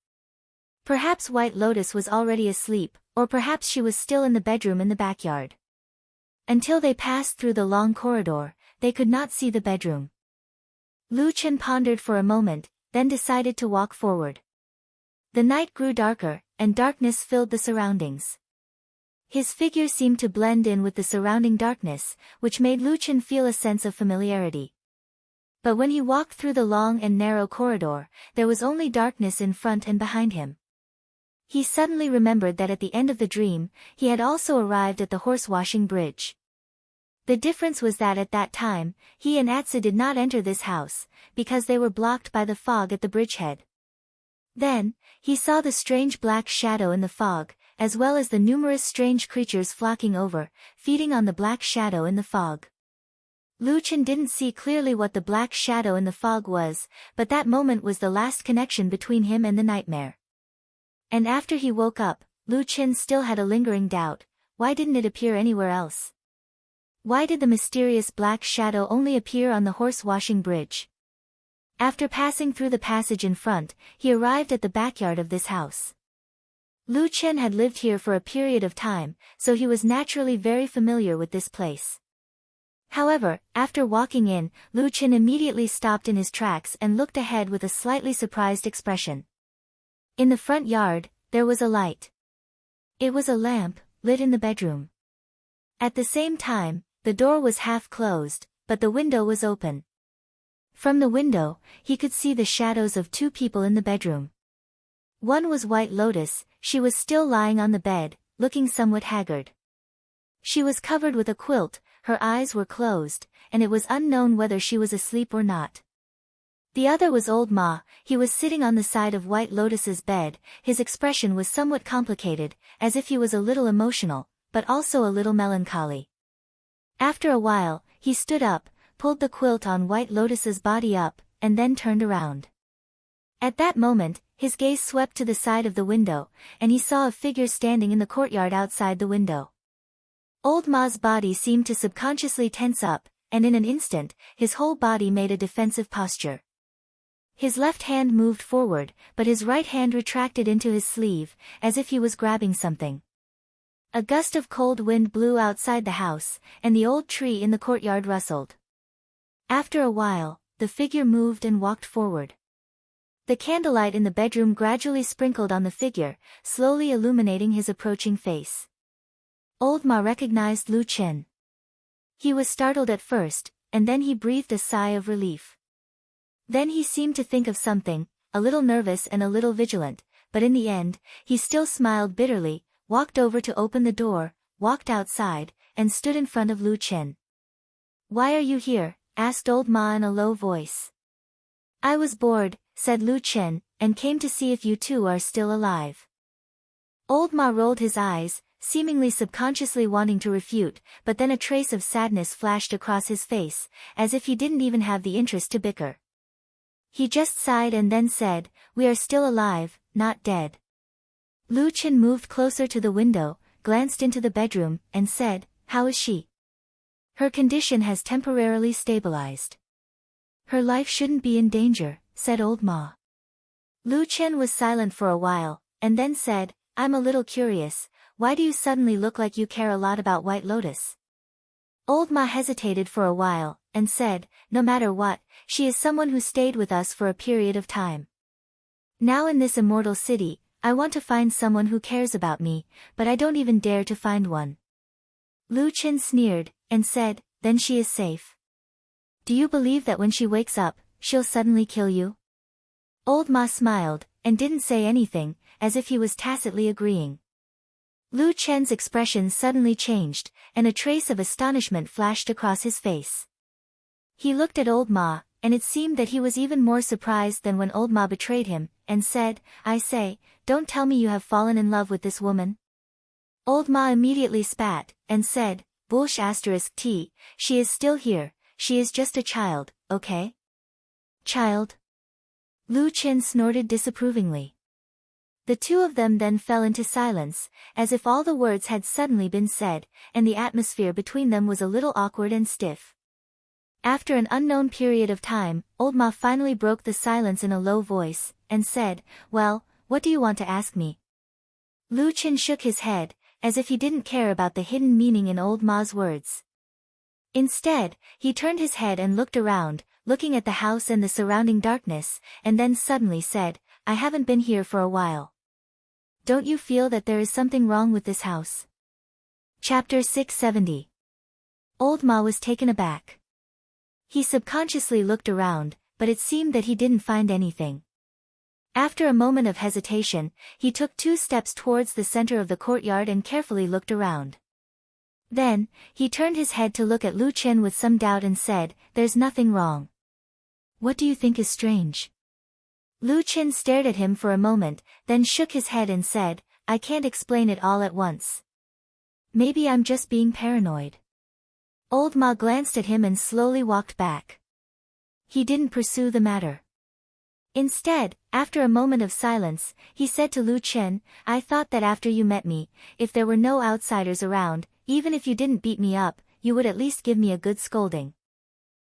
Perhaps White Lotus was already asleep, or perhaps she was still in the bedroom in the backyard. Until they passed through the long corridor, they could not see the bedroom. Lu Qin pondered for a moment, then decided to walk forward. The night grew darker, and darkness filled the surroundings. His figure seemed to blend in with the surrounding darkness, which made Lu Qin feel a sense of familiarity. But when he walked through the long and narrow corridor, there was only darkness in front and behind him. He suddenly remembered that at the end of the dream, he had also arrived at the horse-washing bridge. The difference was that at that time, he and Atsu did not enter this house, because they were blocked by the fog at the bridgehead. Then, he saw the strange black shadow in the fog, as well as the numerous strange creatures flocking over, feeding on the black shadow in the fog. Lu Qin didn't see clearly what the black shadow in the fog was, but that moment was the last connection between him and the nightmare. And after he woke up, Lu Qin still had a lingering doubt, why didn't it appear anywhere else? Why did the mysterious black shadow only appear on the horse-washing bridge? After passing through the passage in front, he arrived at the backyard of this house. Lu Qin had lived here for a period of time, so he was naturally very familiar with this place. However, after walking in, Lu Qin immediately stopped in his tracks and looked ahead with a slightly surprised expression. In the front yard, there was a light. It was a lamp, lit in the bedroom. At the same time, the door was half closed, but the window was open. From the window, he could see the shadows of two people in the bedroom. One was White Lotus, she was still lying on the bed, looking somewhat haggard. She was covered with a quilt, her eyes were closed, and it was unknown whether she was asleep or not. The other was Old Ma, he was sitting on the side of White Lotus's bed, his expression was somewhat complicated, as if he was a little emotional, but also a little melancholy. After a while, he stood up, pulled the quilt on White Lotus's body up, and then turned around. At that moment, his gaze swept to the side of the window, and he saw a figure standing in the courtyard outside the window. Old Ma's body seemed to subconsciously tense up, and in an instant, his whole body made a defensive posture. His left hand moved forward, but his right hand retracted into his sleeve, as if he was grabbing something. A gust of cold wind blew outside the house, and the old tree in the courtyard rustled. After a while, the figure moved and walked forward. The candlelight in the bedroom gradually sprinkled on the figure, slowly illuminating his approaching face. Old Ma recognized Lu Chen. He was startled at first, and then he breathed a sigh of relief. Then he seemed to think of something, a little nervous and a little vigilant, but in the end, he still smiled bitterly, walked over to open the door, walked outside, and stood in front of Lu Chen. "Why are you here?" asked Old Ma in a low voice. "I was bored," said Lu Chen, "and came to see if you two are still alive." Old Ma rolled his eyes, seemingly subconsciously wanting to refute, but then a trace of sadness flashed across his face, as if he didn't even have the interest to bicker. He just sighed and then said, "We are still alive, not dead." Lu Chen moved closer to the window, glanced into the bedroom, and said, "How is she?" "Her condition has temporarily stabilized." "Her life shouldn't be in danger," said Old Ma. Lu Chen was silent for a while, and then said, "I'm a little curious, why do you suddenly look like you care a lot about White Lotus?" Old Ma hesitated for a while, and said, "No matter what, she is someone who stayed with us for a period of time. Now in this immortal city, I want to find someone who cares about me, but I don't even dare to find one." Lu Chen sneered, and said, "Then she is safe. Do you believe that when she wakes up, she'll suddenly kill you?" Old Ma smiled, and didn't say anything, as if he was tacitly agreeing. Lu Chen's expression suddenly changed, and a trace of astonishment flashed across his face. He looked at Old Ma, and it seemed that he was even more surprised than when Old Ma betrayed him, and said, "I say, don't tell me you have fallen in love with this woman." Old Ma immediately spat, and said, "Bullsh *t, she is still here, she is just a child, okay?" "Child?" Lu Chen snorted disapprovingly. The two of them then fell into silence, as if all the words had suddenly been said, and the atmosphere between them was a little awkward and stiff. After an unknown period of time, Old Ma finally broke the silence in a low voice, and said, "Well, what do you want to ask me?" Lu Chen shook his head, as if he didn't care about the hidden meaning in Old Ma's words. Instead, he turned his head and looked around, looking at the house and the surrounding darkness, and then suddenly said, "I haven't been here for a while. Don't you feel that there is something wrong with this house?" Chapter 670. Old Ma was taken aback. He subconsciously looked around, but it seemed that he didn't find anything. After a moment of hesitation, he took 2 steps towards the center of the courtyard and carefully looked around. Then, he turned his head to look at Lu Chen with some doubt and said, "There's nothing wrong. What do you think is strange?" Lu Chen stared at him for a moment, then shook his head and said, "I can't explain it all at once. Maybe I'm just being paranoid." Old Ma glanced at him and slowly walked back. He didn't pursue the matter. Instead, after a moment of silence, he said to Lu Chen, "I thought that after you met me, if there were no outsiders around, even if you didn't beat me up, you would at least give me a good scolding."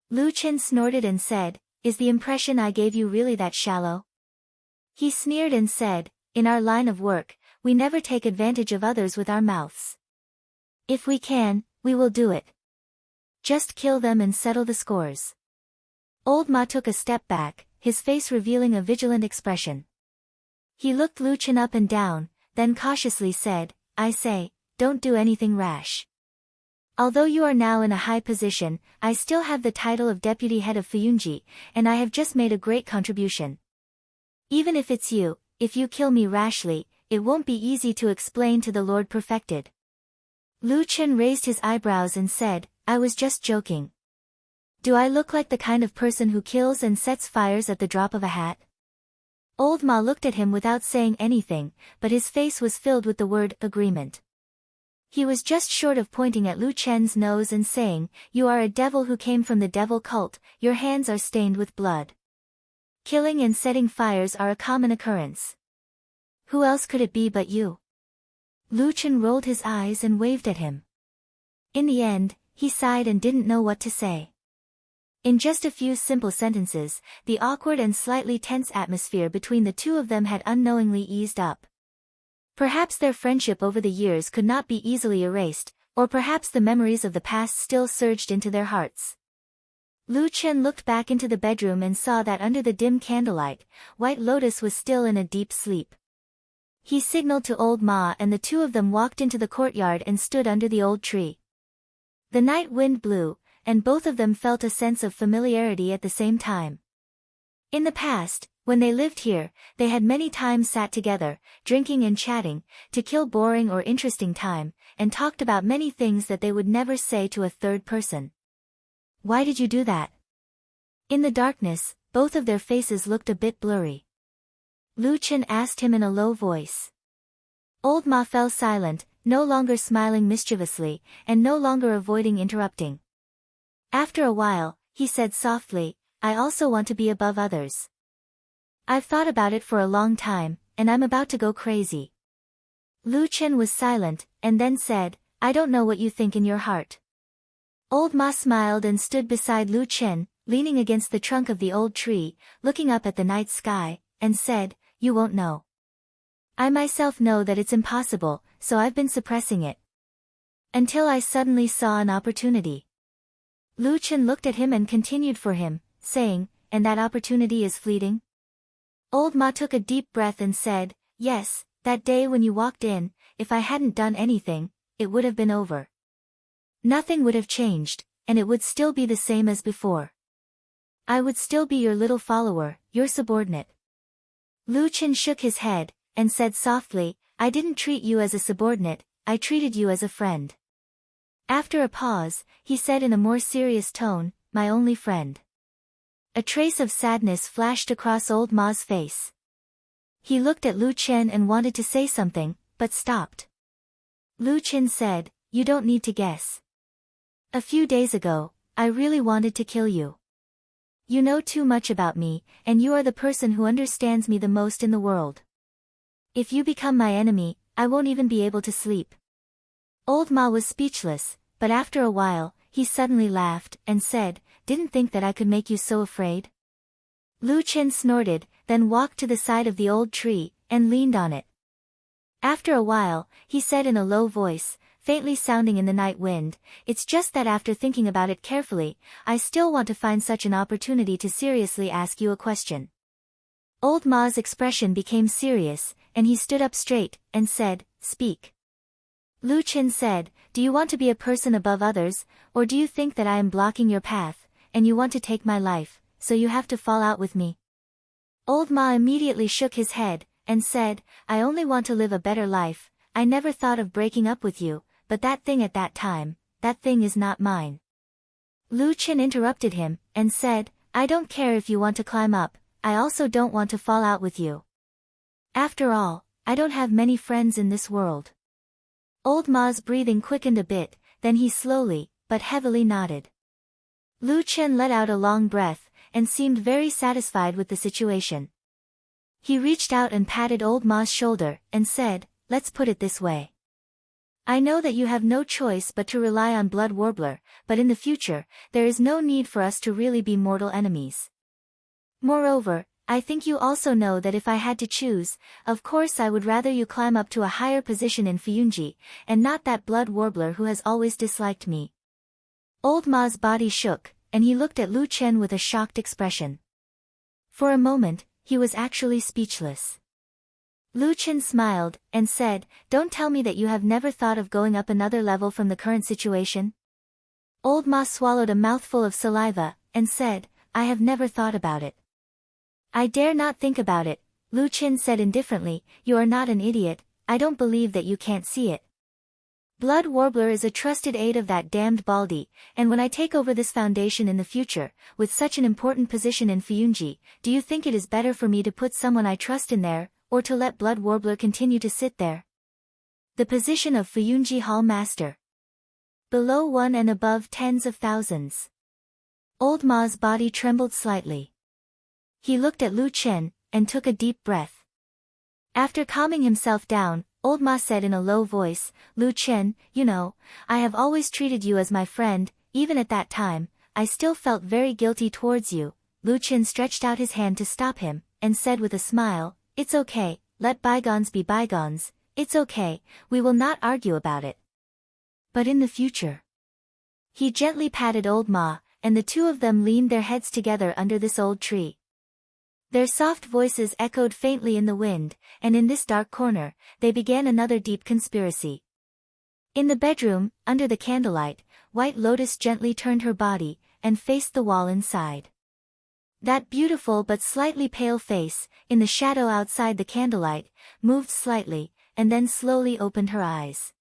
Lu Chen snorted and said, "Is the impression I gave you really that shallow?" He sneered and said, "In our line of work, we never take advantage of others with our mouths. If we can, we will do it. Just kill them and settle the scores." Old Ma took a step back, his face revealing a vigilant expression. He looked Lu Chen up and down, then cautiously said, "I say, don't do anything rash. Although you are now in a high position, I still have the title of deputy head of Fuyunji, and I have just made a great contribution. Even if it's you, if you kill me rashly, it won't be easy to explain to the Lord Perfected." Lu Chen raised his eyebrows and said, "I was just joking. Do I look like the kind of person who kills and sets fires at the drop of a hat?" Old Ma looked at him without saying anything, but his face was filled with the word agreement. He was just short of pointing at Lu Chen's nose and saying, "You are a devil who came from the devil cult, your hands are stained with blood. Killing and setting fires are a common occurrence. Who else could it be but you?" Lu Chen rolled his eyes and waved at him. In the end, he sighed and didn't know what to say. In just a few simple sentences, the awkward and slightly tense atmosphere between the two of them had unknowingly eased up. Perhaps their friendship over the years could not be easily erased, or perhaps the memories of the past still surged into their hearts. Lu Chen looked back into the bedroom and saw that under the dim candlelight, White Lotus was still in a deep sleep. He signaled to old Ma and the two of them walked into the courtyard and stood under the old tree. The night wind blew, and both of them felt a sense of familiarity at the same time. In the past, when they lived here, they had many times sat together, drinking and chatting, to kill boring or interesting time, and talked about many things that they would never say to a third person. Why did you do that? In the darkness, both of their faces looked a bit blurry. Lu Chen asked him in a low voice. Old Ma fell silent, no longer smiling mischievously, and no longer avoiding interrupting. After a while, he said softly, I also want to be above others. I've thought about it for a long time, and I'm about to go crazy. Lu Chen was silent, and then said, I don't know what you think in your heart. Old Ma smiled and stood beside Lu Chen, leaning against the trunk of the old tree, looking up at the night sky, and said, You won't know. I myself know that it's impossible, so I've been suppressing it. Until I suddenly saw an opportunity. Lu Chen looked at him and continued for him, saying, And that opportunity is fleeting? Old Ma took a deep breath and said, Yes, that day when you walked in, if I hadn't done anything, it would have been over. Nothing would have changed, and it would still be the same as before. I would still be your little follower, your subordinate. Lu Chen shook his head, and said softly, I didn't treat you as a subordinate, I treated you as a friend. After a pause, he said in a more serious tone, My only friend. A trace of sadness flashed across old Ma's face. He looked at Lu Chen and wanted to say something, but stopped. Lu Chen said, You don't need to guess. A few days ago, I really wanted to kill you. You know too much about me, and you are the person who understands me the most in the world. If you become my enemy, I won't even be able to sleep. Old Ma was speechless, but after a while, he suddenly laughed, and said, Didn't think that I could make you so afraid? Lu Chen snorted, then walked to the side of the old tree, and leaned on it. After a while, he said in a low voice, faintly sounding in the night wind, It's just that after thinking about it carefully, I still want to find such an opportunity to seriously ask you a question. Old Ma's expression became serious, and he stood up straight, and said, Speak. Lu Chen said, Do you want to be a person above others, or do you think that I am blocking your path, and you want to take my life, so you have to fall out with me? Old Ma immediately shook his head, and said, I only want to live a better life, I never thought of breaking up with you, but that thing at that time, that thing is not mine. Lu Chen interrupted him, and said, I don't care if you want to climb up, I also don't want to fall out with you. After all, I don't have many friends in this world. Old Ma's breathing quickened a bit, then he slowly, but heavily nodded. Lu Chen let out a long breath, and seemed very satisfied with the situation. He reached out and patted Old Ma's shoulder, and said, Let's put it this way. I know that you have no choice but to rely on Blood Warbler, but in the future, there is no need for us to really be mortal enemies. Moreover, I think you also know that if I had to choose, of course I would rather you climb up to a higher position in Fuyunji, and not that Blood Warbler who has always disliked me. Old Ma's body shook, and he looked at Lu Chen with a shocked expression. For a moment, he was actually speechless. Lu Chen smiled, and said, Don't tell me that you have never thought of going up another level from the current situation? Old Ma swallowed a mouthful of saliva, and said, I have never thought about it. I dare not think about it, Lu Chen said indifferently, You are not an idiot, I don't believe that you can't see it. Blood Warbler is a trusted aide of that damned Baldi, and when I take over this foundation in the future, with such an important position in Fuyunji, do you think it is better for me to put someone I trust in there, or to let Blood Warbler continue to sit there? The position of Fuyunji Hall Master. Below 1 and above tens of thousands. Old Ma's body trembled slightly. He looked at Lu Chen, and took a deep breath. After calming himself down, Old Ma said in a low voice, Lu Chen, you know, I have always treated you as my friend, even at that time, I still felt very guilty towards you. Lu Chen stretched out his hand to stop him, and said with a smile, "It's okay, let bygones be bygones, it's okay, we will not argue about it. But in the future." He gently patted old Ma, and the two of them leaned their heads together under this old tree. Their soft voices echoed faintly in the wind, and in this dark corner, they began another deep conspiracy. In the bedroom, under the candlelight, White Lotus gently turned her body, and faced the wall inside. That beautiful but slightly pale face, in the shadow outside the candlelight, moved slightly, and then slowly opened her eyes.